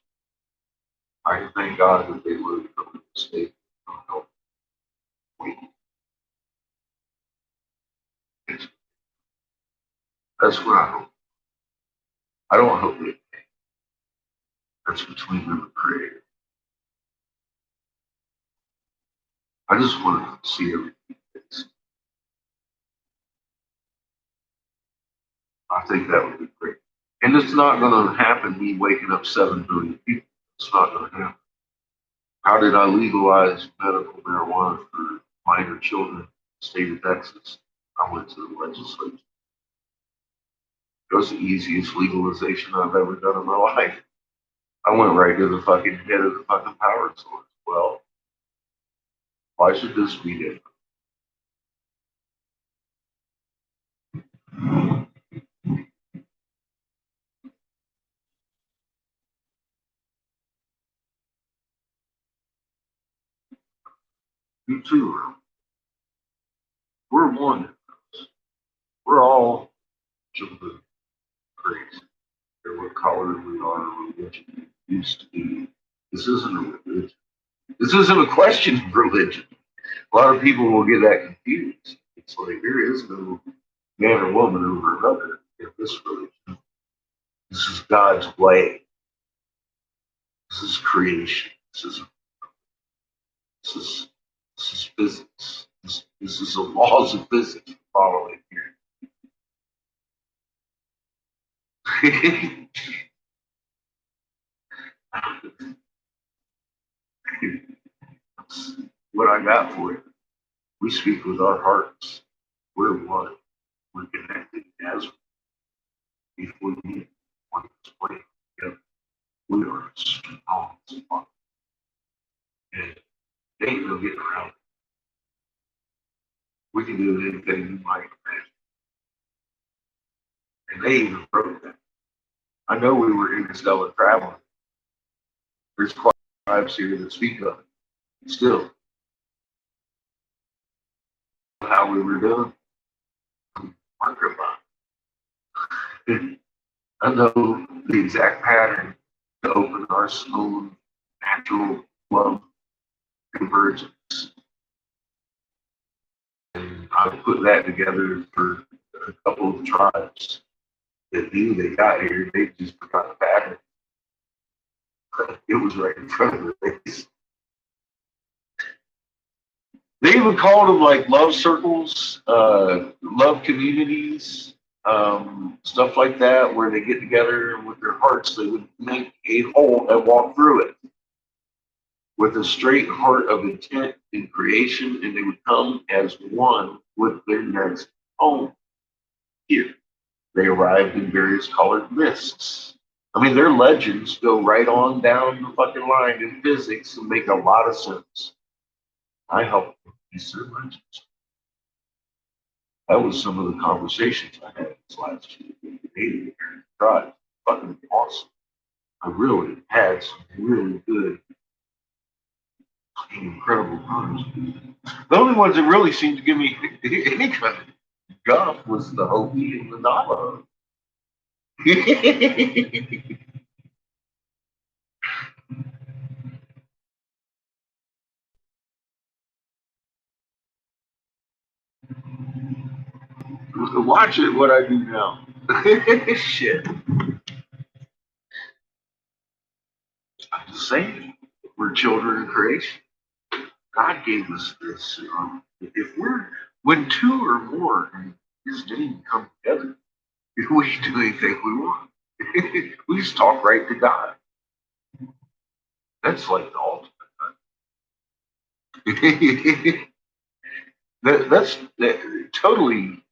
I can thank God that they learned from the mistake. That's what I hope. I don't hope it. That's between them and Creator. I just want to see everything fixed. I think that would be great. And it's not going to happen me waking up 7 billion people. It's not going to happen. How did I legalize medical marijuana for minor children in the state of Texas? I went to the legislature. It was the easiest legalization I've ever done in my life. I went right to the fucking head of the fucking power source. Well, why should this be different? You too. We're one. We're all children of grace. They're what color we are, religion used to be. This isn't a religion. This isn't a question of religion. A lot of people will get that confused. It's like there is no man or woman over another in this religion. This is God's way. This is creation. This is this is physics. This is the laws of physics following here. That's what I got for you. We speak with our hearts. We're one. We're connected as before you want to play together. We are strong as fuck. And they ain't no getting around it. We can do anything you might imagine. And they even wrote that. I know we were interstellar traveling. There's tribes here that speak of it. Still, how we were doing, marker I know the exact pattern to open our own natural love convergence. And I put that together for a couple of tribes that knew they got here. They just forgot the pattern. It was right in front of their face. They even called them like love circles, love communities, stuff like that, where they get together with their hearts. They would make a hole and walk through it. with a straight heart of intent in creation, and they would come as one with their next home here. They arrived in various colored mists. I mean, their legends go right on down the fucking line in physics and make a lot of sense. I helped piece their legends. That was some of the conversations I had this last year. Native tribe, fucking awesome. I really had some really good, incredible times. The only ones that really seemed to give me any kind of guff was the Hopi and the Navajo. Watch it, what I do now. Shit. I'm just saying, we're children of creation. God gave us this. If we're, when two or more in His name come together, we can do anything we want. We just talk right to God. That's like the ultimate. That's totally.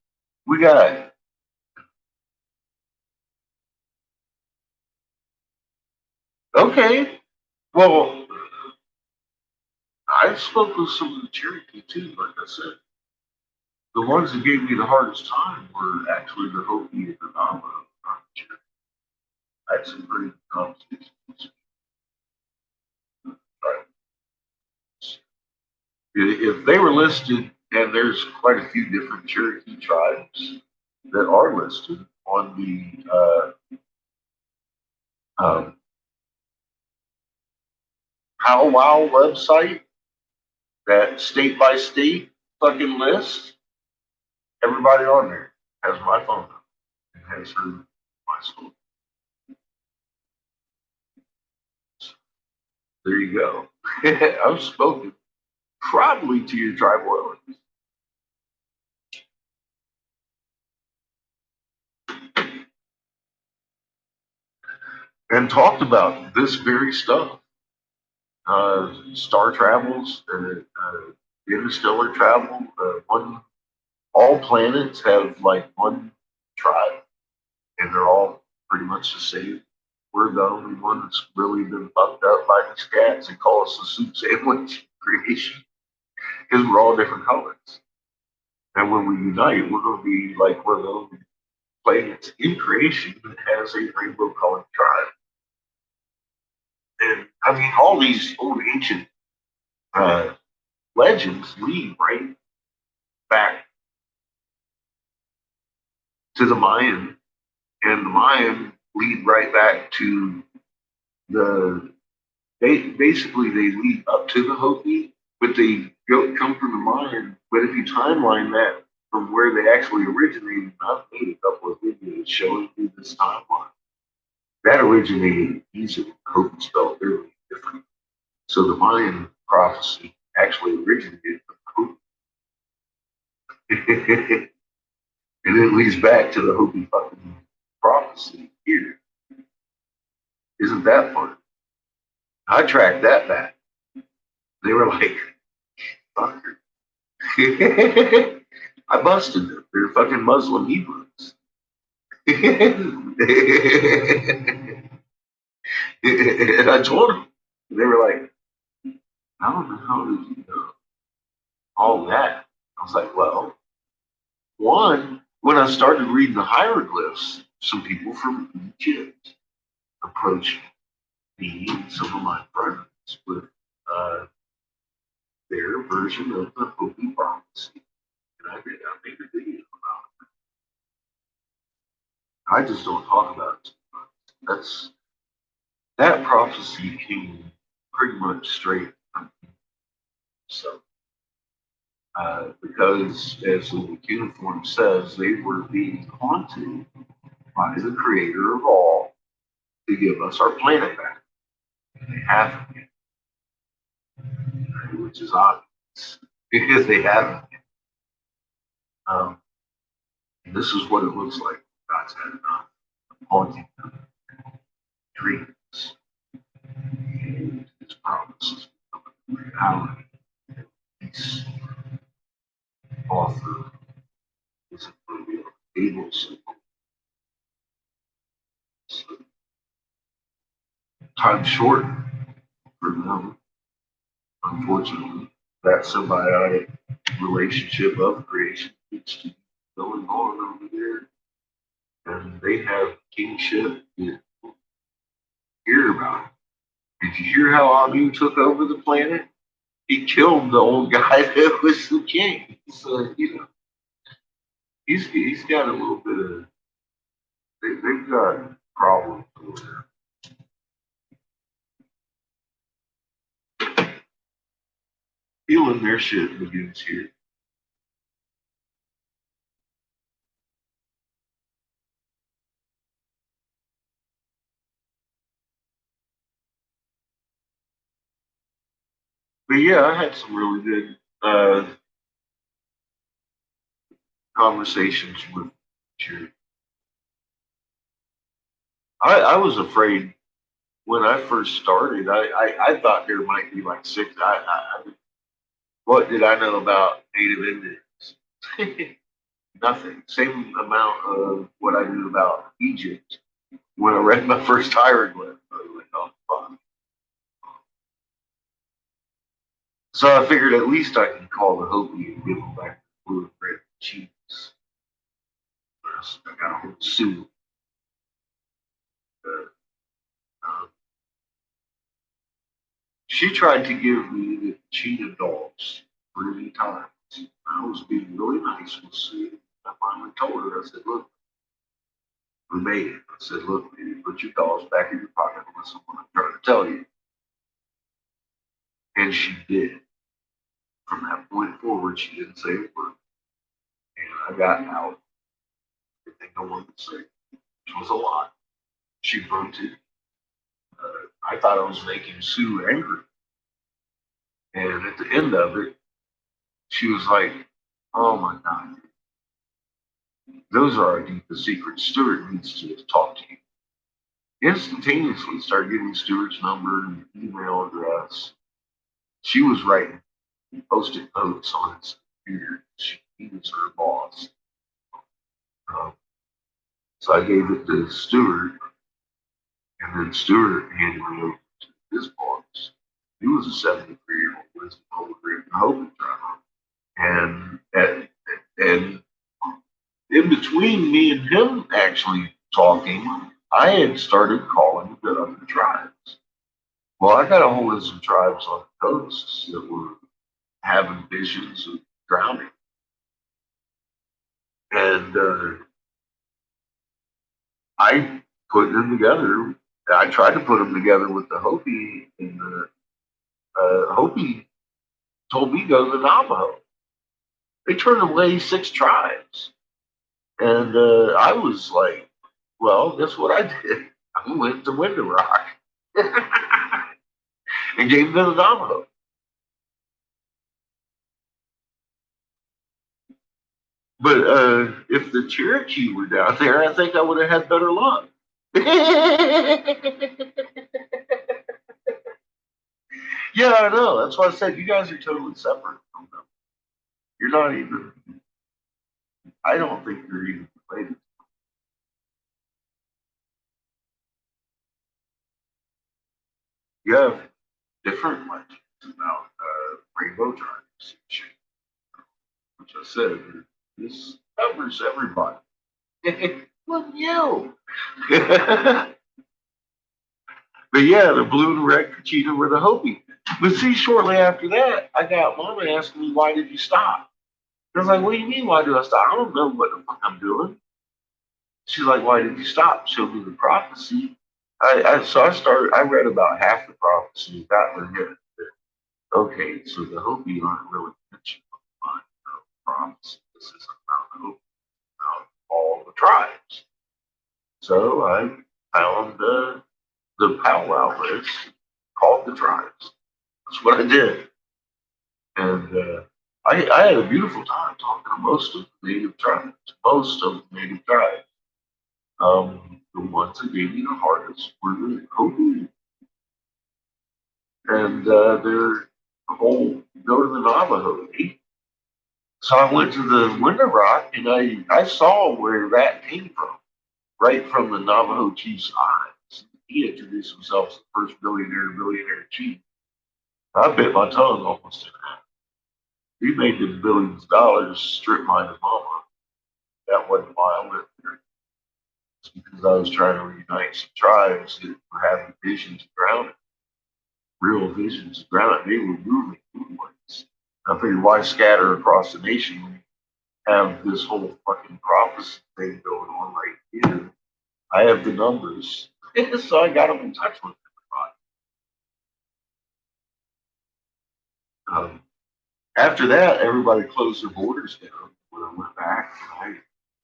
We got. Okay. Well, I spoke with some of the Cherokee too. Like I said, the ones that gave me the hardest time were actually the Hopi and the Navajo. I had some pretty good conversations. Right. If they were listed, and there's quite a few different Cherokee tribes that are listed on the Powwow website, that state by state fucking list, everybody on there has my phone number and has her my school. There you go. I've spoken probably to your tribal elders and talked about this very stuff. Star travels, interstellar travel. All planets have like one tribe, and they're all pretty much the same. We're the only one that's really been fucked up by these cats and call us a soup sandwich creation because we're all different colors. And when we unite, we're going to be like one of the only planets in creation that has a rainbow colored tribe. And I mean, all these old ancient uh, legends lead right back to the Mayan, and the Mayan lead right back to the. They lead up to the Hopi, but they come from the Mayan. But if you timeline that from where they actually originated, I've made a couple of videos showing you this timeline. That originated easily. Hopi spelled very different. So the Mayan prophecy actually originated from Hopi. And it leads back to the Hopi fucking prophecy here. Isn't that fun? I tracked that back. They were like, fucker. I busted them. They're fucking Muslim Hebrews. And I told them. They were like, I don't know how did you know all that. I was like, well, one, when I started reading the hieroglyphs, some people from Egypt approached me and some of my friends with uh, their version of the Hopi prophecy. And I made a video about it. I just don't talk about it. That's that prophecy came pretty much straight from me. So because as the uniform says, they were being haunted by the creator of all to give us our planet back. And they haven't yet, which is obvious because they haven't yet. And this is what it looks like. God's had enough haunting them, dreams, and his promises. how he's author is able to time short for them, unfortunately. That symbiotic relationship of creation needs to be going on over there. And they have kingship. You hear about it. Did you hear how Anu took over the planet? He killed the old guy that was the king. So, he's got a little bit of, they've got problems over there. Feeling their shit begins here. But yeah, I had some really good conversations with you. I was afraid when I first started. I thought there might be like six. What did I know about Native Indians? Nothing. Same amount of what I knew about Egypt when I read my first hieroglyph. I was like, oh, fuck. So I figured at least I can call the Hopi and give them back the blue and red cheese. I got a whole suit. Uh, uh, she tried to give me the cheetah dogs 3 times. I was being really nice with Sue. I finally told her, I said, look, we made it. I said, look, baby, put your dogs back in your pocket and listen to what I'm trying to tell you. And she did. From that point forward, she didn't say a word. And I got out everything I wanted to say, which was a lot. She grunted. I thought I was making Sue angry. And at the end of it, she was like, oh my God, those are our deepest secrets. Stuart needs to talk to you. Instantaneously started getting Stuart's number and email address. She was writing post-it notes on his computer. He was her boss. Um, so I gave it to Stuart, and then Stuart handed it over to his boss. He was a 73-year-old wisdom holder in Hope tribe. And in between me and him actually talking, I had started calling the other tribes. Well, I got a hold of some tribes on the coast that were having visions of drowning. And I put them together. I tried to put them together with the Hopi, and the Hopi told me to go to the Navajo. They turned away 6 tribes. And I was like, well, guess what I did? I went to Window Rock and gave them the Navajo. But if the Cherokee were down there, I think I would have had better luck. Yeah, I know. That's why I said you guys are totally separate from them. You're not even. I don't think you're even related. You have different legends about rainbow dragons, which I said this covers everybody. Well, you. But yeah, the blue and red cheetah were the Hopi. But see, shortly after that, I got Mama asking me, why did you stop? I was like, what do you mean, why do I stop? I don't know what the fuck I'm doing. She's like, why did you stop? Showed me the prophecy. I read about half the prophecy. That was it. Okay, so the Hopi aren't really mentioned by the prophecy. This is about the Hopi, about all the tribes. So I found the powwow list called the tribes. That's what I did. And I had a beautiful time talking to most of the native tribes. Most of the native tribes. The ones that gave me the hardest were the Hopi. And they're whole go to the Navajo. So I went to the Window Rock and I saw where that came from, right from the Navajo chief's eyes. He introduced himself as the first billionaire chief. I bit my tongue almost in half. He made the billions of dollars strip mine his mama. That wasn't why I went there. It's because I was trying to reunite some tribes that were having visions around it, real visions around it. They were moving foodways. I figured why scatter across the nation when you have this whole fucking prophecy thing going on right here. I have the numbers. So I got them in touch with everybody. After that, everybody closed their borders down when I went back.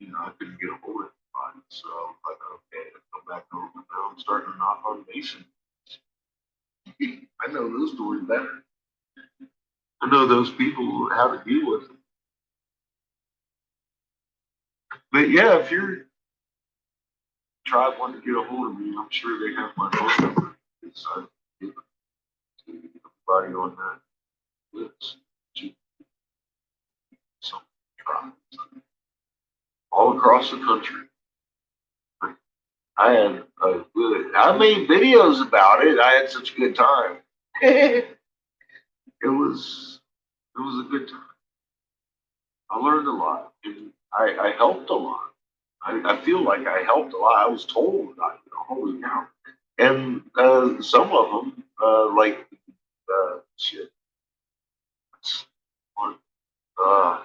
And I couldn't get a hold of anybody. So I was like, okay, I'll come back over. Now I'm starting to knock on Mason. I know those stories better. I know those people, how to deal with them. But yeah, if your tribe wanted to get a hold of me, I'm sure they have my phone number. So I give it to everybody on that list. Some tribes all across the country. I had a good. I made videos about it. I had such a good time. Was it was a good time. I learned a lot, and I helped a lot. I feel like I helped a lot. I was told, holy cow, and some of them like shit. Uh,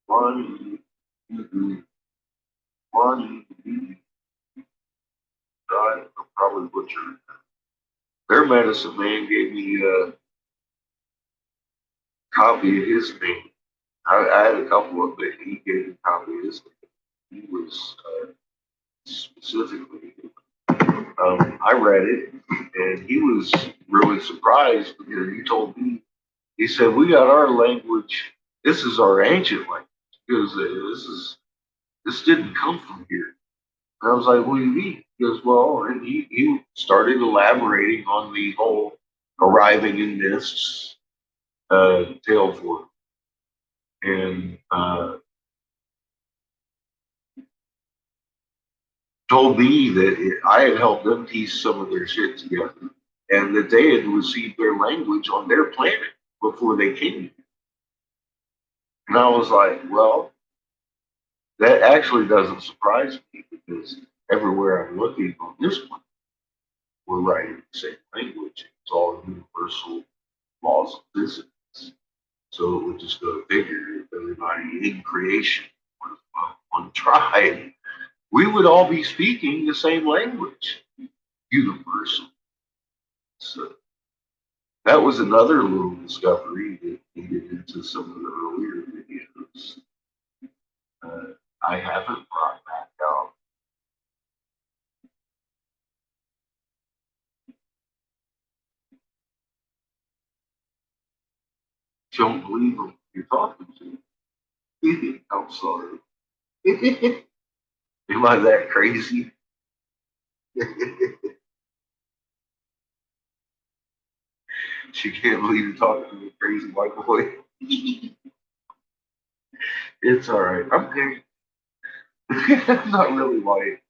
one, one, I probably butchered. Their medicine man gave me a copy of his name. I had a couple of them. He gave me a copy of his name. He was specifically. I read it, and he was really surprised because he told me, he said, "We got our language. This is our ancient language because this didn't come from here." And I was like, "What do you mean?" He goes, "Well," and he started elaborating on the whole arriving in mists tale for him, and told me that I had helped them piece some of their shit together, and that they had received their language on their planet before they came. And I was like, well, that actually doesn't surprise me because everywhere I'm looking on this planet, we're writing the same language. It's all universal laws of physics. So it would just go to figure if everybody in creation was one tribe, we would all be speaking the same language, universal. So that was another little discovery that we get into some of the earlier videos. I haven't brought back out. Don't believe them you're talking to. I'm sorry. Am I that crazy? She can't believe you're talking to a crazy white boy. It's all right. I'm okay. I'm not really white.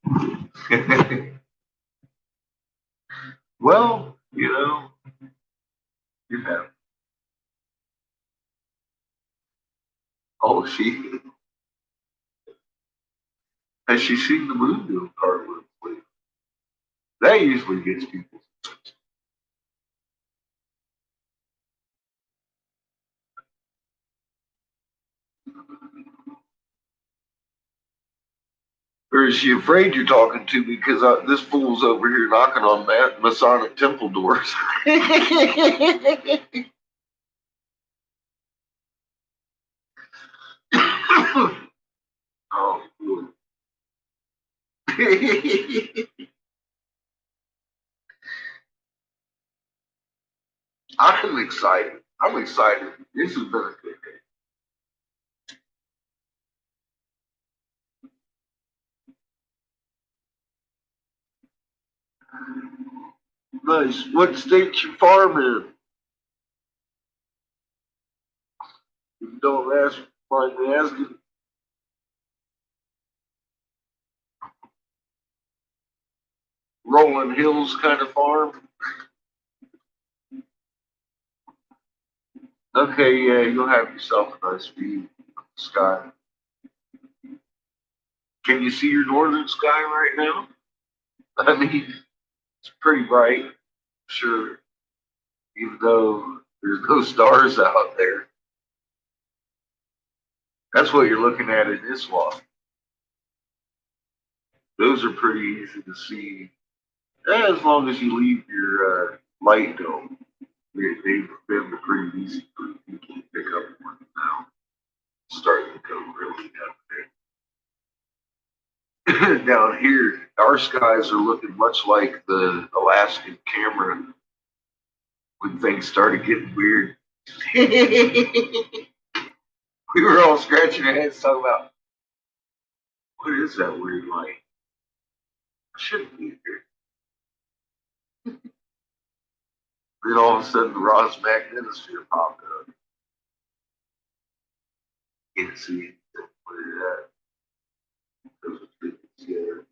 Well, you have. Oh, has she seen the moon doing cartwheels? That usually gets people. Or is she afraid you're talking to me because this fool's over here knocking on Masonic temple doors? Oh, boy. I'm excited. I'm excited. This has been a good day. Nice. What state you farm in? If you don't ask, mind me asking. Rolling Hills kind of farm. Okay, yeah, you'll have yourself a nice view of the sky. Can you see your northern sky right now? I mean, it's pretty bright, sure, even though there's no stars out there. That's what you're looking at in this walk. Those are pretty easy to see. As long as you leave your light dome, they've been pretty easy for people to pick up on now. It's starting to come really down. Down here, our skies are looking much like the Alaskan camera when things started getting weird. We were all scratching our heads talking about what is that weird light? I shouldn't be here. Then all of a sudden, the Ross magnetosphere popped up. Can't see anything. What is that? Those are freaking scared.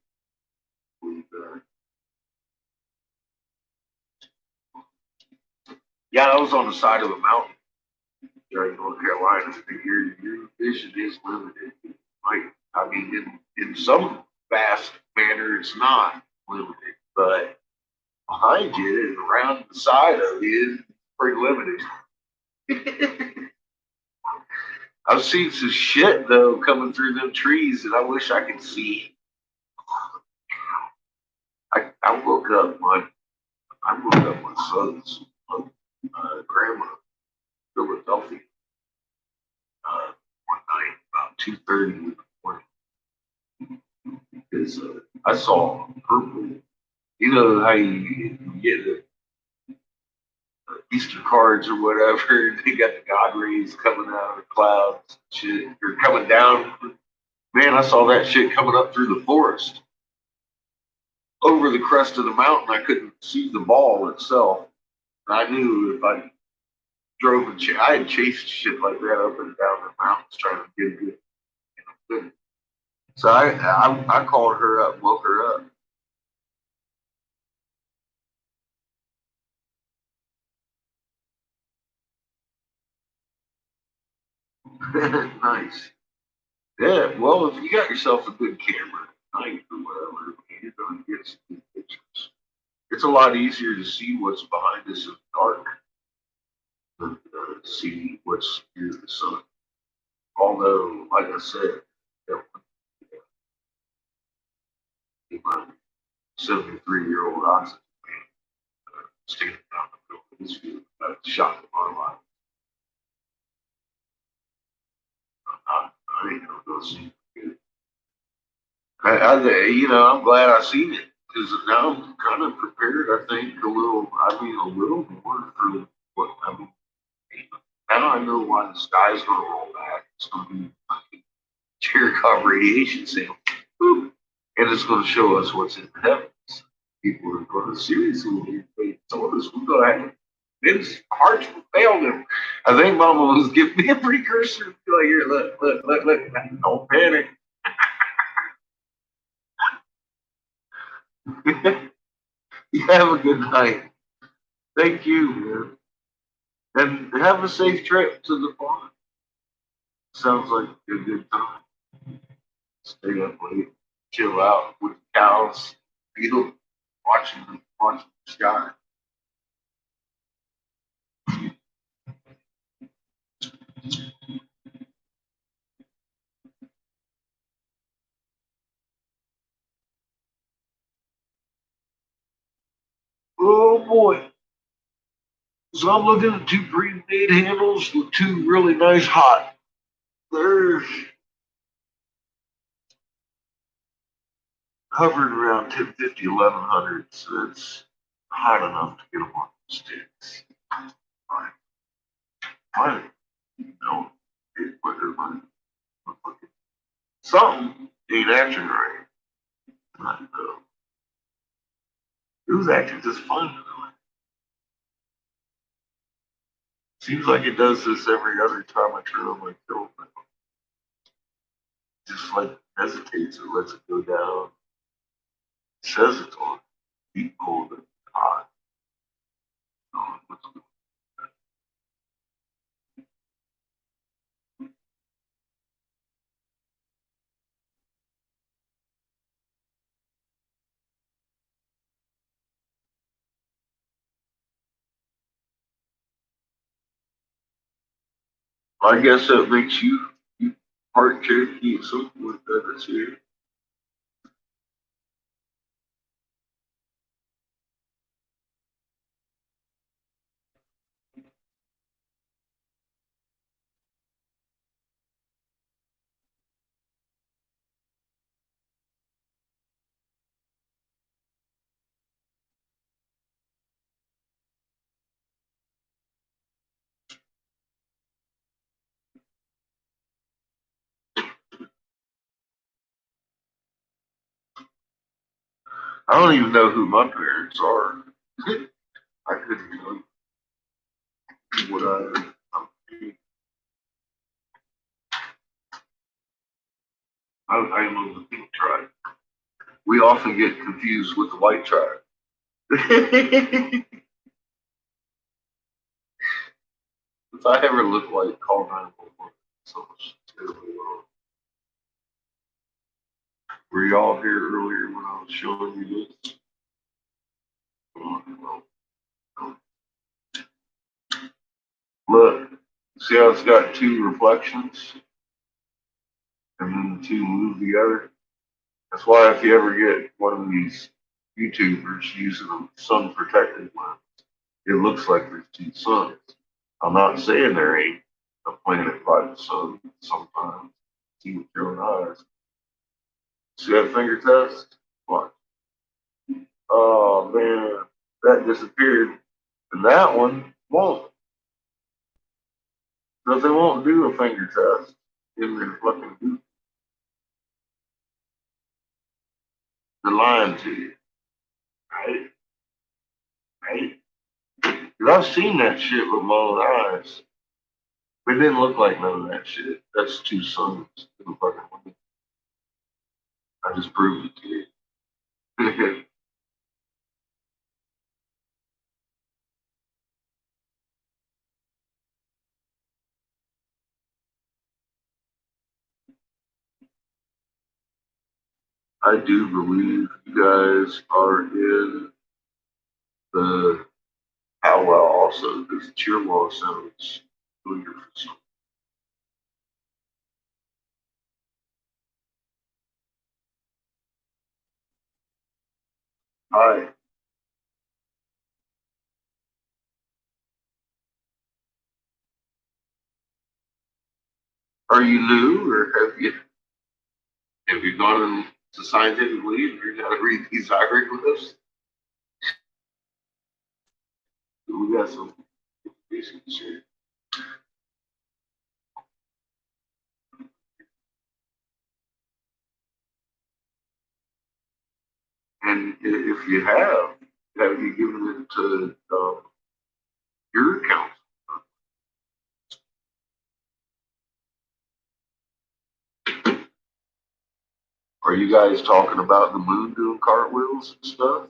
Yeah, I was on the side of a mountain during North Carolina. Your vision is limited. Like, I mean, in some vast manner, it's not limited, but behind you and around the side of you, it's pretty limited. I've seen some shit though coming through them trees that I wish I could see. I woke up my son's grandma in Philadelphia one night about 2:30 in the morning because I saw purple. You know how you get the Easter cards or whatever, and they got the God rays coming out of the clouds, shit, or coming down. Man, I saw that shit coming up through the forest over the crest of the mountain. I couldn't see the ball itself. I knew if I drove and I had chased shit like that up and down the mountains trying to get it. You know, so I called her up, woke her up. Nice. Yeah. Well, if you got yourself a good camera, night or whatever, you're gonna get some good pictures. It's a lot easier to see what's behind us in the dark than see what's near the sun. Although, like I said, my 73-year-old oxygen standing out the middle of this field, shot in my life. I ain't gonna go see it. I'm glad I seen it because now I'm kind of prepared. I think a little more for what I mean. Now I know why the sky's gonna roll back. It's gonna be Cheercop radiation sample, and it's gonna show us what's in the heavens. People are going to seriously. They told us we're gonna have his hearts failed him. I think Mama was giving me a precursor. Like, here, look, don't panic. You have a good night. Thank you, man. And have a safe trip to the farm. Sounds like a good time. Stay up late, chill out with the cows, feel, watching the sky. Oh boy. So I'm looking at two pre-made handles with two really nice hot. They're hovering around 1050, 1100, so it's hot enough to get them on the sticks. Fine. Fine. You know, whether something ain't acting right. I know. It was actually just fun. Seems like it does this every other time I turn on my film. Just like hesitates and lets it go down. It says it's on deep cold and hot. I guess that makes you part Cherokee or something like that. That's here. I don't even know who my parents are. I couldn't know what I am of the pink tribe. We often get confused with the white tribe. If I ever look like call 911, so much terribly wrong. Were y'all here earlier when I was showing you this? Look, see how it's got two reflections and then the two move together? That's why if you ever get one of these YouTubers using a sun protected lens, it looks like there's two suns. I'm not saying there ain't a planet by the sun sometimes. See with your own eyes. See that finger test? What? Oh man, that disappeared. And that one won't. Because they won't do a finger test in their fucking boot. They're lying to you. Right? Right? Because I've seen that shit with my own eyes. It didn't look like none of that shit. That's two suns in the fucking window. I just proved it to you. I do believe you guys are in the powwow also, because the cheer wall sounds familiar for some. Hi, are you new or have you gone to scientific leave or you gotta read these hieroglyphs? We got some basic shit. And if you have you given it to your account? Are you guys talking about the moon doing cartwheels and stuff?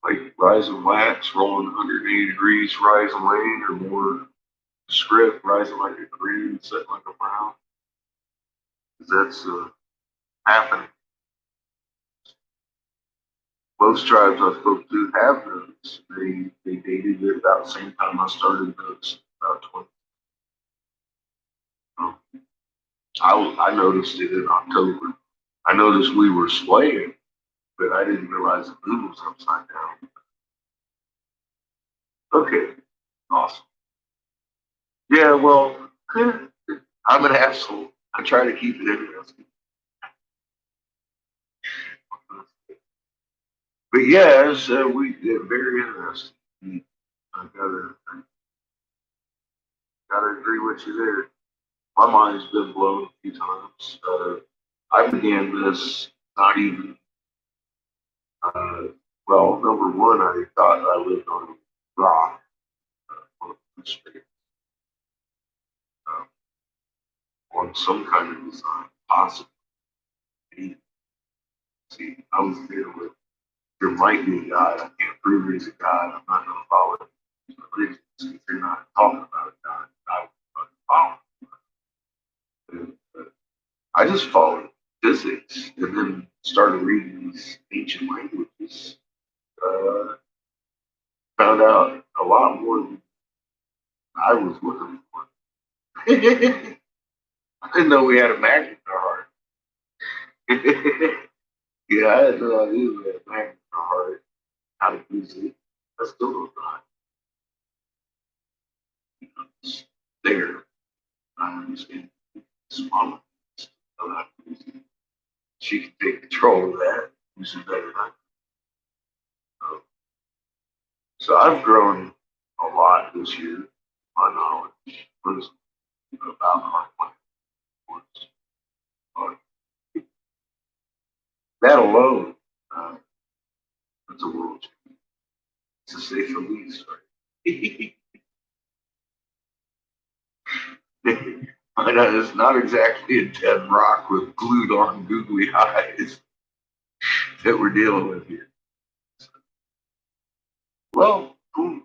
Like rising wax, rolling 180 degrees, rising lane, or more script, rising like a green, setting like a brown? Because that's happening. Most tribes I spoke to have those. They dated it about the same time I started those, about 20. Um, I noticed it in October. I noticed we were swaying, but I didn't realize the moon was upside down. Okay, awesome. Yeah, well, I'm an asshole. I try to keep it interesting. But yeah, it's, very interesting. I gotta agree with you there. My mind's been blown a few times. I began this not even Well, number one, I thought I lived on a rock, on a street, uh, on some kind of design, possibly. See, I was there with there might be a God. I can't prove he's a God. I'm not going to follow religions if you're not talking about a God. I would follow. I just followed physics and then started reading these ancient languages. Uh, Found out a lot more than I was looking for. I didn't know we had a magnet in our heart. Yeah, I had no idea we had a magnet in our heart. How to use it. I still don't know. It's there. I understand. It's mama. She can take control of that. Use it better than I can. So I've grown a lot this year. My knowledge was about our platforms. That alone, uh, it's a world change. It's a say for me story. I know it's not exactly a dead rock with glued on googly eyes that we're dealing with here. Well, cool.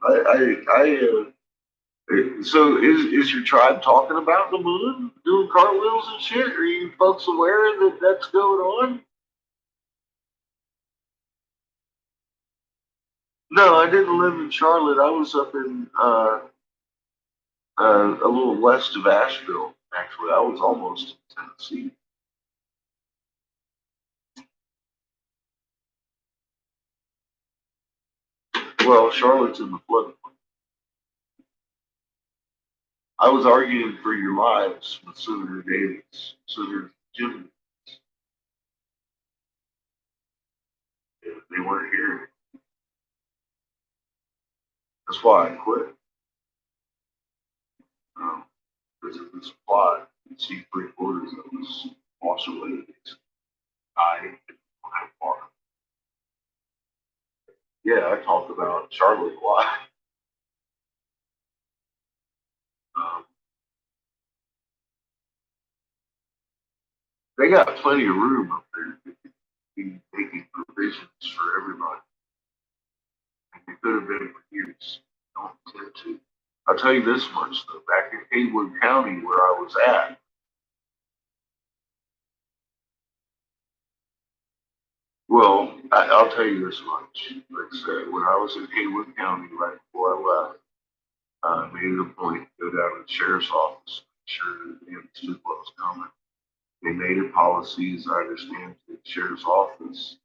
So is your tribe talking about the moon, doing cartwheels and shit? Are you folks aware that that's going on? No, I didn't live in Charlotte. I was up in a little west of Asheville. Actually, I was almost in Tennessee. Well, Charlotte's in the flood. I was arguing for your lives with Senator Davis, Senator Jim. They weren't here. That's why I quit. Um, because of this plot. You see three quarters of us wash away. I don't have water. Yeah, I talked about Charlotte a lot. Um, they got plenty of room up there to be making provisions for everybody. And they could have been for years. Don't intend to. I'll tell you this much though, back in Haywood County where I was at, well, I'll tell you this much. Like I said, when I was in Haywood County right before I left, I made it a point to go down to the sheriff's office, make sure that they understood what was coming. They made it policies, I understand, the sheriff's office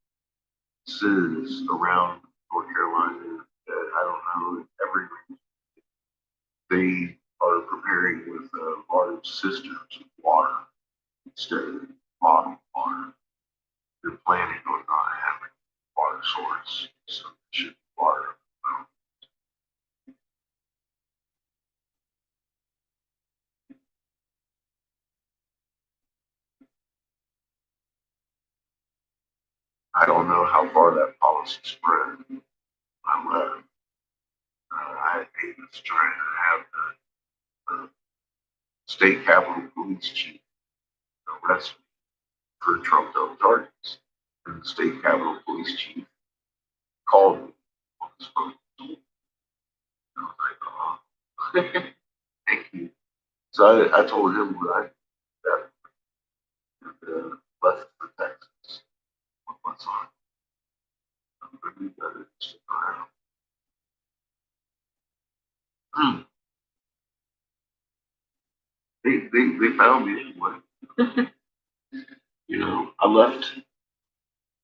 says around North Carolina that I don't know, every they are preparing with large cisterns of water instead of bottled water. They're planning on not having water source, so it should be water. I don't know how far that policy spread. I left. I had Davis trying to have the state capitol police chief arrest me for trumped up charges. And the state capitol police chief called me on his phone. I was like, oh, thank you. So I told him what I that left for Texas with my son. I'm going to be better to stick around. Hmm. They found me anyway. You know, I left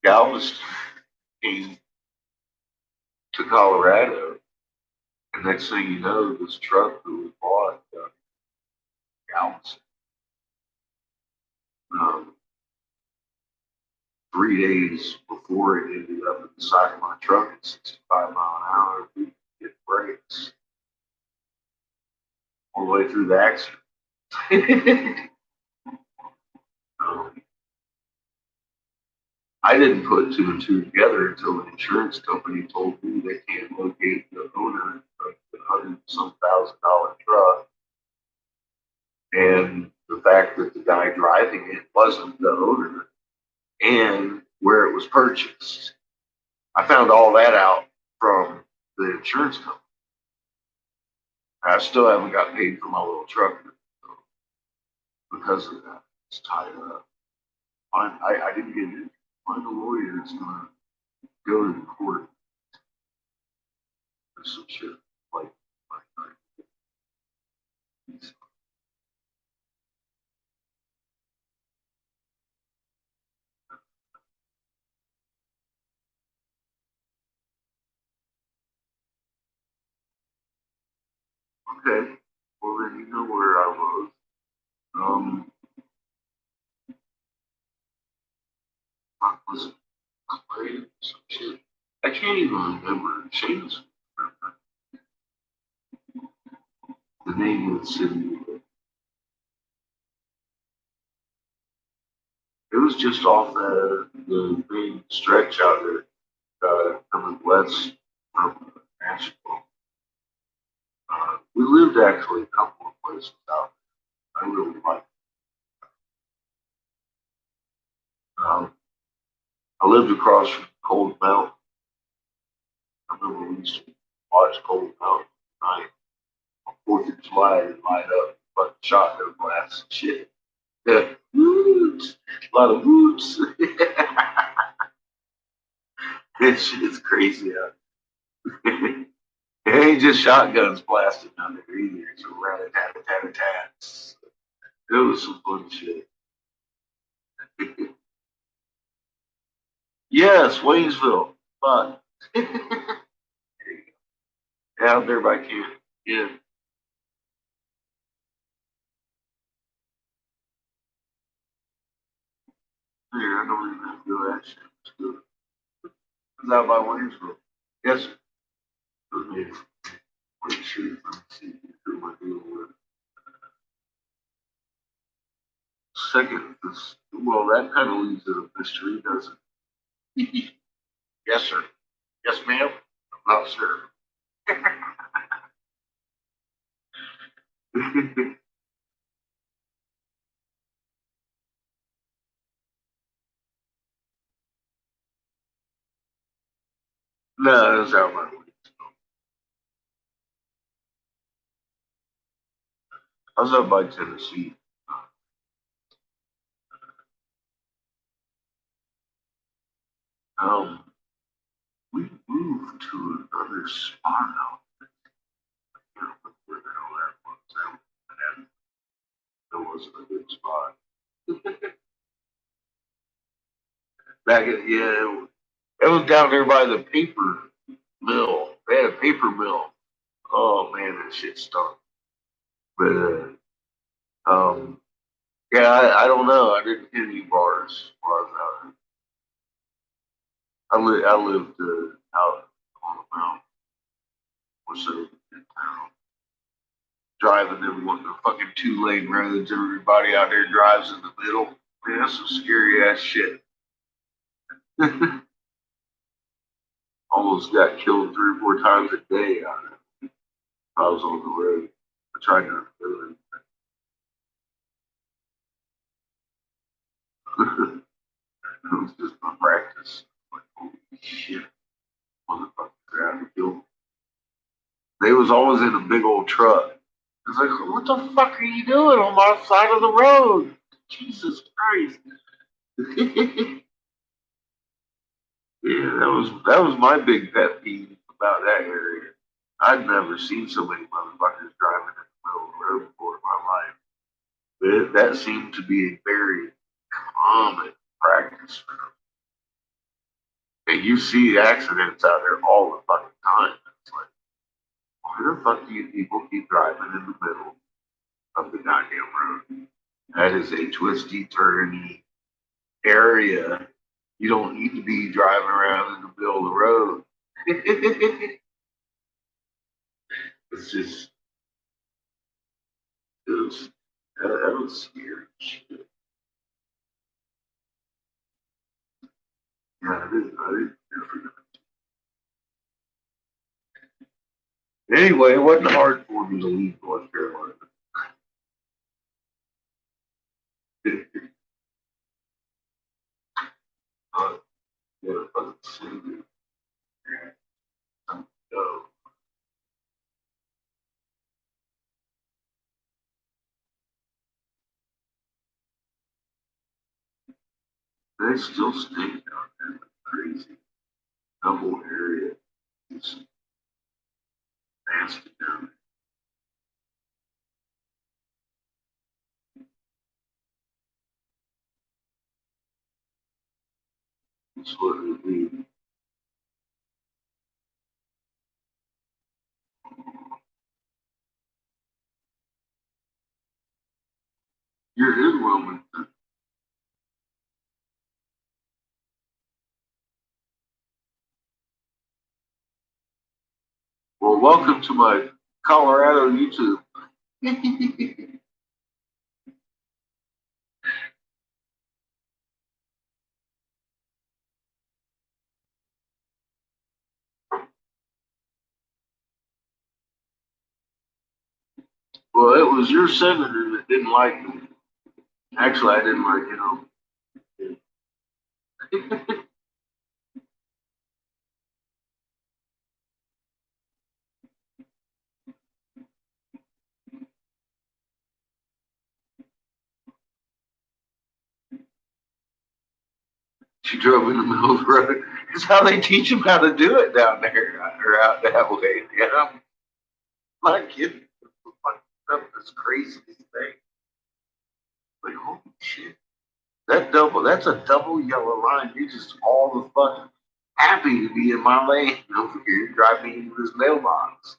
Galveston, came to Colorado, and next thing you know, this truck that we bought Galveston. Um, 3 days before it ended up in the side of my truck at 65 mile an hour, we hit brakes all the way through the accident. um, I didn't put two and two together until the insurance company told me they can't locate the owner of the hundred some $1,000 truck, and the fact that the guy driving it wasn't the owner, and where it was purchased. I found all that out from the insurance company. I still haven't got paid for my little truck because of that. It's tied up. I didn't get it. Find a lawyer that's gonna go to the court for some shit like okay, well then you know where I was. I was playing some shit. I can't even remember Shane's the name of the city. It was just off the main stretch out there, coming west from Nashville. We lived actually a couple of places out there. I really liked it. I lived across from Cold Mountain. I remember we used to watch Cold Mountain at night on 4th of July and light up fucking shotgun blasts and shit. Yeah. Woots. A lot of woots. This shit is crazy out there. It ain't just shotguns blasting down there either. It's a rat a tat a tat a tats. It was some fun shit. Yes, Waynesville. Fuck. Out there by camp. Yeah. Yeah, I don't even have to do that shit. It's good. It's out by Waynesville. Yes, sir. Okay. Wait, shoot. Let me see. Who am I dealing with? Second, this, well, that kind of leaves it a mystery, doesn't it? Yes, sir. Yes, ma'am. I'm not sure. No, it was out by Waynesville. I was up by Tennessee. Um, we moved to another spot out there. Where the hell that was. That wasn't a good spot. Back at, yeah, it was down there by the paper mill. They had a paper mill. Oh man, that shit stunk. But yeah, I don't know. I didn't hit any bars while I was out there. I lived out on the mountain, or so in town, driving them wanting a fucking 2 lane roads. Everybody out there drives in the middle. Man, that's some scary ass shit. Almost got killed 3 or 4 times a day out there. I was on the road. I tried not to do it. It was just my practice. Like, holy shit, motherfucker, got me killed. They was always in a big old truck. It's like, what the fuck are you doing on my side of the road? Jesus Christ. Yeah, that was my big pet peeve about that area. I'd never seen so many motherfuckers driving in the middle of the road before in my life. That seemed to be a very common practice for them. And you see accidents out there all the fucking time. It's like, why the fuck do you people keep driving in the middle of the goddamn road? That is a twisty, turny area. You don't need to be driving around in the middle of the road. It's just, it was, that was scary shit. Yeah, I didn't care for that. Anyway, it wasn't hard for me to leave North Carolina. uh, yeah, but uh, they still stay down there like crazy. The whole area is nasty down there. It's what it would be. You're in Wilmington. Well, welcome to my Colorado YouTube. Well, it was your senator that didn't like me. Actually, I didn't like him. She drove in the middle of the road. It's how they teach them how to do it down there or out that way. You know? I'm not kidding. Stuff is crazy thing. Like, holy shit. That's a double yellow line. You're just all the fucking happy to be in my lane over here, driving into this mailbox.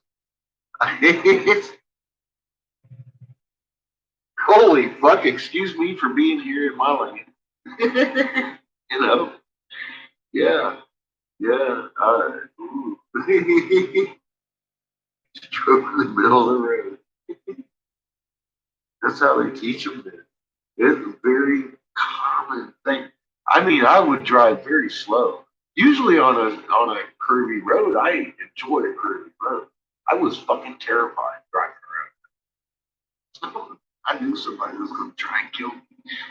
Holy fuck, excuse me for being here in my lane. You know? Yeah. Yeah. Drove in the middle of the road. That's how they teach them this. It's a very common thing. I mean, I would drive very slow. Usually on a curvy road, I enjoy a curvy road. I was fucking terrified driving around. I knew somebody was going to try and kill me.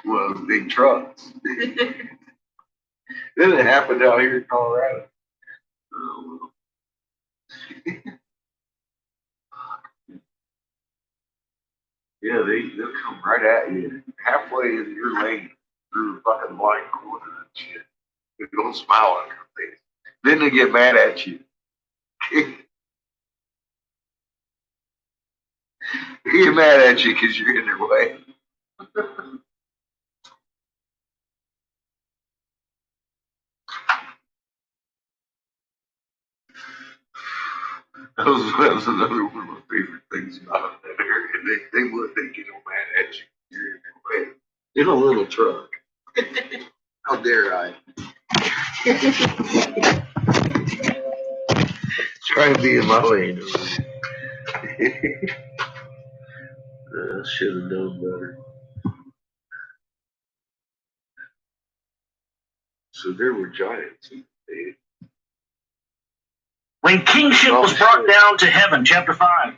Well, big trucks. Then it happened out here in Colorado. Oh, yeah, they'll come right at you halfway in your lane through the fucking blind corner and shit. They don't smile on your face. Then they get mad at you. They get mad at you because you're in their way. That was another one of my favorite things about that area. They get all mad at you. You're in their way. In a little truck. How dare I? Trying to be in my lane. I should have known better. So there were giants. When kingship was brought down to heaven, chapter 5.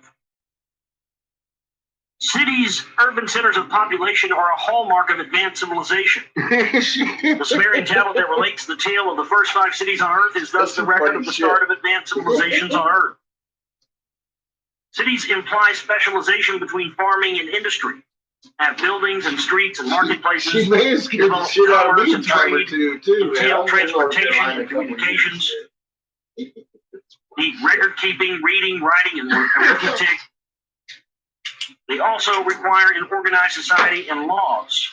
Cities, urban centers of population are a hallmark of advanced civilization. The Sumerian tablet that relates the tale of the first 5 cities on Earth is thus the record of the start of advanced civilizations on Earth. Cities imply specialization between farming and industry, have buildings and streets and marketplaces, She may have scared the shit out of me a time or two, too. entail transportation and communications, need record keeping, reading, writing, and arithmetic. They also require an organized society and laws.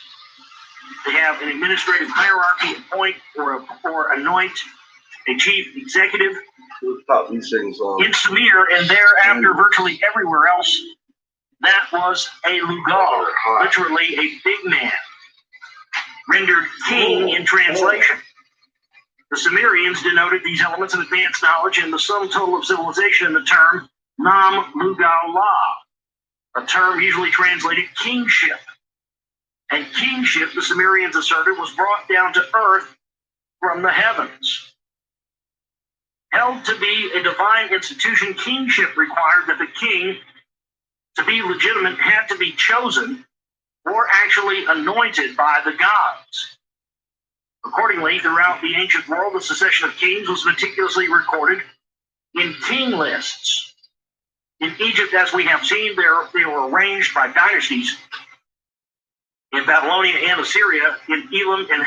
They have an administrative hierarchy, appoint or anoint a chief executive. These things on. In Sumir and thereafter virtually everywhere else, that was a lugal, literally a big man, rendered king in translation. The Sumerians denoted these elements of advanced knowledge and the sum total of civilization in the term Nam Lugal La, a term usually translated kingship. And kingship, the Sumerians asserted, was brought down to earth from the heavens. Held to be a divine institution, kingship required that the king, to be legitimate, had to be chosen or actually anointed by the gods. Accordingly, throughout the ancient world, the succession of kings was meticulously recorded in king lists. In Egypt, as we have seen, they were arranged by dynasties. In Babylonia and Assyria, in Elam and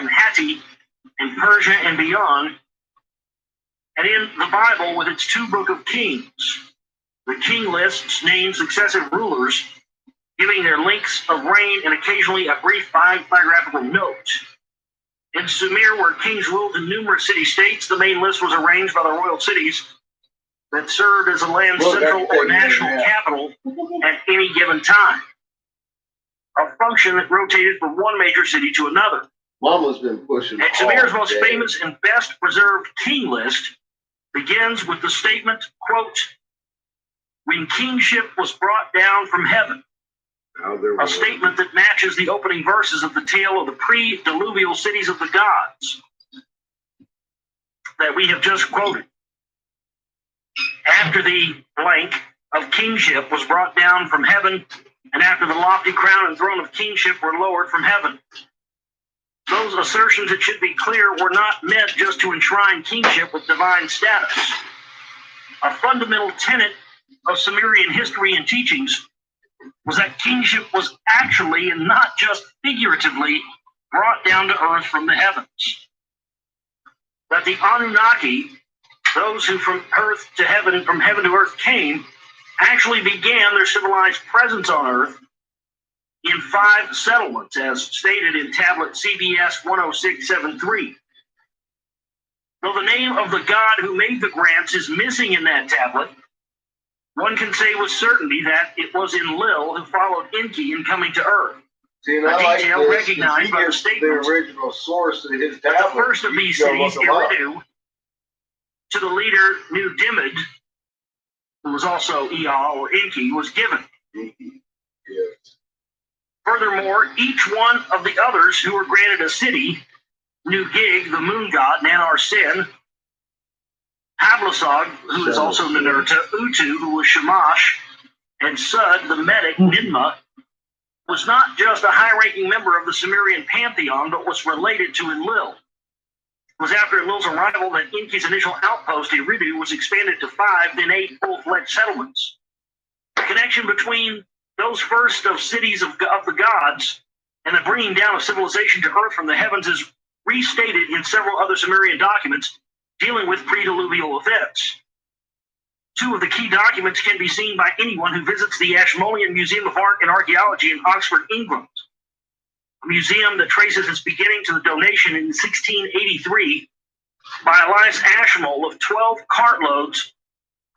Hatti, in Persia and beyond, and in the Bible with its 2 books of Kings. The king lists name successive rulers, giving their lengths of reign and occasionally a brief biographical note. In Sumer, where kings ruled in numerous city-states, the main list was arranged by the royal cities that served as a land's central or national capital at any given time, a function that rotated from one major city to another. Mama's been pushing. And Sumer's most famous and best preserved king list begins with the statement, quote, "When kingship was brought down from heaven," a statement that matches the opening verses of the tale of the pre-diluvial cities of the gods that we have just quoted. After the blank of kingship was brought down from heaven, and after the lofty crown and throne of kingship were lowered from heaven. Those assertions, it should be clear, were not meant just to enshrine kingship with divine status. A fundamental tenet of Sumerian history and teachings was that kingship was actually, and not just figuratively, brought down to earth from the heavens. That the Anunnaki, those who from earth to heaven, from heaven to earth came, actually began their civilized presence on earth in 5 settlements, as stated in tablet CBS 10673. Though the name of the god who made the grants is missing in that tablet, one can say with certainty that it was Enlil who followed Enki in coming to earth. See, and A I detail like this, recognized by the statements the original source of his that tablet. the first of these cities, Eridu, to the leader Nu Dimid, who was also Ea or Enki, was given. Yes. Furthermore, each one of the others who were granted a city, Nu Gig, the moon god, Nanar Sin, Hablasog, who is also Ninurta, Utu, who was Shamash, and Sud, the medic, Ninmah, was not just a high-ranking member of the Sumerian pantheon, but was related to Enlil. It was after Enlil's arrival that Enki's initial outpost, Eridu, was expanded to 5, then 8 full-fledged settlements. The connection between those first of cities of the gods and the bringing down of civilization to earth from the heavens is restated in several other Sumerian documents dealing with pre-diluvial events. 2 of the key documents can be seen by anyone who visits the Ashmolean Museum of Art and Archaeology in Oxford, England, a museum that traces its beginning to the donation in 1683 by Elias Ashmole of 12 cartloads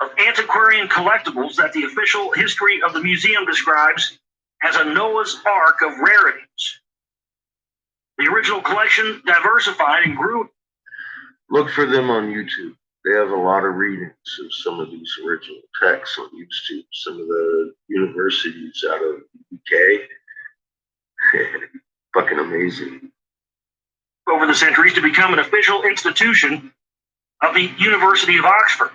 of antiquarian collectibles that the official history of the museum describes as a Noah's Ark of rarities. The original collection diversified and grew. Look for them on YouTube. They have a lot of readings of some of these original texts on YouTube. Some of the universities out of the UK. Fucking amazing. Over the centuries to become an official institution of the University of Oxford.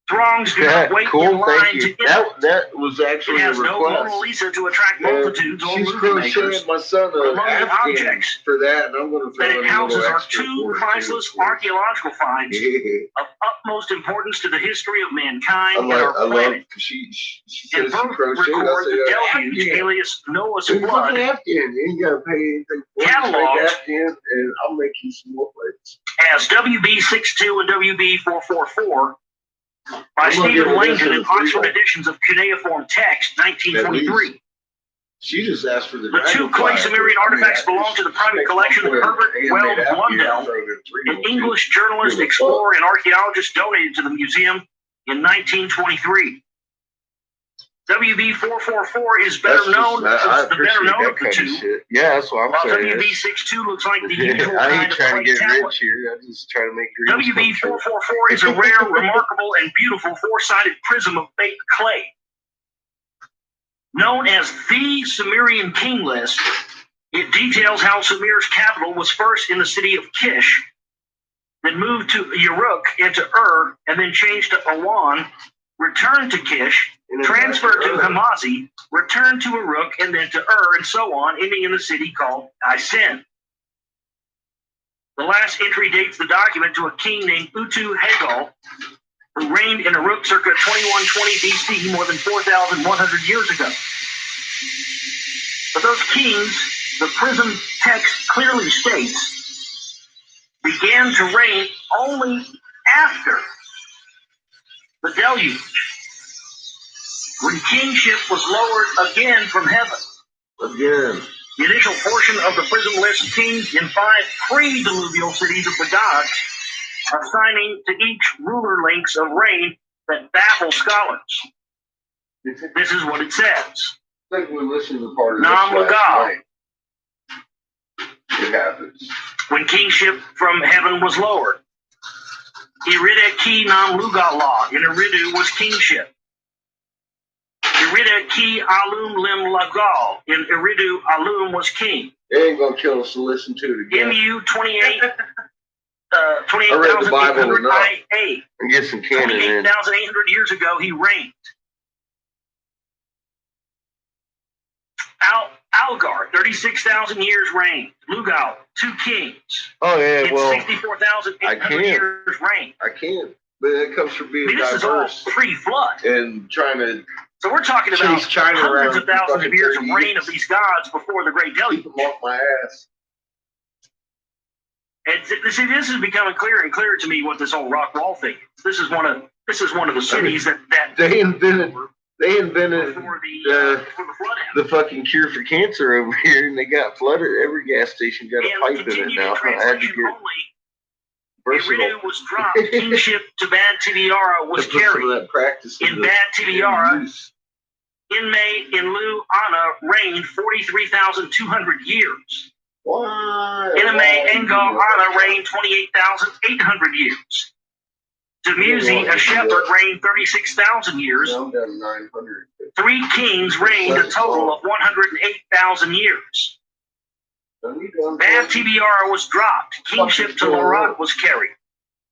Throngs do not wait in line to enter. That was actually it has a no request. Mona Lisa to attract multitudes or She's movie makers. crocheting my son an Among the Afghan objects for that, and I'm going to throw that in it a houses little are extra 2 for it, priceless too. archaeological finds of utmost importance to the history of mankind and our I love. planet. She And says she both crocheted. record the I deluge, said, alias Noah's Afghan. flood, Afghan. You ain't got to pay anything for it. Cataloged. Make Afghan, and I'll make you some more plates. as WB62 and WB444 by I'm gonna give Stephen her Langdon this in as a Oxford free editions of Cuneiform Text, 1923. She just asked for the The 2 clay Sumerian artifacts belong to the private collection that Herbert Weld Blundell, an English journalist, explorer, and archaeologist, donated to the museum in 1923. WB444 is better known as the better known of the 2. Yeah, that's what I'm While saying. WB62 looks like the usual I kind ain't of trying clay to get tablet. rich here. I'm just trying to make dreams come true. WB444 is a rare, remarkable, and beautiful 4-sided prism of baked clay. Known as the Sumerian King List, It details how Sumer's capital was first in the city of Kish, then moved to Uruk into Ur, and then changed to Awan, returned to Kish, transferred to Hamazi, returned to Uruk, and then to Ur, and so on, ending in the city called Isin. The last entry dates the document to a king named Utu Hagal, who reigned in Uruk circa 2120 BC, more than 4,100 years ago. But those kings, the prism text clearly states, began to reign only after the deluge, when kingship was lowered again from heaven. Again. The initial portion of the prism lists kings in 5 pre-diluvial cities of the gods, assigning to each ruler links of reign that baffle scholars. This is what it says. I think we listened to part of Nam this last Lagal. night. It happens. When kingship from heaven was lowered. Irida ki nam lugala. In Eridu was kingship. Irida ki alum lim lagal. In Eridu, alum was king. They ain't gonna kill us to listen to it again. MU 28. I read the Bible 28,800 enough. IA. And get some canon in. 28,800 years ago, he reigned. Algar, 36,000 years reigned. Lugal, 2 kings. Oh yeah, It's well, 64,800 years reigned. I can't. But it comes from being This is all diverse pre-flood. and trying to So we're talking about chase China hundreds around of thousands for of years of fucking reign 30 of these gods before the Great Deluge. keep them off my ass. And see, this is becoming clearer and clearer to me what this whole rock wall thing is. This is one of the cities that They invented before the the flood happened. the fucking cure for cancer over here, and they got flooded. Every gas station got a And pipe in it continued now. I had to translation get only. versatile. Eridu was dropped. Kingship to Bad Tibiara was to put some of carried. that practice In into Bad Tibiara, use. Inmei Inlu Ana reigned 43,200 years. Why? Inmei Engal Ana reigned 28,800 years. Dumuzi, a shepherd, reigned 36,000 years. Now I'm down to 900. 3 kings reigned a total of 108,000 years. Bad Tibiara was dropped. Kingship to Larak was carried.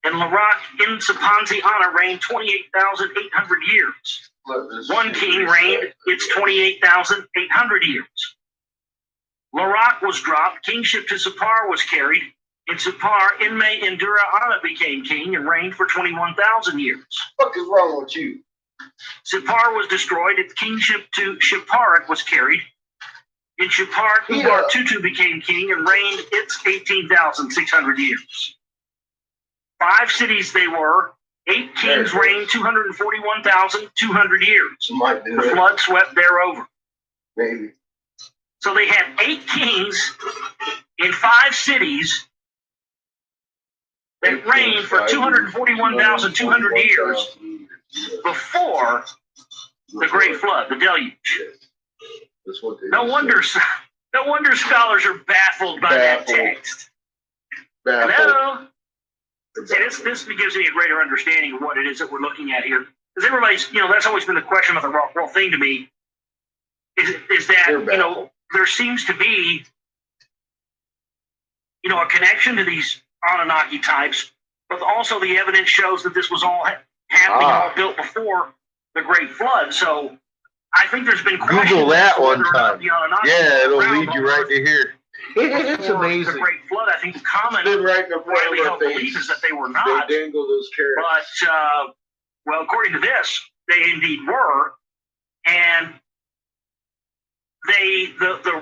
And Larak in Sapanzi Ana reigned 28,800 years. 1 king reigned its 28,800 years. Larak was dropped. Kingship to Sapar was carried. In Sapar, Inmei Indura Ana became king and reigned for 21,000 years. What is wrong with you? Sapar was destroyed. Its kingship to Shiparak was carried. In Shiparak, Ubar Tutu became king and reigned its 18,600 years. 5 cities they were. 8 kings reigned 241,200 years. The flood swept there over. Maybe. So they had 8 kings in 5 cities that reigned for 241,200 years before the Great Flood, the deluge. No wonder scholars are baffled by that text. Hello? See, this gives me a greater understanding of what it is that we're looking at here. Because everybody's, that's always been the question of the rock wall thing to me, is that, there seems to be, a connection to these Anunnaki types, but also the evidence shows that this was all happening, all built before the Great Flood. So I think there's been questions. Google that one time. Yeah, it'll lead you right to here. It's amazing. The Great Flood, I think the common widely held belief is that they were not. They dangle those carrots. But, well, according to this, they indeed were. And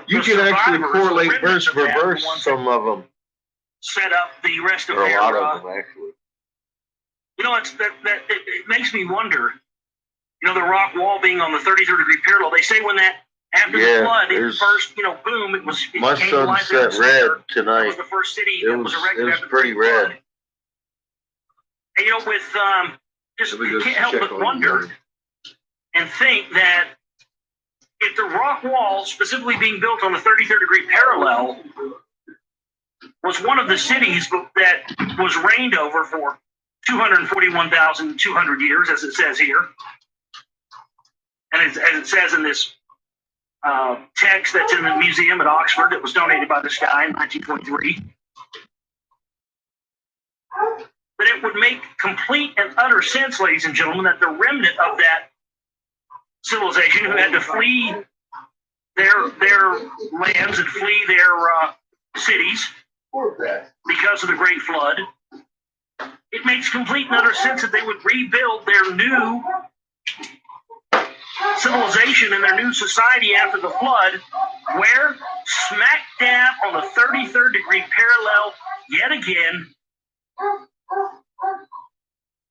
you can actually correlate verse for verse some of them. Set up the rest of or their. A lot of them, actually. It makes me wonder. The rock wall being on the 33rd degree parallel. They say when that after the flood, it first, boom, it was. My sun set red tonight. It was the first city that was erected. It was after pretty the flood. red. And with just you can't help but wonder and think that if the rock wall, specifically being built on the 33rd degree parallel, was one of the cities that was reigned over for 241,200 years, as it says here, and as it says in this text that's in the museum at Oxford that was donated by this guy in 1923. But it would make complete and utter sense, ladies and gentlemen, that the remnant of that civilization who had to flee their lands and flee their cities because of the Great Flood, it makes complete and utter sense that they would rebuild their new civilization and their new society after the flood, where smack dab on the 33rd degree parallel yet again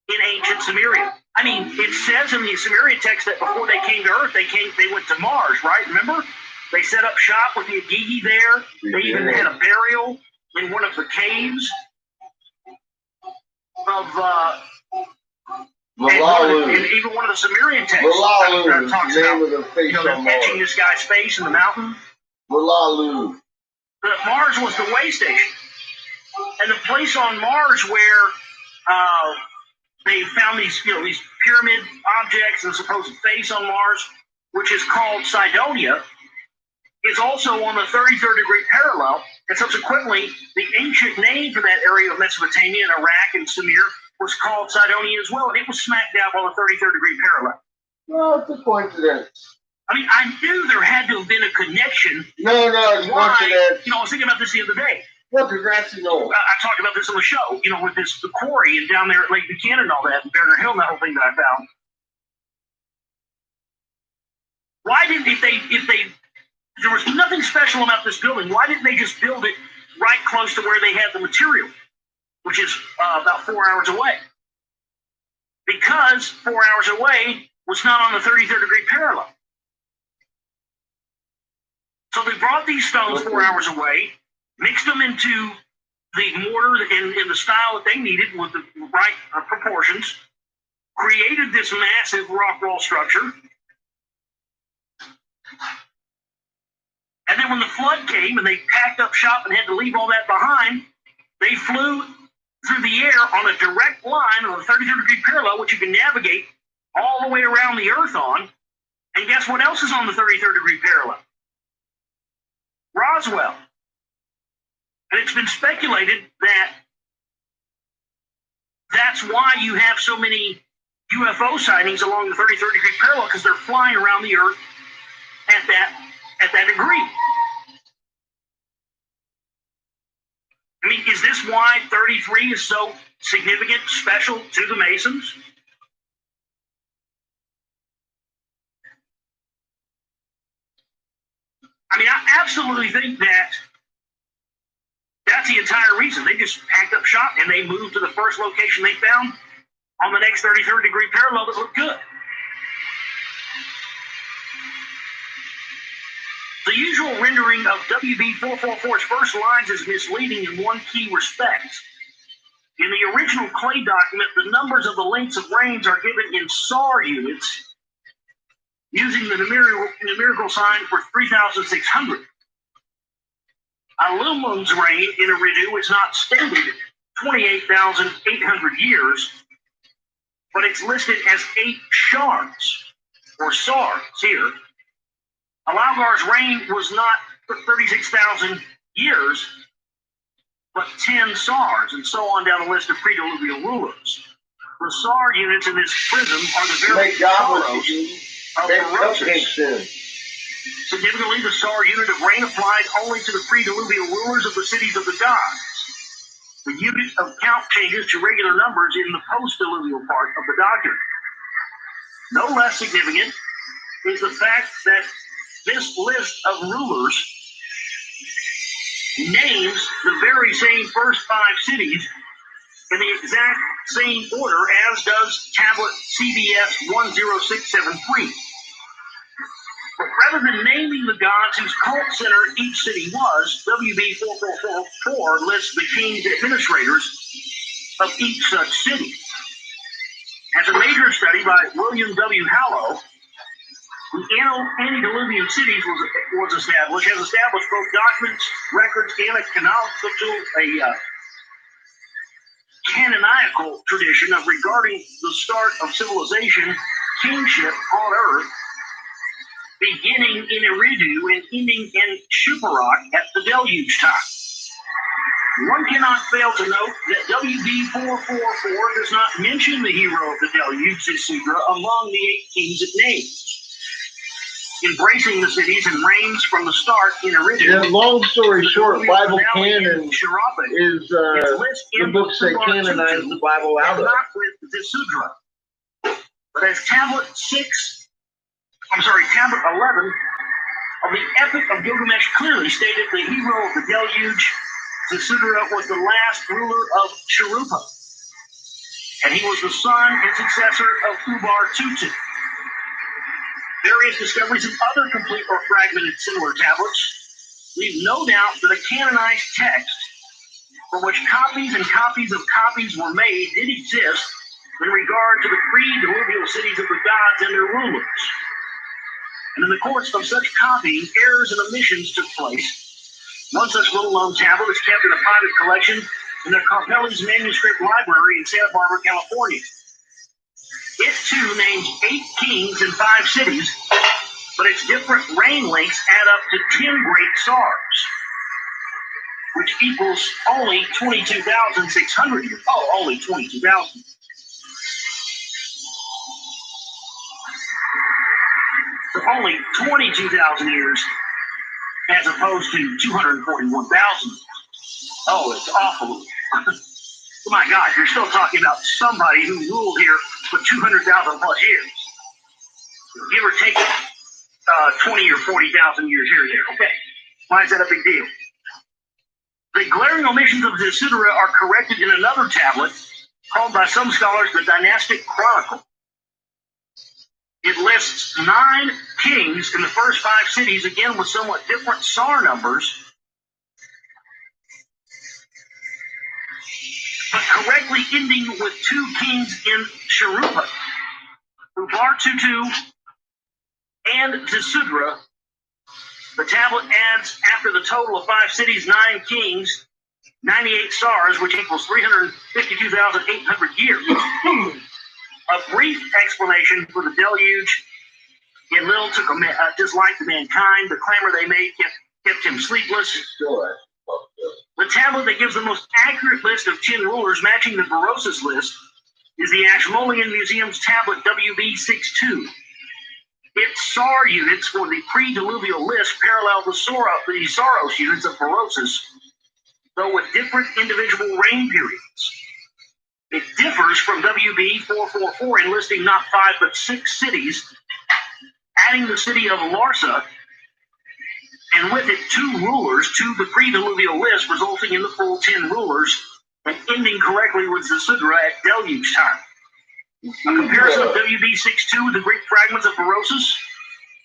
in ancient Sumeria. I mean, it says in the Sumerian text that before they came to Earth, they went to Mars, right? Remember? They set up shop with the Agigi there. They even had a burial in one of the caves of and even one of the Sumerian texts talks about them etching this guy's face in the mountain. But Mars was the way station. And the place on Mars where they found these pyramid objects and supposed face on Mars, which is called Cydonia, is also on the 33rd degree parallel. And subsequently, the ancient name for that area of Mesopotamia and Iraq and Sumer was called Cydonia as well. And it was smack dab on the 33rd degree parallel. No, it's a coincidence. I mean, I knew there had to have been a connection. No, it's coincidence. I was thinking about this the other day. Well, congrats, I talked about this on the show, with the quarry and down there at Lake Buchanan and all that, and Berner Hill and that whole thing that I found. Why didn't, if there was nothing special about this building, why didn't they just build it right close to where they had the material, which is about 4 hours away? Because 4 hours away was not on the 33rd degree parallel. So they brought these stones 4 hours away, mixed them into the mortar in the style that they needed with the right proportions, created this massive rock wall structure. And then when the flood came and they packed up shop and had to leave all that behind, they flew through the air on a direct line on the 33rd degree parallel, which you can navigate all the way around the Earth on. And guess what else is on the 33rd degree parallel? Roswell. And it's been speculated that that's why you have so many UFO sightings along the 33rd degree parallel, because they're flying around the Earth at that degree. I mean, is this why 33 is so significant, special to the Masons? I mean, I absolutely think that that's the entire reason. They just packed up shop and they moved to the first location they found on the next 33rd degree parallel that looked good. The usual rendering of WB444's first lines is misleading in one key respect. In the original clay document, the numbers of the lengths of reigns are given in SAR units, using the numerical sign for 3,600. Alumun's reign in Eridu is not stated 28,800 years, but it's listed as 8 shards, or SARs here. Alaugar's reign was not 36,000 years, but 10 SARs, and so on down the list of pre-diluvial rulers. The SAR units in this prism are the very sorrows of Berosus. Significantly, the SAR unit of reign applied only to the pre-diluvial rulers of the cities of the gods. The unit of count changes to regular numbers in the post-diluvial part of the document. No less significant is the fact that this list of rulers names the very same first 5 cities in the exact same order as does tablet CBS 10673. But rather than naming the gods whose cult center each city was, WB444 lists the king's administrators of each such city. As a major study by William W. Hallow, the antediluvian cities was established, has established both documents, records, and a canonical tradition of regarding the start of civilization, kingship on earth, beginning in Eridu and ending in Shuparak at the deluge time. One cannot fail to note that WB 444 does not mention the hero of the deluge, Zisudra, among the 8 kings it names. Embracing the cities and reigns from the start in Eridu. Yeah, long story short, Bible canon is the books that canonize the Bible out of. Not with Zisudra. But as tablet 11 of the Epic of Gilgamesh clearly stated, the hero of the deluge, Zisudra, was the last ruler of Sharupa, and he was the son and successor of Ubar-Tutu. Various discoveries of other complete or fragmented similar tablets leave no doubt that a canonized text from which copies and copies of copies were made did exist in regard to the pre-diluvial cities of the gods and their rulers. And in the course of such copying, errors and omissions took place. One such little-known tablet is kept in a private collection in the Carpelli's Manuscript Library in Santa Barbara, California. It, too, names 8 kings and 5 cities, but its different reign lengths add up to 10 great Tsars, which equals only 22,600 years. Oh, only 22,000. So only 22,000 years as opposed to 241,000. Oh, it's awful. Oh my God, you're still talking about somebody who ruled here for 200,000 plus years. Give or take 20 or 40,000 years here or there. Okay, why is that a big deal? The glaring omissions of Zisudra are corrected in another tablet called by some scholars the Dynastic Chronicle. It lists 9 kings in the first 5 cities, again with somewhat different Tsar numbers, but correctly ending with 2 kings in Sharupa, Ubar-Tutu, and Zisudra. The tablet adds, after the total of 5 cities, 9 kings, 98 Tsars, which equals 352,800 years. A brief explanation for the deluge. It little took a dislike to mankind. The clamor they made kept him sleepless. The tablet that gives the most accurate list of 10 rulers matching the Berosus list is the Ashmolean Museum's tablet WB62. Its Tsar units for the pre-diluvial list parallel the Saros units of Berosus, though with different individual reign periods. It differs from WB 444 in listing not 5 but 6 cities, adding the city of Larsa, and with it 2 rulers to the pre-diluvial list, resulting in the full 10 rulers, and ending correctly with Zisudra at deluge time. A comparison of WB62 with the Greek fragments of Berosus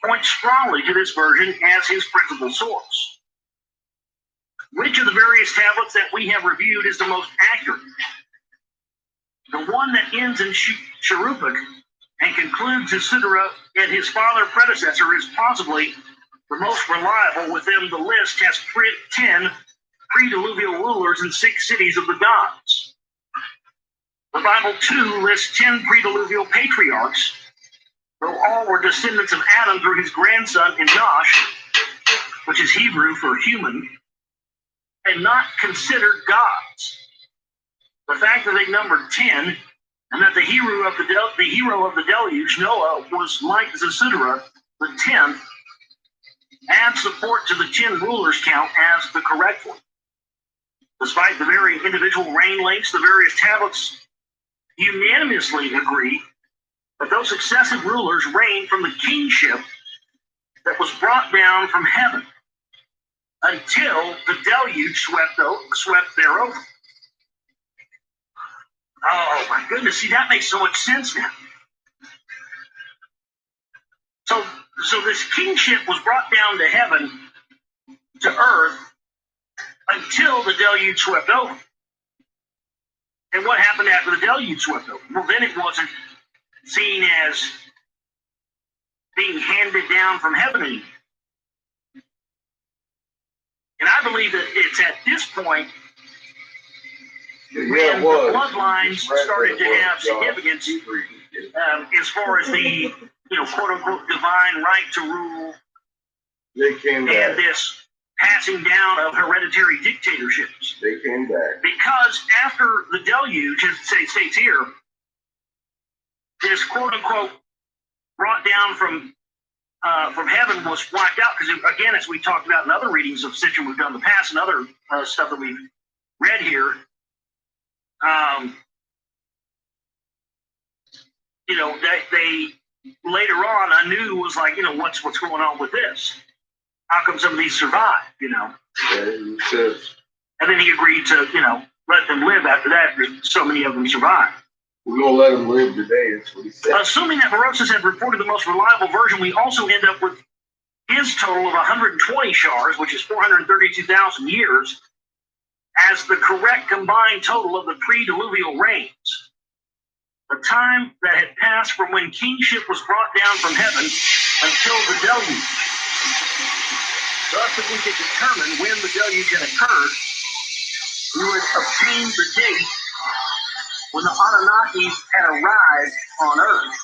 points strongly to this version as his principal source. Which of the various tablets that we have reviewed is the most accurate? The one that ends in Sharupak and concludes Zisudra and his father predecessor is possibly the most reliable. Within the list has 10 pre-diluvial rulers in 6 cities of the gods. The Bible, too, lists 10 pre-diluvial patriarchs, though all were descendants of Adam through his grandson Enosh, which is Hebrew for human, and not considered gods. The fact that they numbered 10, and that the hero of the deluge, Noah, was like Zisudra, the 10th, adds support to the 10 rulers count as the correct one. Despite the varying individual reign lengths, the various tablets unanimously agree that those successive rulers reigned from the kingship that was brought down from heaven until the deluge swept thereover. Oh my goodness, see, that makes so much sense now. So this kingship was brought down to heaven, to earth, until the deluge swept over. And what happened after the deluge swept over? Well, then it wasn't seen as being handed down from heaven anymore. And I believe that it's at this point when the bloodlines started to have significance as far as the quote unquote divine right to rule, They came back. and this passing down of hereditary dictatorships. They came back. Because after the deluge, as it states here, this quote unquote brought down from heaven was wiped out. Because again, as we talked about in other readings of Sitchin we've done in the past and other stuff that we've read here, they later on, Anu was like, what's going on with this? How come some of these survive? Yeah, he says, And then he agreed to, let them live after that. So many of them survived. we're going to let them live today. That's what he said. Assuming that Berosus had reported the most reliable version, we also end up with his total of 120 shars, which is 432,000 years, as the correct combined total of the pre-diluvial reigns. The time that had passed from when kingship was brought down from heaven until the deluge. Thus, if we could determine when the deluge had occurred, we would obtain the date when the Anunnakis had arrived on Earth.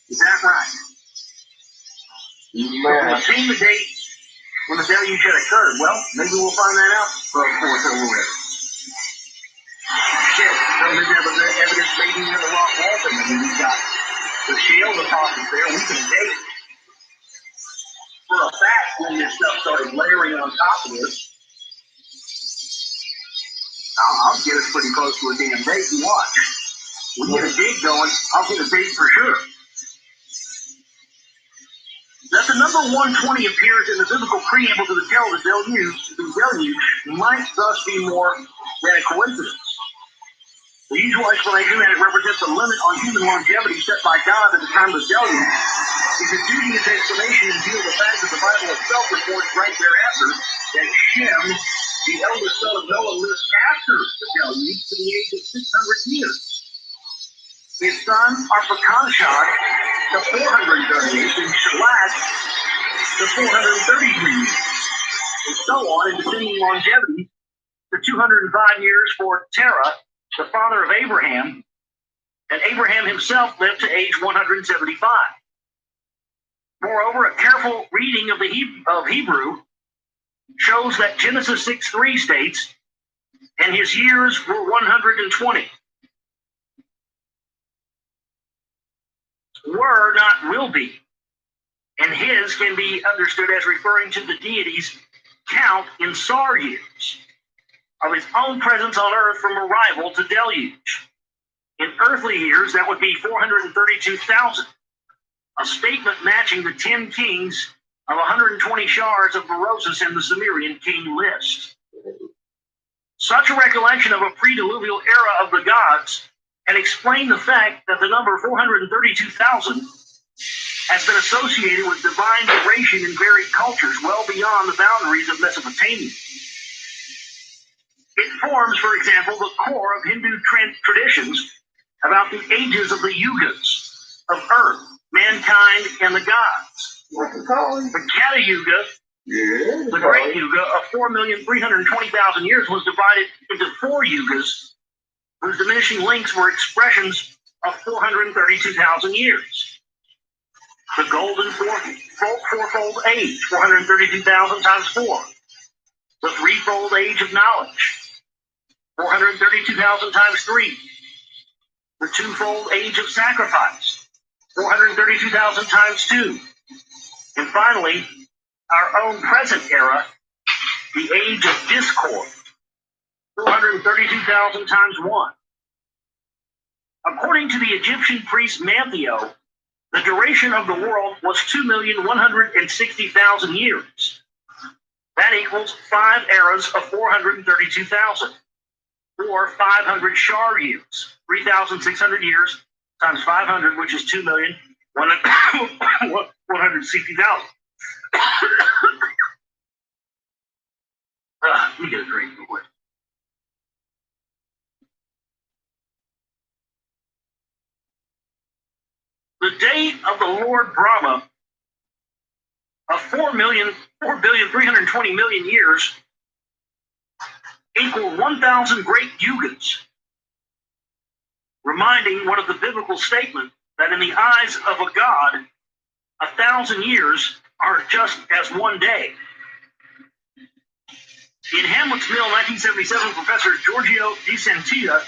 Is that right? Yeah. So we obtain the date when the deluge had occurred. Well, maybe we'll find that out for a little bit. Shit, some of this evidence maybe in the rock wall thing. I mean, we've got the shale deposits there. We can date for a fact when this stuff started layering on top of this. I'll get us pretty close to a damn date. You watch. We get a date going, I'll get a date for sure. That the number 120 appears in the biblical preamble to the tale of the deluge might thus be more than a coincidence. The usual explanation that it represents a limit on human longevity set by God at the time of the deluge is a dubious explanation in view of the fact that the Bible itself reports right thereafter that Shem, the eldest son of Noah, lived after the deluge to the age of 600 years. His son, Arpachshad, to 438, and Shelah to 433 years, and so on in descending longevity to 205 years for Terah, the father of Abraham, and Abraham himself lived to age 175. Moreover, a careful reading of Hebrew shows that Genesis 6:3 states, and his years were 120. Were, not will be. And his can be understood as referring to the deity's count in Sar years of his own presence on earth from arrival to deluge. In earthly years, that would be 432,000, a statement matching the 10 kings of 120 shars of Berosus in the Sumerian king list. Such a recollection of a pre-diluvial era of the gods and explain the fact that the number 432,000 has been associated with divine duration in varied cultures well beyond the boundaries of Mesopotamia. It forms, for example, the core of Hindu traditions about the ages of the yugas of Earth, mankind, and the gods. The Kata Yuga, the Great Yuga of 4,320,000 years, was divided into 4 yugas, whose diminishing links were expressions of 432,000 years. The golden fourfold age, 432,000 times 4. The threefold age of knowledge, 432,000 times 3. The twofold age of sacrifice, 432,000 times 2. And finally, our own present era, the age of discord, 432,000 times 1. According to the Egyptian priest Mantheo, the duration of the world was 2,160,000 years. That equals 5 eras of 432,000, or 500 Shar years, 3,600 years times 500, which is 2,160,000. Let me get a drink real quick. The day of the Lord Brahma of 4,320,000,000 years equal 1,000 great yugas, reminding one of the biblical statement that in the eyes of a god, 1,000 years are just as one day. In Hamlet's Mill, 1977, Professor Giorgio Di Santia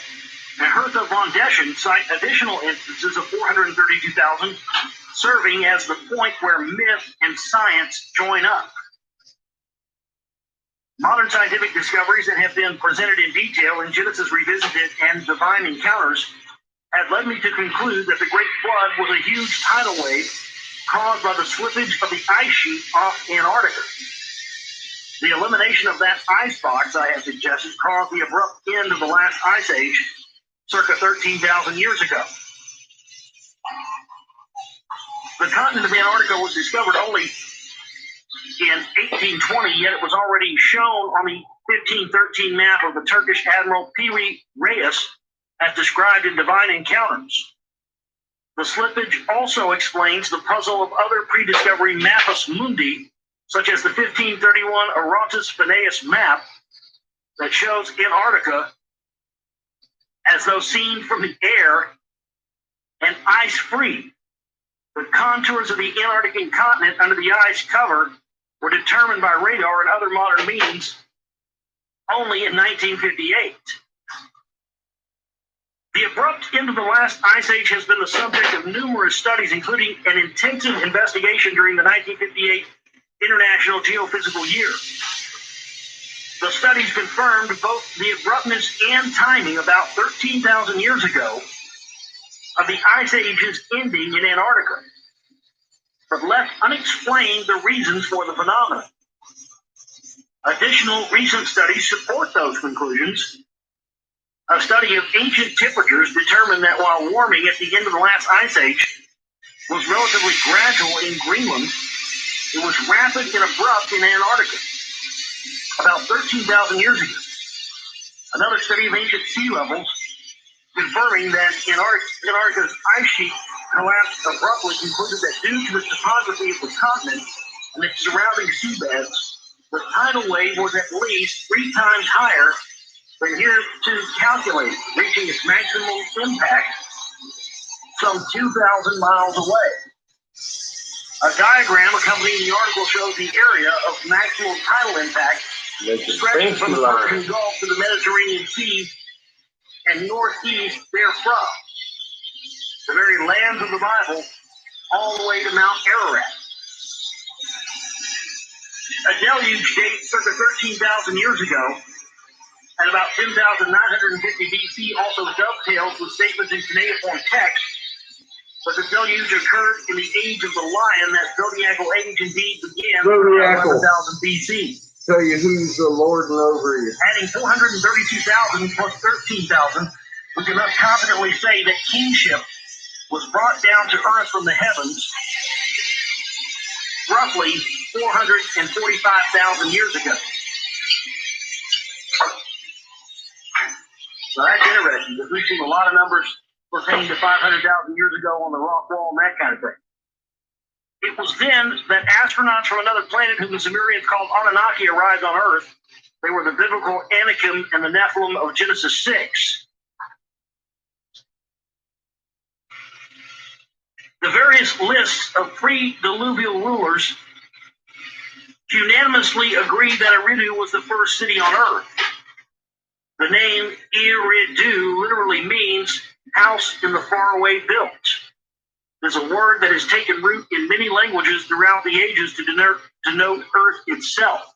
and Hertha von Deschen cite additional instances of 432,000 serving as the point where myth and science join up. Modern scientific discoveries that have been presented in detail in Genesis Revisited and Divine Encounters had led me to conclude that the Great Flood was a huge tidal wave caused by the slippage of the ice sheet off Antarctica. The elimination of that ice box I have suggested caused the abrupt end of the last ice age circa 13,000 years ago. The continent of Antarctica was discovered only in 1820, yet it was already shown on the 1513 map of the Turkish Admiral Piri Reis as described in Divine Encounters. The slippage also explains the puzzle of other pre-discovery mappus mundi, such as the 1531 Aratus Phineas map that shows Antarctica as though seen from the air and ice-free. The contours of the Antarctic continent under the ice cover were determined by radar and other modern means only in 1958. The abrupt end of the last ice age has been the subject of numerous studies, including an intensive investigation during the 1958 International Geophysical Year. The studies confirmed both the abruptness and timing about 13,000 years ago of the ice ages ending in Antarctica, but left unexplained the reasons for the phenomenon. Additional recent studies support those conclusions. A study of ancient temperatures determined that while warming at the end of the last ice age was relatively gradual in Greenland, it was rapid and abrupt in Antarctica about 13,000 years ago. Another study of ancient sea levels confirming that Antarctica's ice sheet collapsed abruptly concluded that due to the topography of the continent and its surrounding seabeds, the tidal wave was at least 3 times higher than hereto calculated, reaching its maximum impact some 2,000 miles away. A diagram accompanying the article shows the area of maximum tidal impact stretching from the Persian Gulf to the Mediterranean Sea and northeast therefrom, the very lands of the Bible, all the way to Mount Ararat. A deluge dates circa 13,000 years ago, and about 10,950 BC also dovetails with statements in cuneiform text, but the deluge occurred in the age of the lion. That zodiacal age indeed began around 11,000 BC. Tell you who's the Lord over you. Adding 432,000 plus 13,000, we can thus confidently say that kingship was brought down to earth from the heavens roughly 445,000 years ago. So that's interesting, because we've seen a lot of numbers pertaining to 500,000 years ago on the rock wall and that kind of thing. It was then that astronauts from another planet whom the Sumerians called Anunnaki arrived on Earth. They were the biblical Anakim and the Nephilim of Genesis 6. The various lists of pre-diluvial rulers unanimously agree that Eridu was the first city on Earth. The name Eridu literally means house in the faraway built. It's a word that has taken root in many languages throughout the ages to denote Earth itself.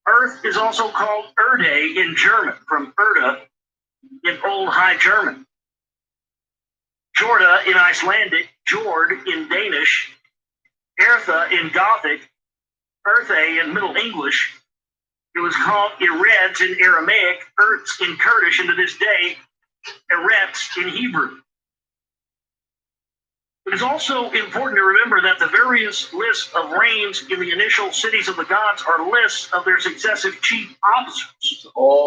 Earth is also called Erde in German, from Erda in Old High German. Jorda in Icelandic, Jord in Danish, Ertha in Gothic, Erthe in Middle English. It was called Eretz in Aramaic, Ertz in Kurdish, and to this day, Eretz in Hebrew. It is also important to remember that the various lists of reigns in the initial cities of the gods are lists of their successive chief officers,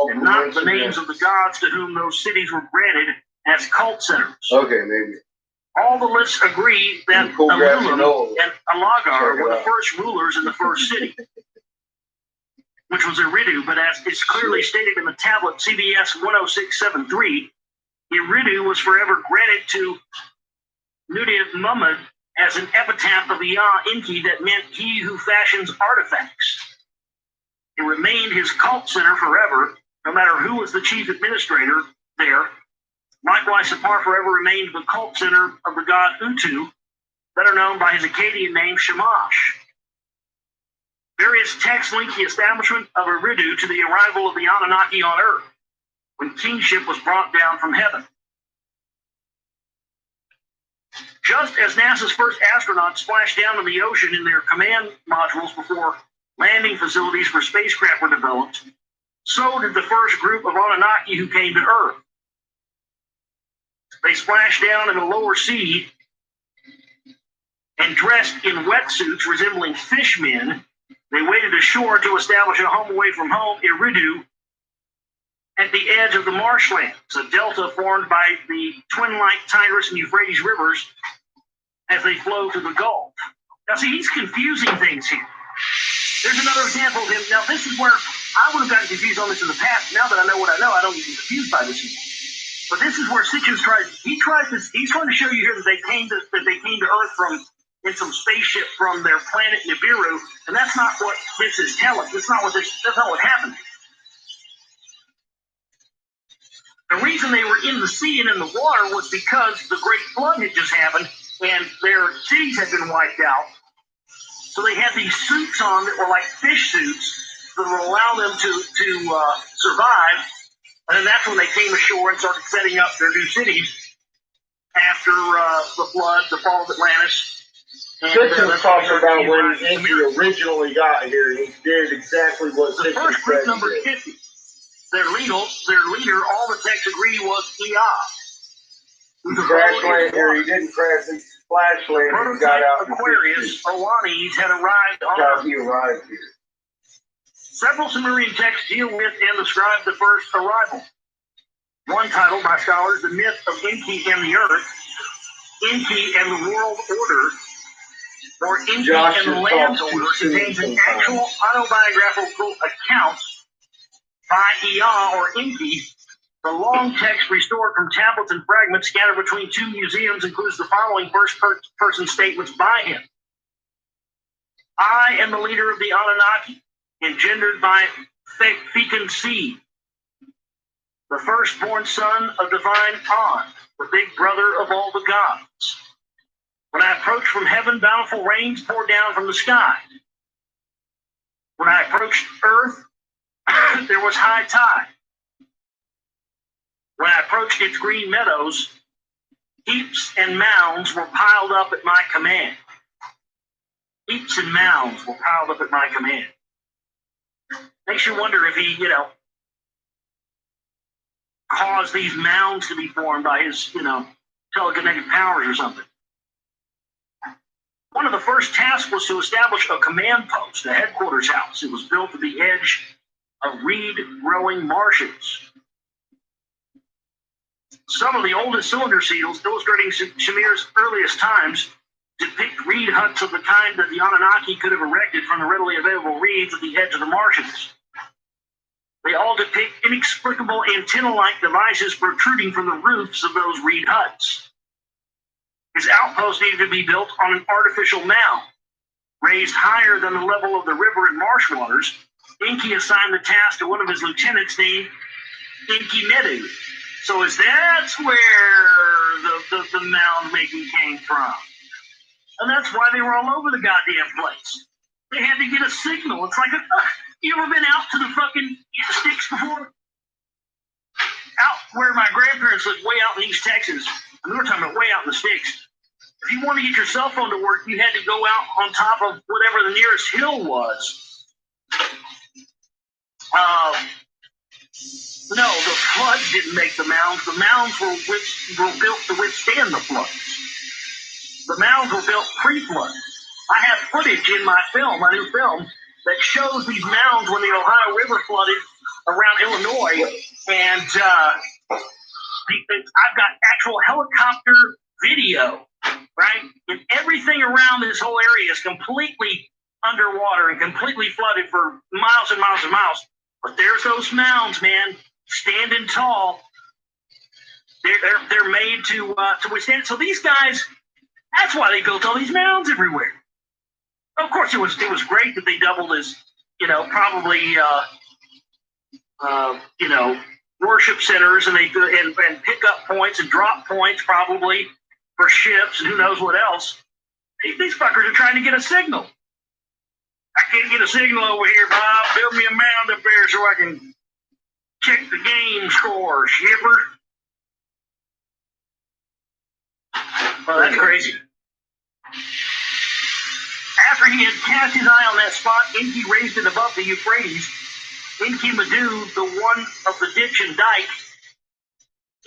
and not the names of the gods to whom those cities were granted as cult centers. Okay, maybe. All the lists agree that Alulim and Alagar were the first rulers in the first city, which was Eridu, but as is clearly stated in the tablet CBS 10673, Eridu was forever granted to Nudiat Muhammad as an epitaph of the Enki that meant he who fashions artifacts. It remained his cult center forever, no matter who was the chief administrator there. Likewise, Sapar forever remained the cult center of the god Utu, better known by his Akkadian name Shamash. Various texts link the establishment of Eridu to the arrival of the Anunnaki on Earth, when kingship was brought down from heaven. Just as NASA's first astronauts splashed down in the ocean in their command modules before landing facilities for spacecraft were developed, so did the first group of Anunnaki who came to Earth. They splashed down in the lower sea and dressed in wetsuits resembling fishmen. They waded ashore to establish a home away from home, Eridu, at the edge of the marshlands, a delta formed by the twin-like Tigris and Euphrates rivers as they flow through the Gulf. Now, see, he's confusing things here. There's another example of him. Now, this is where I would have gotten confused on this in the past. Now that I know what I know, I don't get confused by this anymore. But this is where Sitchin's he's trying to show you here that they came to Earth in some spaceship from their planet Nibiru, and that's not what this is telling. That's not what happened. The reason they were in the sea and in the water was because the Great Flood had just happened, and their cities had been wiped out. So they had these suits on that were like fish suits that would allow them to survive. And then that's when they came ashore and started setting up their new cities after the flood, the fall of Atlantis. Sitchin talks about when Enki originally got here. He did exactly what the first group, number 50. Their leader, all the texts agree was Ea. He crash landed here. He didn't crash. He splash landed and got out. Aquarius, Owanes, had arrived on Earth. He arrived here. Several Sumerian texts deal with and describe the first arrival. One titled by scholars, The Myth of Enki and the Earth, Enki and the World Order, or Enki and the Land Order, contains an actual autobiographical account by Ea or Enki. The long text restored from tablets and fragments scattered between two museums includes the following first-person statements by him. I am the leader of the Anunnaki, engendered by fecund seed, the firstborn son of divine An, the big brother of all the gods. When I approached from heaven, bountiful rains poured down from the sky. When I approached Earth, there was high tide. When I approached its green meadows, heaps and mounds were piled up at my command. Heaps and mounds were piled up at my command. Makes you wonder if he, caused these mounds to be formed by his, telekinetic powers or something. One of the first tasks was to establish a command post, a headquarters house. It was built at the edge of reed-growing marshes. Some of the oldest cylinder seals, illustrating Shamir's earliest times, depict reed huts of the kind that the Anunnaki could have erected from the readily available reeds at the edge of the marshes. They all depict inexplicable antenna-like devices protruding from the roofs of those reed huts. His outpost needed to be built on an artificial mound, raised higher than the level of the river and marsh waters. Enki assigned the task to one of his lieutenants named Enkimedu. So that's where the mound making came from. And that's why they were all over the goddamn place. They had to get a signal. It's like, you ever been out to the fucking sticks before? Out where my grandparents lived, way out in East Texas. And we were talking about way out in the sticks. If you wanted to get your cell phone to work, you had to go out on top of whatever the nearest hill was. No, the flood didn't make the mounds. The mounds were built to withstand the floods. The mounds were built pre-flood. I have footage in my new film, that shows these mounds when the Ohio River flooded around Illinois. And I've got actual helicopter video, right? And everything around this whole area is completely underwater and completely flooded for miles and miles and miles. But there's those mounds, man, standing tall. They're made to withstand it. So these guys That's why they built all these mounds everywhere. Of course, it was great that they doubled as, probably, worship centers and and pickup points and drop points probably for ships and who knows what else. These fuckers are trying to get a signal. I can't get a signal over here, Bob. Build me a mound up there so I can check the game score, shipper. Well, that's crazy. After he had cast his eye on that spot, Enki raised it above the Euphrates. Enki Madu, the one of the ditch and dike,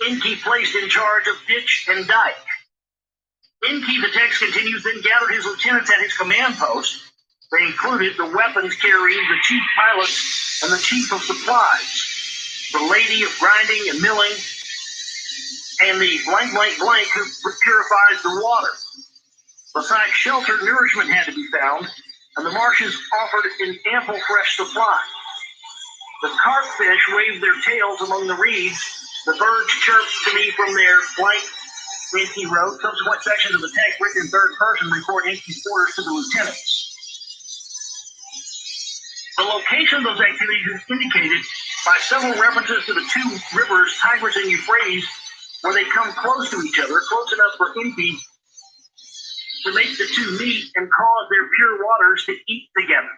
Enki placed in charge of ditch and dike. Enki, the text continues, then gathered his lieutenants at his command post. They included the weapons carrying, the chief pilots, and the chief of supplies, the lady of grinding and milling, and the blank, blank, blank who purifies the water. Besides shelter, nourishment had to be found, and the marshes offered an ample fresh supply. The carpfish waved their tails among the reeds. The birds chirped to me from their blank, Enki wrote. Subsequent sections of the text written in third person report Enki's orders to the lieutenants. The location of those activities is indicated by several references to the two rivers, Tigris and Euphrates, where they come close to each other, close enough for Enki to make the two meet and cause their pure waters to eat together.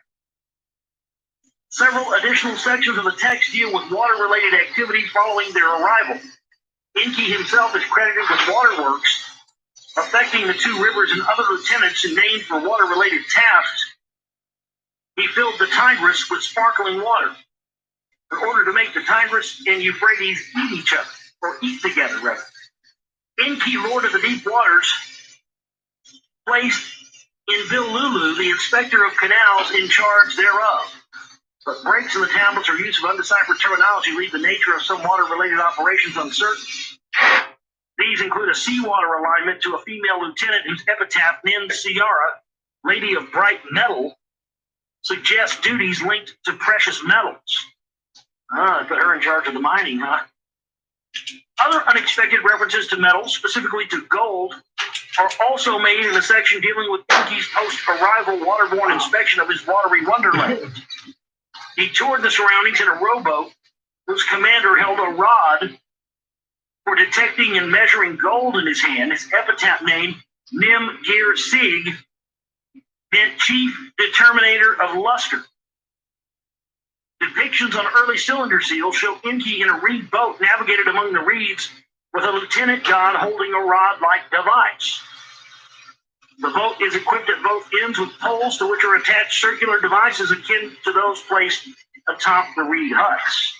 Several additional sections of the text deal with water-related activity following their arrival. Enki himself is credited with waterworks, affecting the two rivers, and other lieutenants named for water-related tasks. He filled the Tigris with sparkling water in order to make the Tigris and Euphrates eat each other, or eat together, rather. Enki, lord of the deep waters, placed in Bilulu the inspector of canals in charge thereof. But breaks in the tablets or use of undeciphered terminology leave the nature of some water-related operations uncertain. These include a seawater alignment to a female lieutenant whose epitaph, Nin Ciara, Lady of Bright Metal, suggests duties linked to precious metals. Put her in charge of the mining, huh? Other unexpected references to metals, specifically to gold, are also made in a section dealing with Enki's post-arrival waterborne inspection of his watery wonderland. He toured the surroundings in a rowboat whose commander held a rod for detecting and measuring gold in his hand. His epitaph name, Nim Gir Sig, meant chief determinator of luster. Depictions on early cylinder seals show Enki in a reed boat navigated among the reeds with a lieutenant god holding a rod-like device. The boat is equipped at both ends with poles to which are attached circular devices akin to those placed atop the reed huts.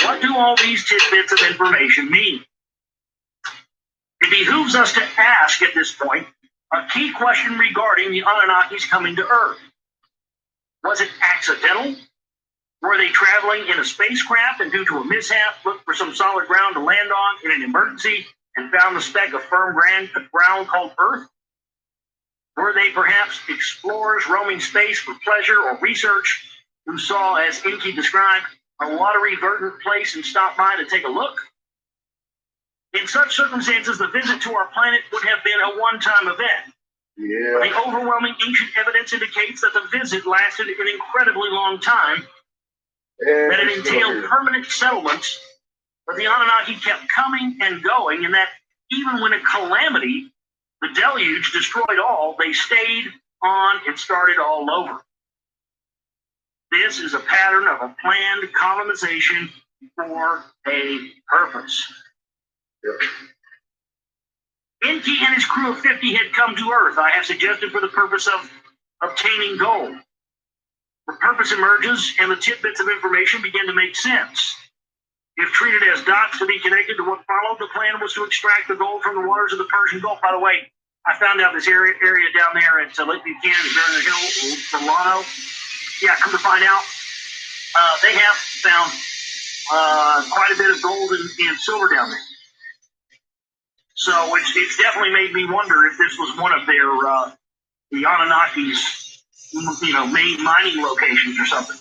What do all these tidbits of information mean? It behooves us to ask at this point a key question regarding the Anunnakis coming to Earth. Was it accidental? Were they traveling in a spacecraft and due to a mishap looked for some solid ground to land on in an emergency and found the speck of firm ground called Earth? Were they perhaps explorers roaming space for pleasure or research who saw, as Enki described, a watery, verdant place and stopped by to take a look? In such circumstances, the visit to our planet would have been a one-time event. Yeah. The overwhelming ancient evidence indicates that the visit lasted an incredibly long time, that it entailed permanent settlements, but the Anunnaki kept coming and going, and that even when a calamity, the deluge, destroyed all, they stayed on and started all over. This is a pattern of a planned colonization for a purpose. Yep. Enki and his crew of 50 had come to Earth, I have suggested, for the purpose of obtaining gold. The purpose emerges, and the tidbits of information begin to make sense. If treated as dots to be connected to what followed, the plan was to extract the gold from the waters of the Persian Gulf. By the way, I found out this area down there at Lake Buchanan, Bear Hill, Solano. Yeah, come to find out, they have found quite a bit of gold and silver down there. So it's definitely made me wonder if this was one of their the Anunnaki's main mining locations or something.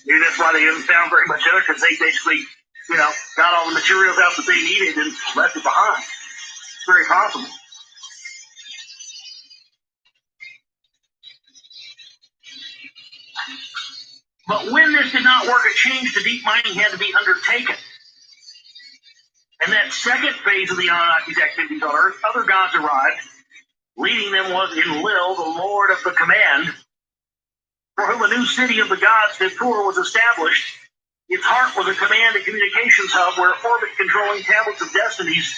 Maybe that's why they haven't found very much other, because they basically got all the materials out that they needed and left it behind. It's very possible. But when this did not work, a change to deep mining had to be undertaken. And that second phase of the Anunnaki's activities on Earth, other gods arrived. Leading them was Enlil, the Lord of the Command, for whom a new city of the gods, Nippur, was established. Its heart was a command and communications hub where orbit-controlling tablets of destinies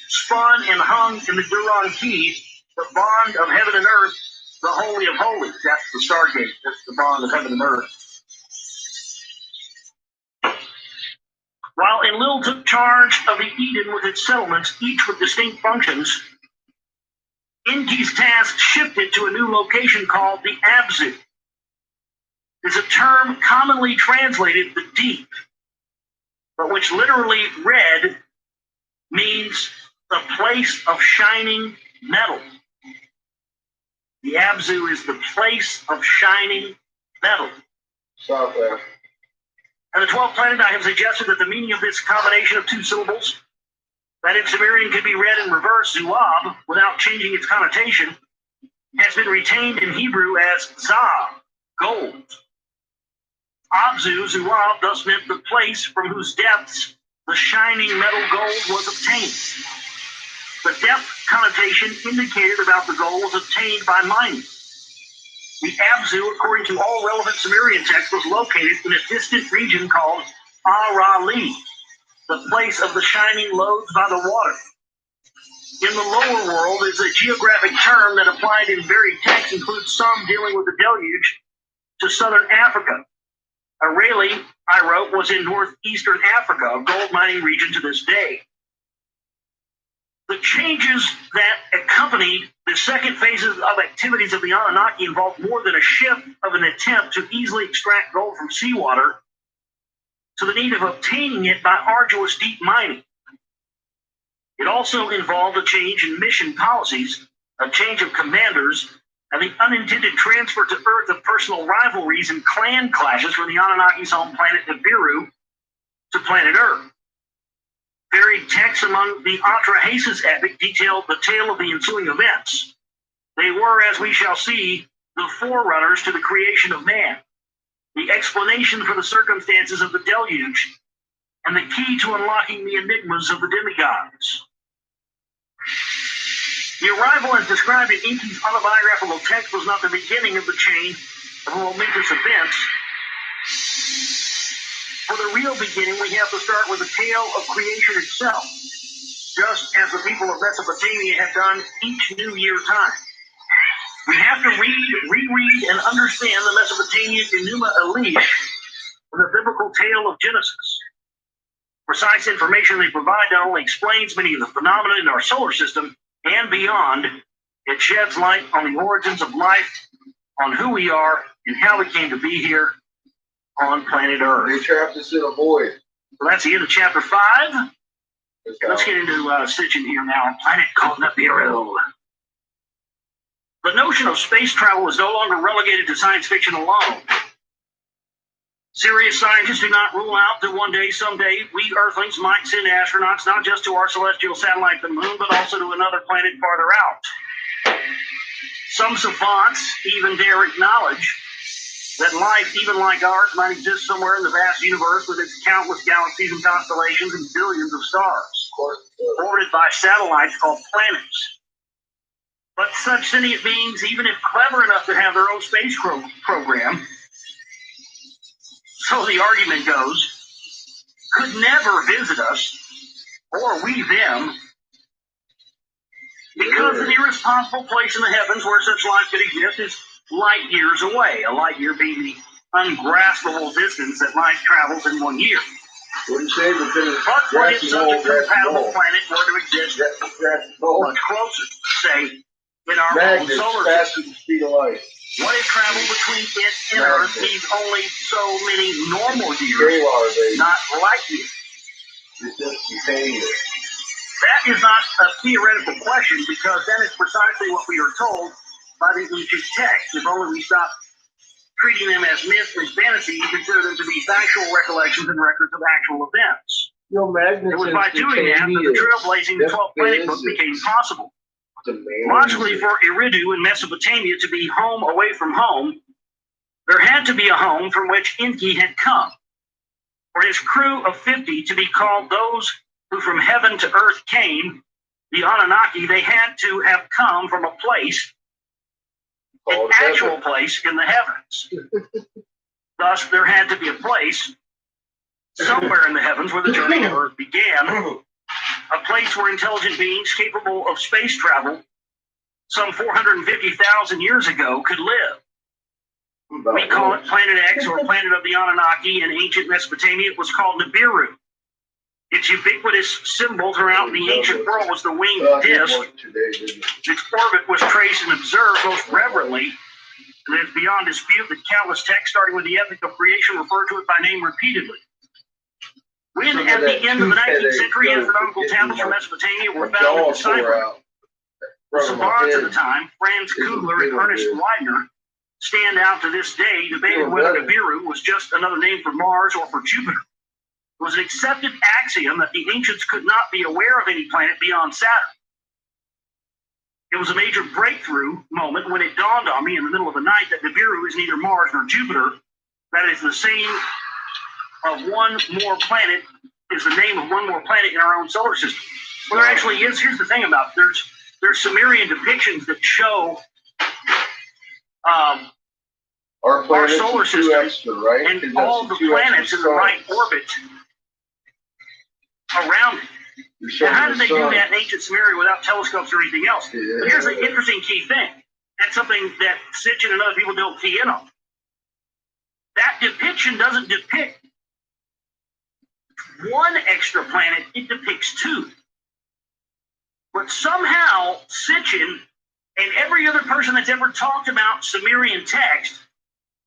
spun and hung in the Duran Key, the bond of heaven and earth, the Holy of Holies. That's the Stargate. That's the bond of heaven and earth. While Enlil took charge of the Eden with its settlements, each with distinct functions, Enki's task shifted to a new location called the Abzu. It's a term commonly translated the deep, but which literally read means the place of shining metal. The Abzu is the place of shining metal. Stop there. And the 12th planet, I have suggested that the meaning of this combination of two syllables, that in Sumerian could be read in reverse, Zuab, without changing its connotation, has been retained in Hebrew as Zab, gold. Abzu, Zuab, thus meant the place from whose depths the shining metal gold was obtained. The depth connotation indicated about the gold was obtained by mining. The Abzu, according to all relevant Sumerian texts, was located in a distant region called Arali, the place of the shining lodes by the water. In the lower world is a geographic term that applied in varied texts includes some dealing with the deluge to southern Africa. Arali, I wrote, was in northeastern Africa, a gold mining region to this day. The changes that accompanied the second phases of activities of the Anunnaki involved more than a shift of an attempt to easily extract gold from seawater to the need of obtaining it by arduous deep mining. It also involved a change in mission policies, a change of commanders, and the unintended transfer to Earth of personal rivalries and clan clashes from the Anunnaki's home planet Nibiru to planet Earth. Varied texts among the Atrahasis epic detailed the tale of the ensuing events. They were, as we shall see, the forerunners to the creation of man, the explanation for the circumstances of the deluge, and the key to unlocking the enigmas of the demigods. The arrival as described in Enki's autobiographical text was not the beginning of the chain of momentous events. For the real beginning, we have to start with the tale of creation itself, just as the people of Mesopotamia have done each new year time. We have to read, reread, and understand the Mesopotamian Enuma Elish in the biblical tale of Genesis. Precise information they provide not only explains many of the phenomena in our solar system and beyond, it sheds light on the origins of life, on who we are, and how we came to be here on planet Earth. They trapped us in a void. So that's the end of chapter 5. Let's get into stitching here now. A planet called Nibiru. The notion of space travel is no longer relegated to science fiction alone. Serious scientists do not rule out that one day, someday, we Earthlings might send astronauts not just to our celestial satellite, the moon, but also to another planet farther out. Some savants even dare acknowledge that life, even like ours, might exist somewhere in the vast universe with its countless galaxies and constellations and billions of stars, orbited by satellites called planets. But such sentient beings, even if clever enough to have their own space program, so the argument goes, could never visit us, or we them, because the nearest possible place in the heavens where such life could exist is light years away, a light year being the ungraspable distance that light travels in 1 year. What do you say? But when it's such a compatible planet were to exist much closer, say, in our own solar system, speed of light. what if travel between it and Earth needs only so many normal years, not light years? That is not a theoretical question, because that is precisely what we are told by the ancient texts. If only we stop treating them as myths and fantasy and consider them to be factual recollections and records of actual events. It was by doing that that the trailblazing the 12th planet book became possible. Logically, for Eridu in Mesopotamia to be home away from home, there had had to be a home from which Enki had come. For his crew of 50 to be called those who from heaven to earth came, the Anunnaki, they had to have come from a place, an actual place in the heavens. Thus, there had to be a place somewhere in the heavens where the journey to earth began, a place where intelligent beings capable of space travel some 450,000 years ago could live. We call it Planet X, or Planet of the Anunnaki. In ancient Mesopotamia, it was called Nibiru. Its ubiquitous symbol throughout the ancient world was the winged disc. Its orbit was traced and observed most reverently, and it's beyond dispute that countless texts, starting with the epic of creation, refer to it by name repeatedly. When, at the end of the 19th century, astronomical tablets from Mesopotamia were found in deciphered, the savants of the time, Franz Kugler and Ernest Widener, stand out to this day, debated whether Nibiru was just another name for Mars or for Jupiter. It was an accepted axiom that the ancients could not be aware of any planet beyond Saturn. It was a major breakthrough moment when it dawned on me in the middle of the night that Nibiru is neither Mars nor Jupiter. That is the same of one more planet, is the name of one more planet in our own solar system. Well, there actually is. Here's the thing about it. There's Sumerian depictions that show our solar system extra, right? And all the planets in the right orbit around it. Now, how did they do that in ancient Sumeria without telescopes or anything else? Yeah. But here's the interesting key thing. That's something that Sitchin and other people don't key in on. That depiction doesn't depict one extra planet, it depicts two. But somehow, Sitchin and every other person that's ever talked about Sumerian text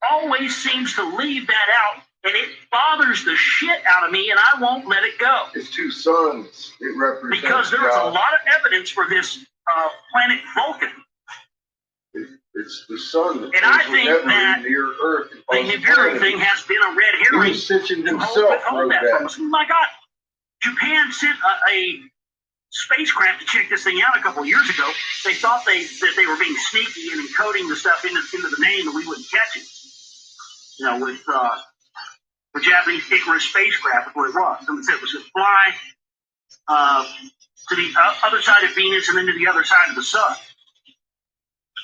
always seems to leave that out, and it bothers the shit out of me, and I won't let it go. It's two suns. It represents because there's a lot of evidence for this planet Vulcan. It's the sun. And I think that near Earth the Nibiru thing has been a red herring. Sitchin himself hold that from us. My God, Japan sent a spacecraft to check this thing out a couple of years ago. They thought that they were being sneaky and encoding the stuff into the name, and we wouldn't catch it. You know, with the Japanese Icarus spacecraft, is what it was. So it said it was to fly to the other side of Venus and then to the other side of the sun,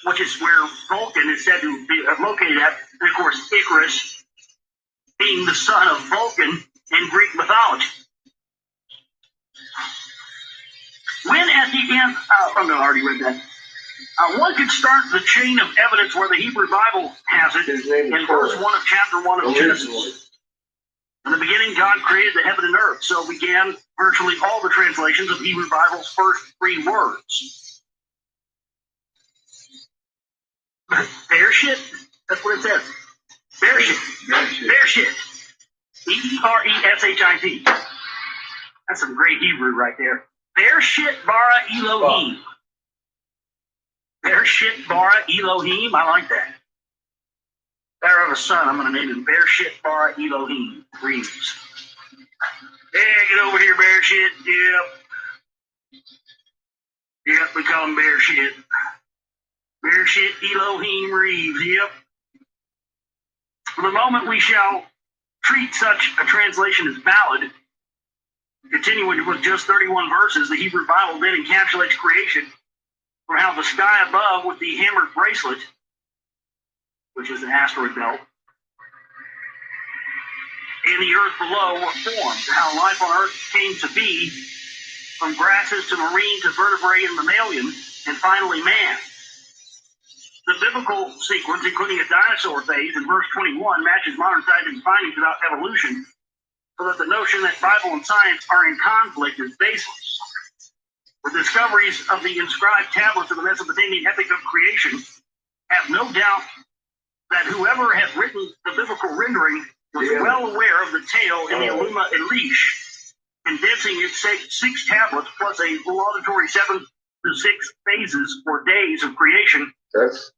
which is where Vulcan is said to be located at. And of course, Icarus being the son of Vulcan in Greek mythology. When at the end, oh no, I already read that. One could start the chain of evidence where the Hebrew Bible has it in verse 1 of chapter 1 of Genesis. In the beginning, God created the heaven and earth. So began virtually all the translations of Hebrew Bible's first 3 words. Bear shit? That's what it says. Bear shit. Bear shit. E-R-E-S-H-I-T. That's some great Hebrew right there. Bear shit bara Elohim. Bear shit bara Elohim. I like that. If I have a son, I'm going to name him Bear shit bara Elohim Reeves. Yeah, get over here, bear shit. Yep, we call him Bear shit. Bear shit Elohim Reeves. Yep. For the moment we shall treat such a translation as valid. Continuing with just 31 verses, the Hebrew Bible then encapsulates creation from how the sky above with the hammered bracelet, which is an asteroid belt, and the earth below were formed, to how life on earth came to be, from grasses to marine to vertebrate and mammalian, and finally man. The biblical sequence, including a dinosaur phase in verse 21, matches modern scientific findings about evolution, so that the notion that Bible and science are in conflict is baseless. The discoveries of the inscribed tablets of the Mesopotamian epic of creation have no doubt that whoever had written the biblical rendering was well aware of the tale in the Enuma Elish, condensing its 6 tablets plus a laudatory 7 to 6 phases or days of creation, plus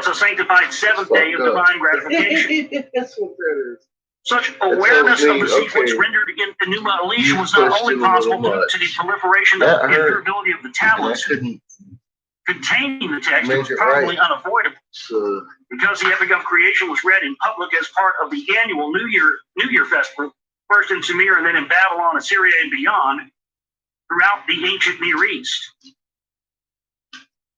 a sanctified 7th day of divine gratification. That's what that is. Such awareness of the sequence rendered in Enuma Elish was not only possible due to the proliferation and durability of the tablets, containing the text, it was probably unavoidable. Because the epic of creation was read in public as part of the annual New Year festival, first in Sumer and then in Babylon, Assyria, and beyond, throughout the ancient Near East.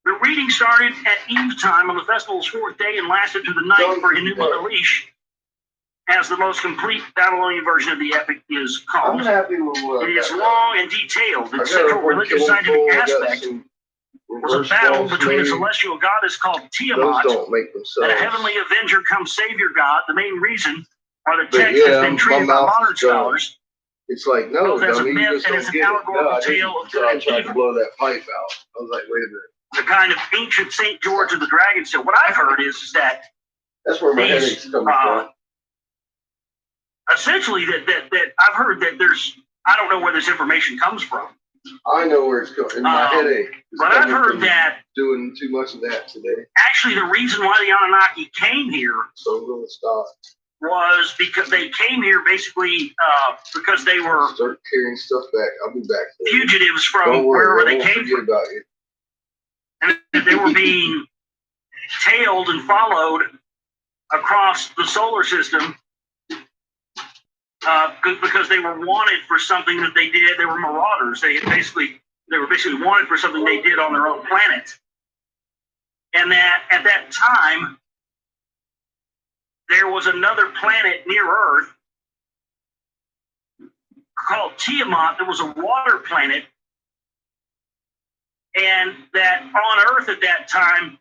The reading started at eve time on the festival's fourth day and lasted to the ninth for Enuma Elish, as the most complete Babylonian version of the epic is called. It is long and detailed. Its central religious scientific aspect was a battle between a celestial goddess called Tiamat and a heavenly avenger come savior god. The main reason why the text has been treated by modern scholars it's like, no, both as a dummy, myth you just and don't as an get it. allegorical No, tale of good I and tried to evil. blow that pipe out. I was like, wait a minute. The kind of ancient St. George of the Dragon. So what I've heard is that That's where my these, headache's coming from. essentially that I've heard that there's, I don't know where this information comes from. I know where it's going. My headache is But I've coming heard from that doing too much of that today. actually the reason why the Anunnaki came here So I'm going to stop. was because they came here basically because they were Start carrying stuff back. I'll be back. fugitives from Don't worry, wherever I they won't came forget from. about you. And they were being tailed and followed across the solar system because they were wanted for something that they did. They were marauders. They were basically wanted for something they did on their own planet. And that at that time, there was another planet near Earth called Tiamat that was a water planet. And that on Earth at that time,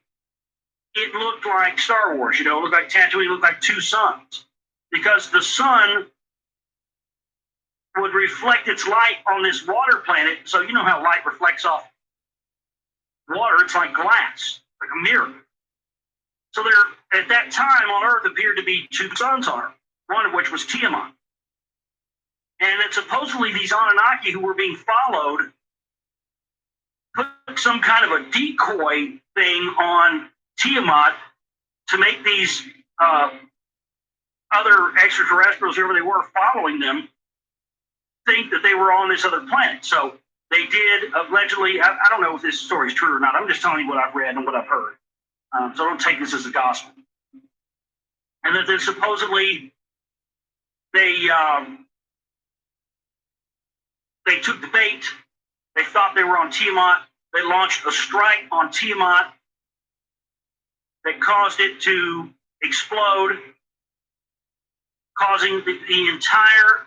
it looked like Star Wars, it looked like Tatooine, it looked like two suns. Because the sun would reflect its light on this water planet. So you know how light reflects off water, it's like glass, like a mirror. So there, at that time on Earth, appeared to be two suns on Earth, one of which was Tiamat. And that supposedly these Anunnaki who were being followed put some kind of a decoy thing on Tiamat to make these other extraterrestrials, whoever they were, following them, think that they were on this other planet. So they did allegedly, I don't know if this story is true or not. I'm just telling you what I've read and what I've heard. So don't take this as a gospel. And that they supposedly they took the bait. They thought they were on Tiamat. They launched a strike on Tiamat that caused it to explode, causing the entire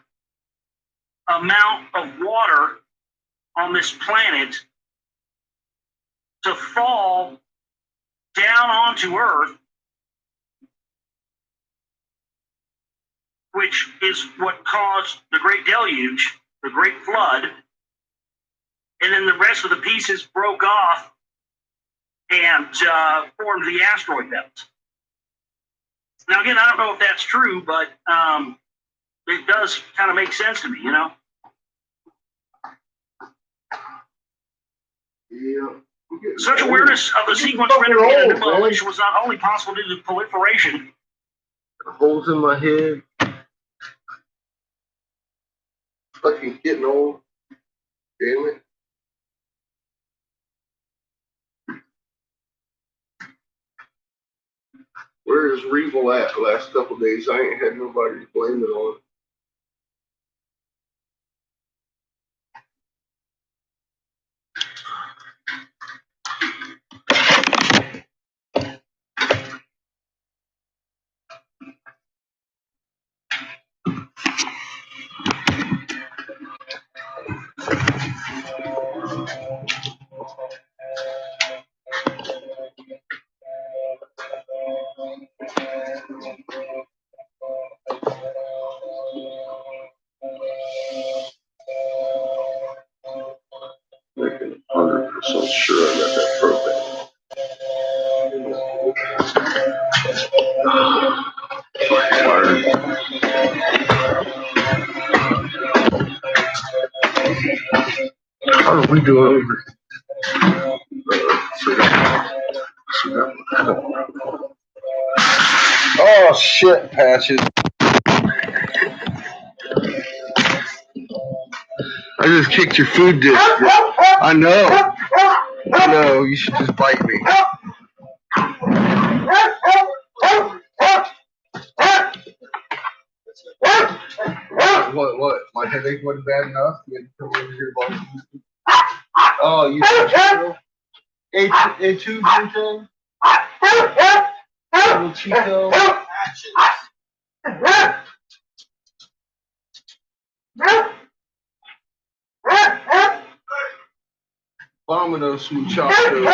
amount of water on this planet to fall down onto Earth, which is what caused the Great Deluge, the Great Flood. And then the rest of the pieces broke off and formed the asteroid belt. Now, again, I don't know if that's true, but it does kind of make sense to me, Yeah. Such awareness of the sequence rendered in Enuma Elish was not only possible due to proliferation. Holes in my head. Fucking getting old. Damn it. Where is Regal at the last couple of days? I ain't had nobody to blame it on. Making 100% sure I got that program. How are we doing? Oh shit, Patches. I just kicked your food dish. I know. No, you should just bite me. What? My headache wasn't bad enough? You had to come over here barking? Oh, you Chico? A two thing? Little Chico? Domino's muchachos.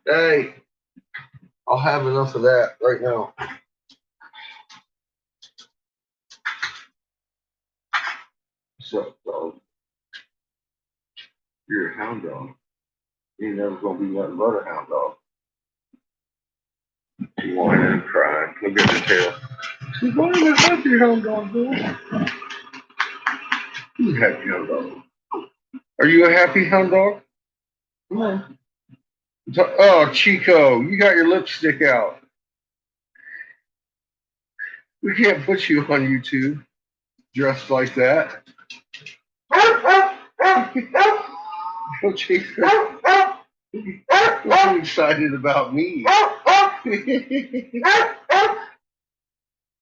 Hey, I'll have enough of that right now. What's up, dog? You're a hound dog. You're never gonna be nothing but a hound dog. She's whining and crying. Look at her tail. She's whining and happy hound dog, girl. You happy hound dog. Are you a happy hound dog? Come on. Oh, Chico, you got your lipstick out. We can't put you on YouTube dressed like that. Go chase her. I'm excited about me.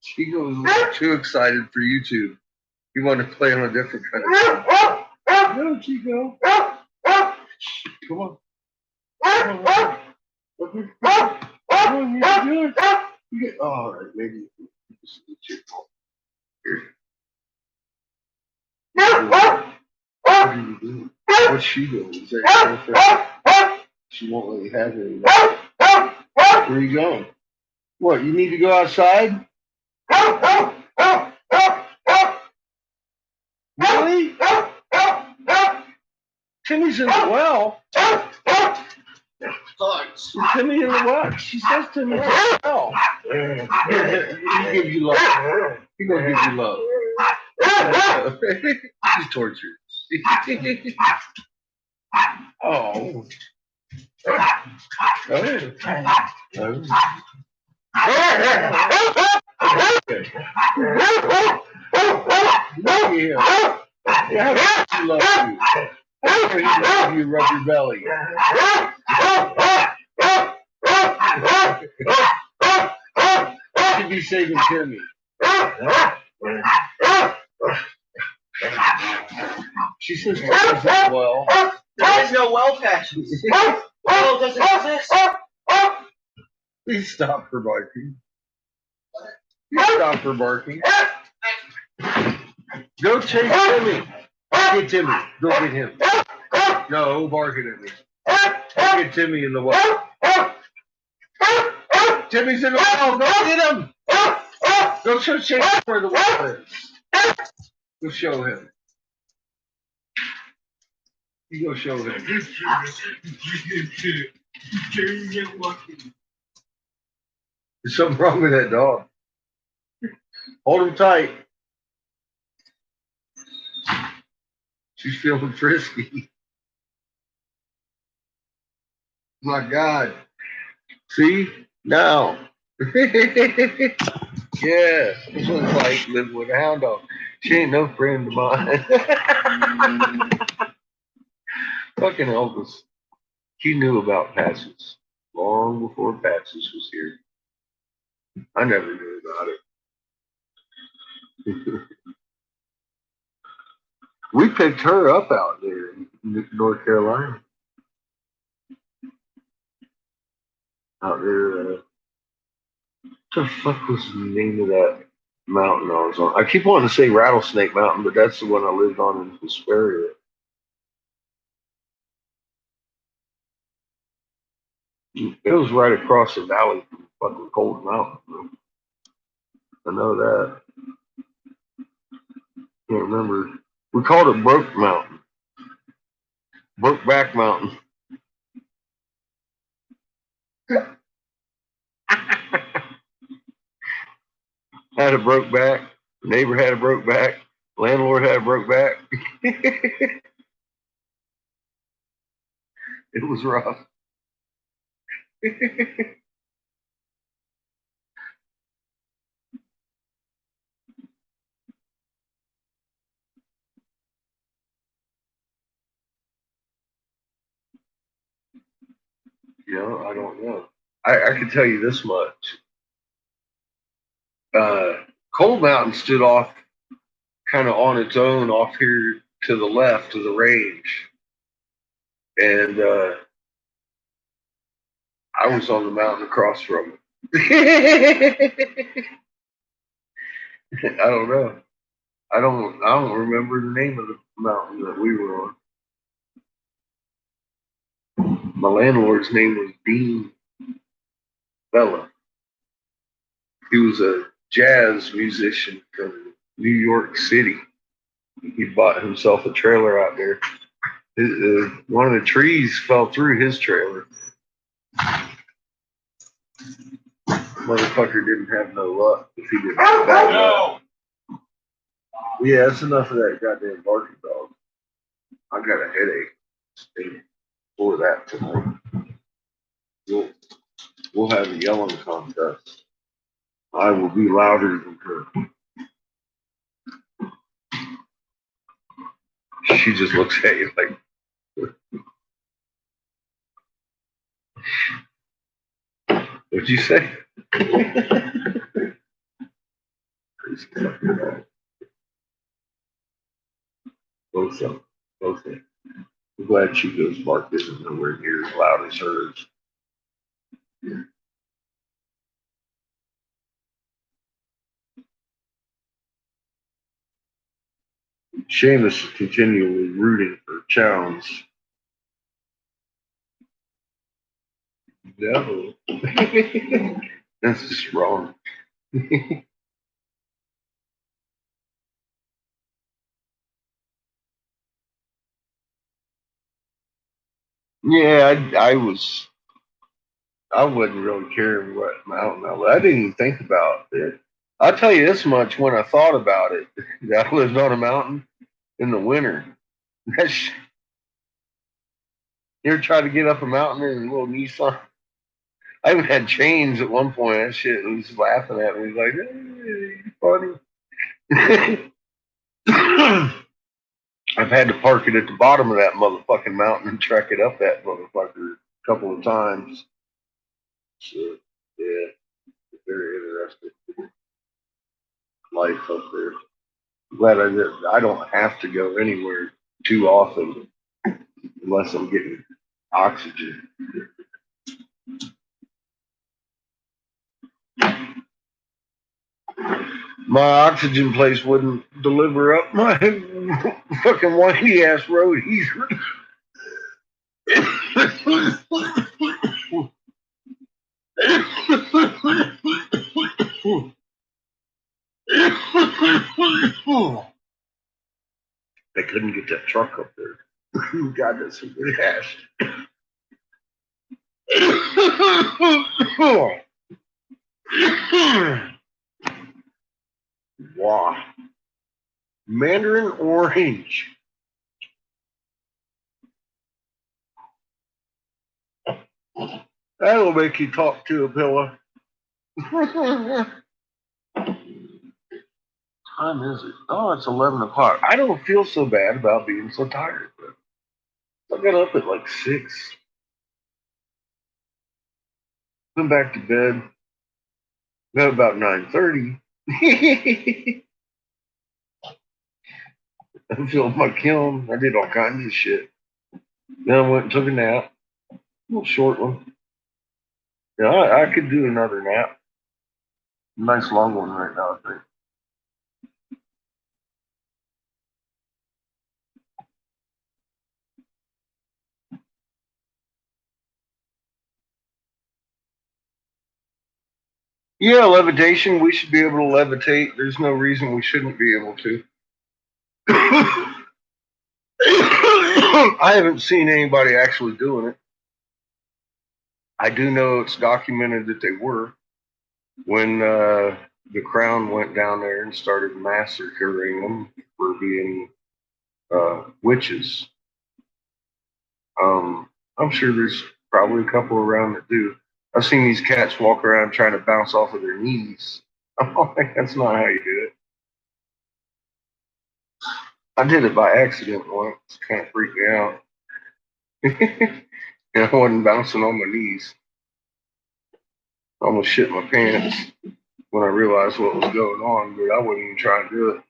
Chico was a little too excited for YouTube. He wanted to play on a different kind of thing. No, Chico. Come on. Come on. Come on, you can do it. All right, maybe you can Chico. Here. What are you doing? What's she doing? Is that your girlfriend? She won't let you have it anymore. Where are you going? What, you need to go outside? Really? Timmy's in the well. Is Timmy in the well? She says Timmy's in the well. He give you love. He gonna give you love. He's tortured. Oh. Okay. Yeah. Yeah, he loves you. He loves you rub your belly. You should be saving Timmy. She says well. There is no well patches. Well doesn't exist. Please stop her barking. Please stop her barking. Go chase Timmy. Get Timmy. Go get him. No, barking at me. Go get Timmy in the well. Timmy's in the well. Go get him. Go chase him where the well is. Go show him. You go show him. There's something wrong with that dog. Hold him tight. She's feeling frisky. My God. See? Now. Yes. This one's like living with a hound dog. She ain't no friend of mine. Fucking Elvis. He knew about patches long before patches was here. I never knew about it. We picked her up out there in North Carolina. Out there, what the fuck was the name of that mountain I was on? I keep wanting to say Rattlesnake Mountain, but that's the one I lived on in Hesperia. It was right across the valley from fucking Cold Mountain. I know that. Can't remember. We called it Broke Mountain. Brokeback Mountain. Had a broke back. Neighbor had a broke back. Landlord had a broke back. It was rough. I don't know. I can tell you this much. Cold Mountain stood off kind of on its own off here to the left of the range. And I was on the mountain across from it. I don't know. I don't remember the name of the mountain that we were on. My landlord's name was Dean Bella. He was a jazz musician from New York City. He bought himself a trailer out there. One of the trees fell through his trailer. Motherfucker didn't have no luck if he didn't have bad luck. Yeah, that's enough of that goddamn barking dog. I got a headache for that tonight. We'll have a yelling contest. I will be louder than her. She just looks at you like, what'd you say? Both of them. Both of them. I'm glad Chico's bark isn't nowhere near as loud as hers. Seamus is continually rooting for Chowns. No. That's just wrong. Yeah, I wasn't really caring what mountain I was. I didn't even think about it. I'll tell you this much: when I thought about it, I lived on a mountain in the winter. That's, you ever try to get up a mountain in a little Nissan? I even had chains at one point. That shit was laughing at me, like, hey, funny. I've had to park it at the bottom of that motherfucking mountain and trek it up that motherfucker a couple of times. So, yeah, very interesting life up there. I'm glad I don't have to go anywhere too often unless I'm getting oxygen. My oxygen place wouldn't deliver up my fucking windy ass road either. They couldn't get that truck up there. God, that's some good ass. Wow. Mandarin orange. That'll make you talk to a pillow. Time is it? Oh, it's 11 o'clock. I don't feel so bad about being so tired. I got up at like 6. Went back to bed. Got about 9:30. I filled my kiln. I did all kinds of shit. Then I went and took a nap. A little short one. Yeah, I could do another nap. Nice long one right now, I think. Yeah, levitation. We should be able to levitate. There's no reason we shouldn't be able to. I haven't seen anybody actually doing it. I do know it's documented that they were when the crown went down there and started massacring them for being witches. I'm sure there's probably a couple around that do. I've seen these cats walk around trying to bounce off of their knees. I'm like, that's not how you do it. I did it by accident once. Kind of freaked me out. and I wasn't bouncing on my knees. I almost shit my pants when I realized what was going on, but I wasn't even trying to do it.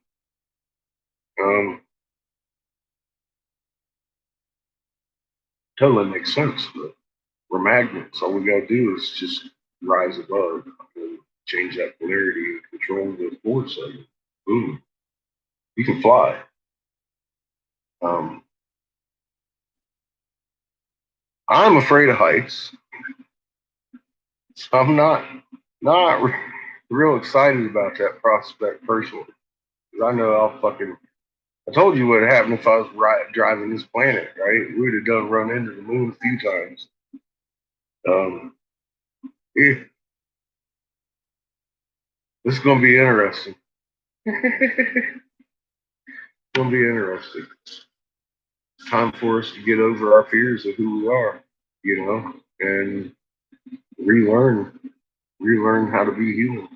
Totally makes sense, but we're magnets. All we gotta do is just rise above and change that polarity and control the force of it. Boom. You can fly. I'm afraid of heights. So I'm not real excited about that prospect personally. Because I know I'll fucking. I told you what would happen if I was driving this planet, right? We would have done run into the moon a few times. Yeah, this is gonna be interesting. It's gonna be interesting. It's time for us to get over our fears of who we are, and relearn how to be human.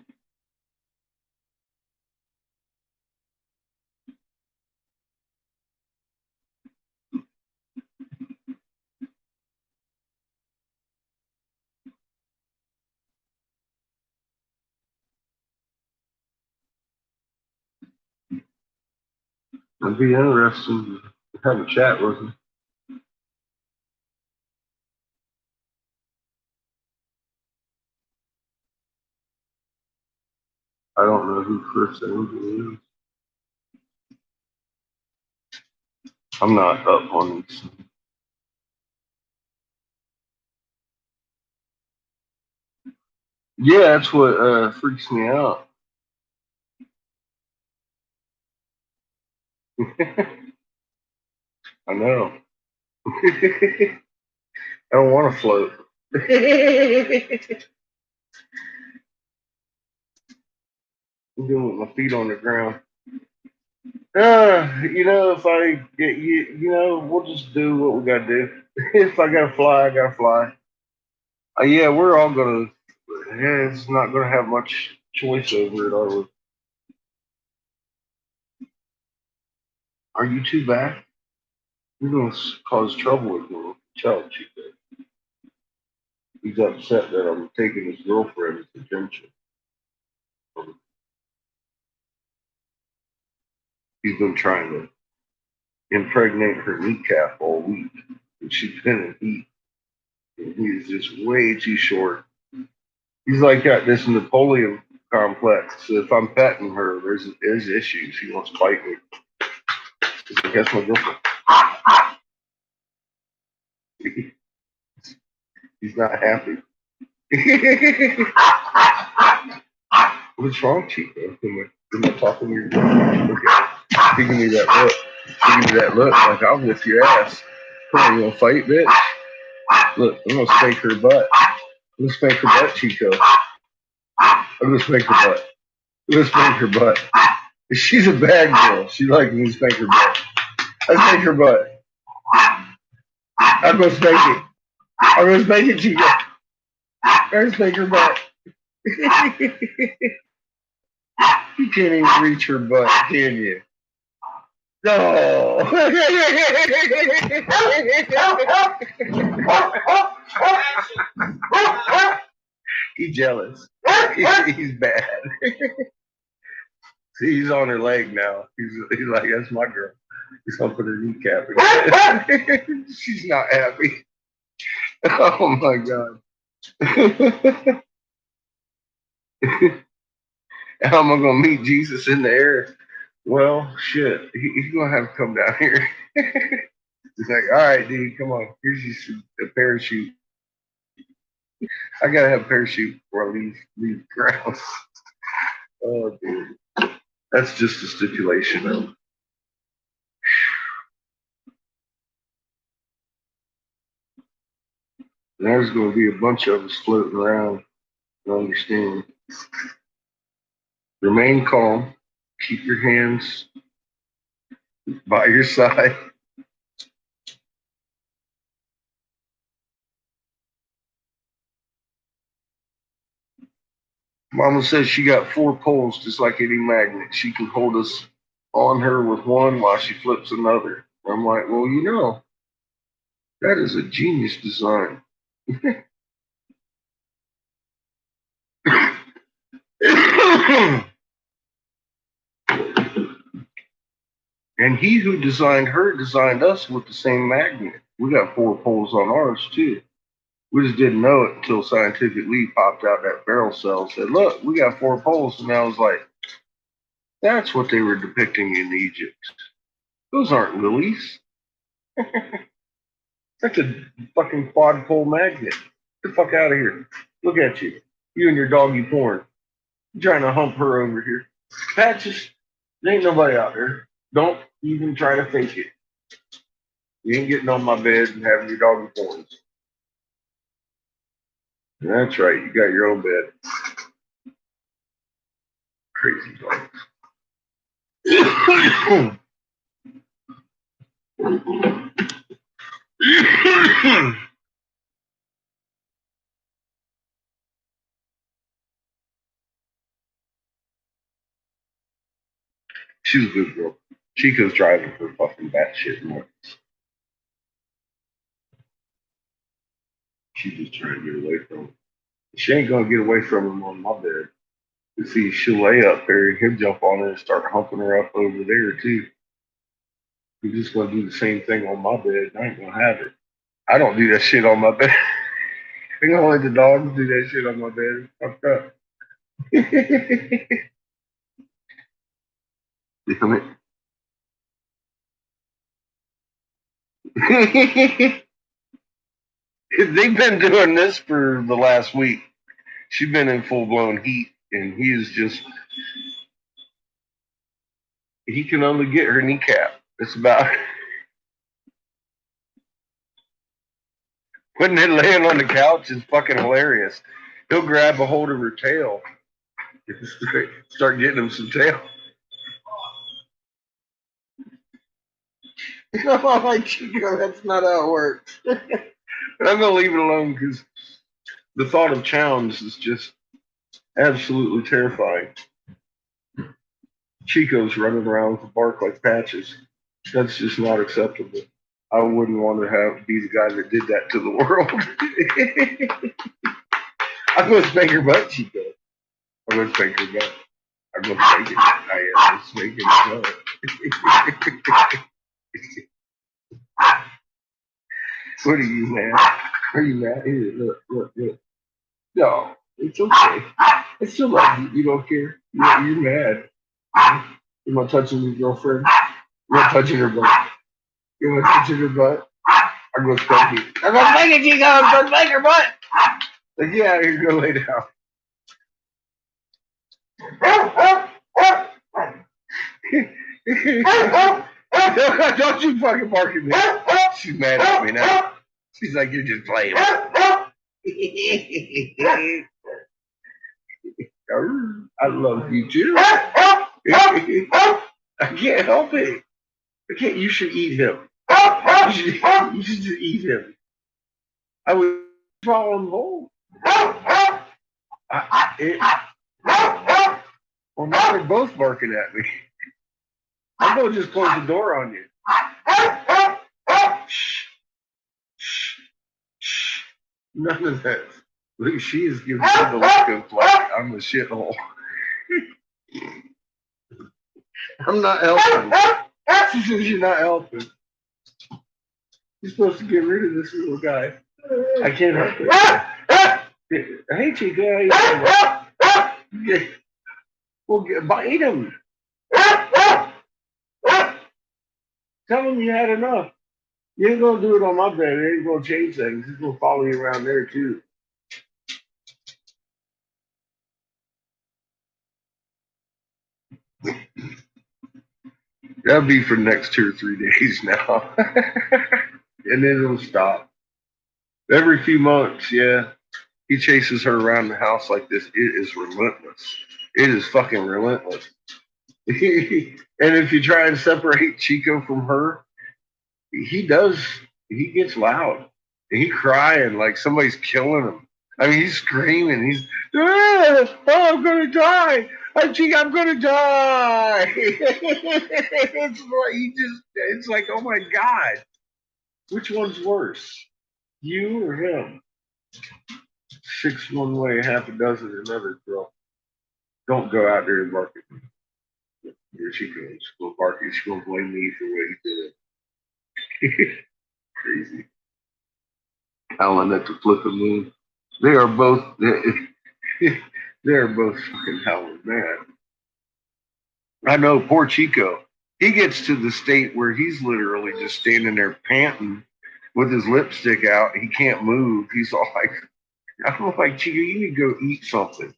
It'd be interesting to have a chat with him. I don't know who Chris Angel is. I'm not up on these. Yeah, that's what freaks me out. I know. I don't want to float. I'm doing with my feet on the ground. If I get we'll just do what we gotta do. If I gotta fly, I gotta fly. Yeah, we're all gonna. Yeah, it's not gonna have much choice over it, are we? Are you too bad? You're gonna cause trouble with me. Child, she said. He's upset that I'm taking his girlfriend's attention. He's been trying to impregnate her kneecap all week, and she's been in heat. And he's just way too short. He's like got this Napoleon complex. So if I'm petting her, there's issues. He wants to fight me. He's like, that's my girlfriend. He's not happy. What's wrong, Chico? Am I talking to your girlfriend? Look at giving me that look. Giving me that look like I'll whip your ass. Come on, you gonna fight, bitch? Look, I'm gonna spank her butt. I'm gonna spank her butt, Chico. I'm gonna spank her butt. I'm gonna spank her butt. She's a bad girl. She likes me to spank her butt. I spank her butt. I'm gonna spank it. I'm gonna spank it, Chico. I'm gonna spank her butt. You can't even reach her butt, can you? No. He's jealous. He's bad. See, he's on her leg now. He's like, that's my girl. He's gonna put her kneecap in. She's not happy. Oh my god. How am I gonna meet Jesus in the air? Well, shit. He's gonna have to come down here. He's like, all right, dude, come on. Here's a parachute. I gotta have a parachute before I leave the grounds. Oh, dude. That's just a stipulation, though. There's going to be a bunch of us floating around. You understand? Remain calm. Keep your hands by your side. Mama says she got 4 poles, just like any magnet. She can hold us on her with one while she flips another. I'm like, well, That is a genius design. And he who designed her designed us with the same magnet. We got 4 poles on ours too. We just didn't know it until Scientific Lee popped out that barrel cell and said, look, we got 4 poles. And I was like, that's what they were depicting in Egypt. Those aren't lilies. That's a fucking quad pole magnet. Get the fuck out of here. Look at you. You and your doggy porn. You're trying to hump her over here. Patches, there ain't nobody out there. Don't even try to fake it. You ain't getting on my bed and having your doggy porns. That's right. You got your own bed. Crazy dog. She's a good girl. Chico's driving her fucking batshit nuts. She's just trying to get away from him. She ain't gonna get away from him on my bed. You see, she'll lay up there and he'll jump on her and start humping her up over there too. He's just gonna do the same thing on my bed. I ain't gonna have it. I don't do that shit on my bed. I ain't gonna let the dogs do that shit on my bed. Fucked up. Damn it. They've been doing this for the last week. She's been in full blown heat, and he is just. He can only get her kneecap. It's about. When they're laying on the couch, it's fucking hilarious. He'll grab a hold of her tail, start getting him some tail. I'm like, Chico, that's not how it works. But I'm gonna leave it alone because the thought of Chowns is just absolutely terrifying. Chico's running around with a bark like Patches. That's just not acceptable. I wouldn't want to be the guy that did that to the world. I'm gonna spank her butt, Chico. I'm gonna spank her butt. I'm gonna spank it. I am spanking her butt. What are you, man? Are you mad? Here, look. No, it's okay. I still love you. You don't care. You're mad. You're not touching your girlfriend. You're not touching her butt. You're not touching her butt. I'm gonna spank you. I'm gonna spank it, Chico. I'm gonna spank her butt. Like, get out of here. Go lay down. Don't you fucking bark at me. She's mad at me now. She's like, you're just playing. I love you too. I can't help it. You should eat him. You should just eat him. I would follow him home. Well, now they're both barking at me. I'm going to just close the door on you. Shh. None of that. Look, she is giving me the look of like I'm a shithole. I'm not helping. She says you're not helping. You're supposed to get rid of this little guy. I can't help it. Hey, Chico, how you doing? Well, bite him. Tell him you had enough. You ain't gonna do it on my bed. It ain't gonna change things. He's gonna follow you around there too. That'll be for the next 2 or 3 days now. And then it'll stop. Every few months, yeah. He chases her around the house like this. It is relentless. It is fucking relentless. And if you try and separate Chico from her, he gets loud. And he crying like somebody's killing him. I mean, he's screaming. He's, I'm going to die. I'm going to die. It's like, oh my God. Which one's worse, you or him? 6 one way, half a dozen another, girl. Don't go out there and bark at me. Here she goes. She's gonna bark at. She's gonna blame me for what he did. Crazy. Howling at the flipping moon. They are both. They are both fucking howling mad. I know, poor Chico. He gets to the state where he's literally just standing there panting with his lipstick out. He can't move. He's all like, I'm like, Chico, you need to go eat something.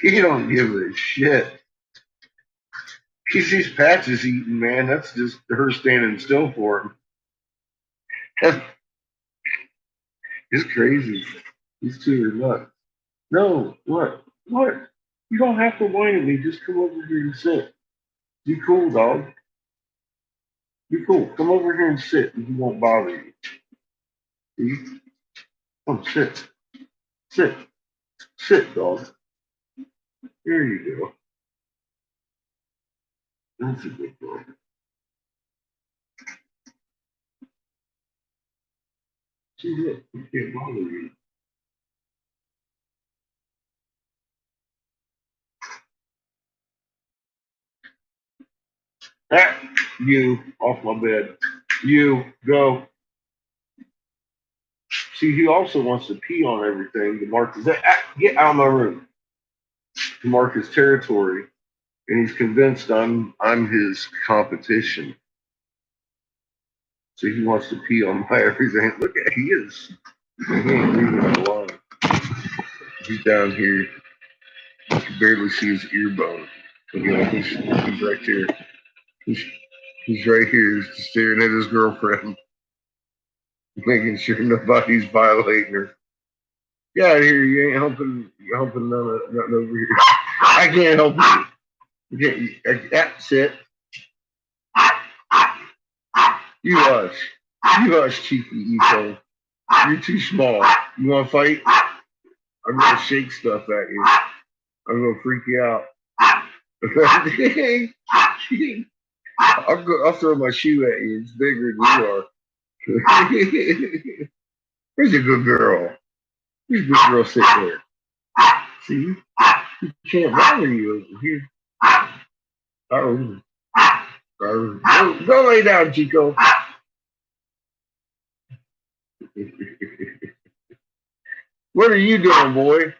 He don't give a shit. He sees Patches eating, man. That's just her standing still for him. It's crazy. These two are nuts. No, what? What? You don't have to whine at me. Just come over here and sit. Be cool, dog. Be cool. Come over here and sit, and he won't bother you. See? Come sit. Sit. Sit, dog. There you go. That's a good boy. See, look, he can't bother you. Ah, you off my bed. You go. See, he also wants to pee on everything to mark his. Get out of my room. To mark his territory, and he's convinced I'm his competition. So he wants to pee on my everything. Look at he is. He ain't leaving it alone. He's down here. You can barely see his ear bone. You know, he's right there. He's, he's right here, he's staring at his girlfriend, making sure nobody's violating her. Get out of here! You ain't helping nothing over here. I can't help you. That's it. You hush. You hush, cheeky Eco. You're too small. You want to fight? I'm gonna shake stuff at you. I'm gonna freak you out. I'll throw my shoe at you. It's bigger than you are. There's a good girl. There's a good girl sitting there. See? He can't bother you over here. Go lay down, Chico. What are you doing, boy?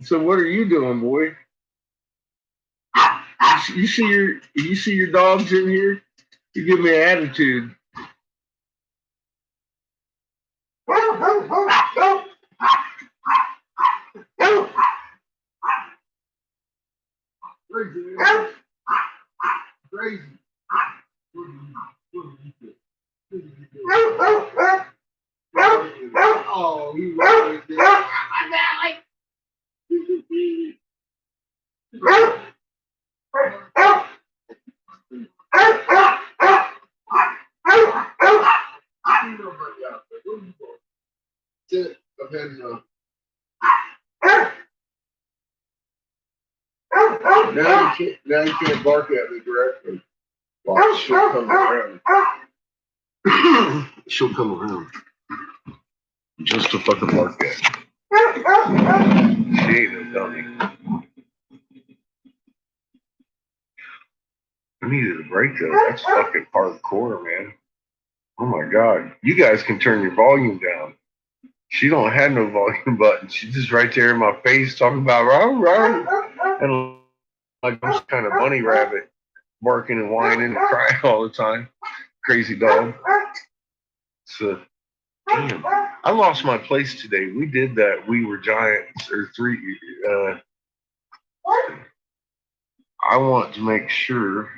So what are you doing, boy? You see your dogs in here? You give me an attitude. Crazy. Oh, he was right there. Sit. I've had enough. Now you can't bark at me directly. Well, she'll come around. She'll come around. Just to fucking bark at. She ain't a dummy. I needed a break though. That's fucking hardcore, man. Oh my god. You guys can turn your volume down. She don't have no volume button. She's just right there in my face talking about rah, and like some kind of bunny rabbit barking and whining and crying all the time. Crazy dog. So damn. I lost my place today. We did that. We were giants or three. I want to make sure.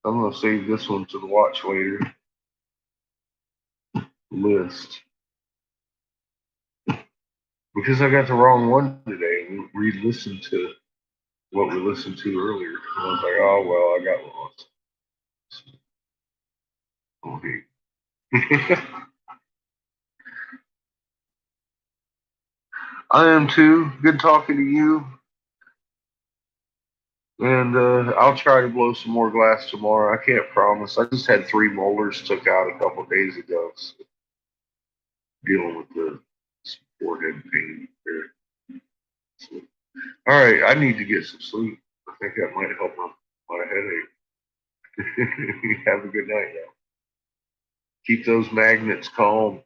I'm gonna save this one to the watch later list because I got the wrong one today. We re-listened to what we listened to earlier. And I was like, oh well, I got lost. Okay. I am too. Good talking to you. And I'll try to blow some more glass tomorrow. I can't promise. I just had 3 molars took out a couple days ago. So dealing with the forehead pain there. So, all right, I need to get some sleep. I think that might help my headache. Have a good night now. Keep those magnets calm.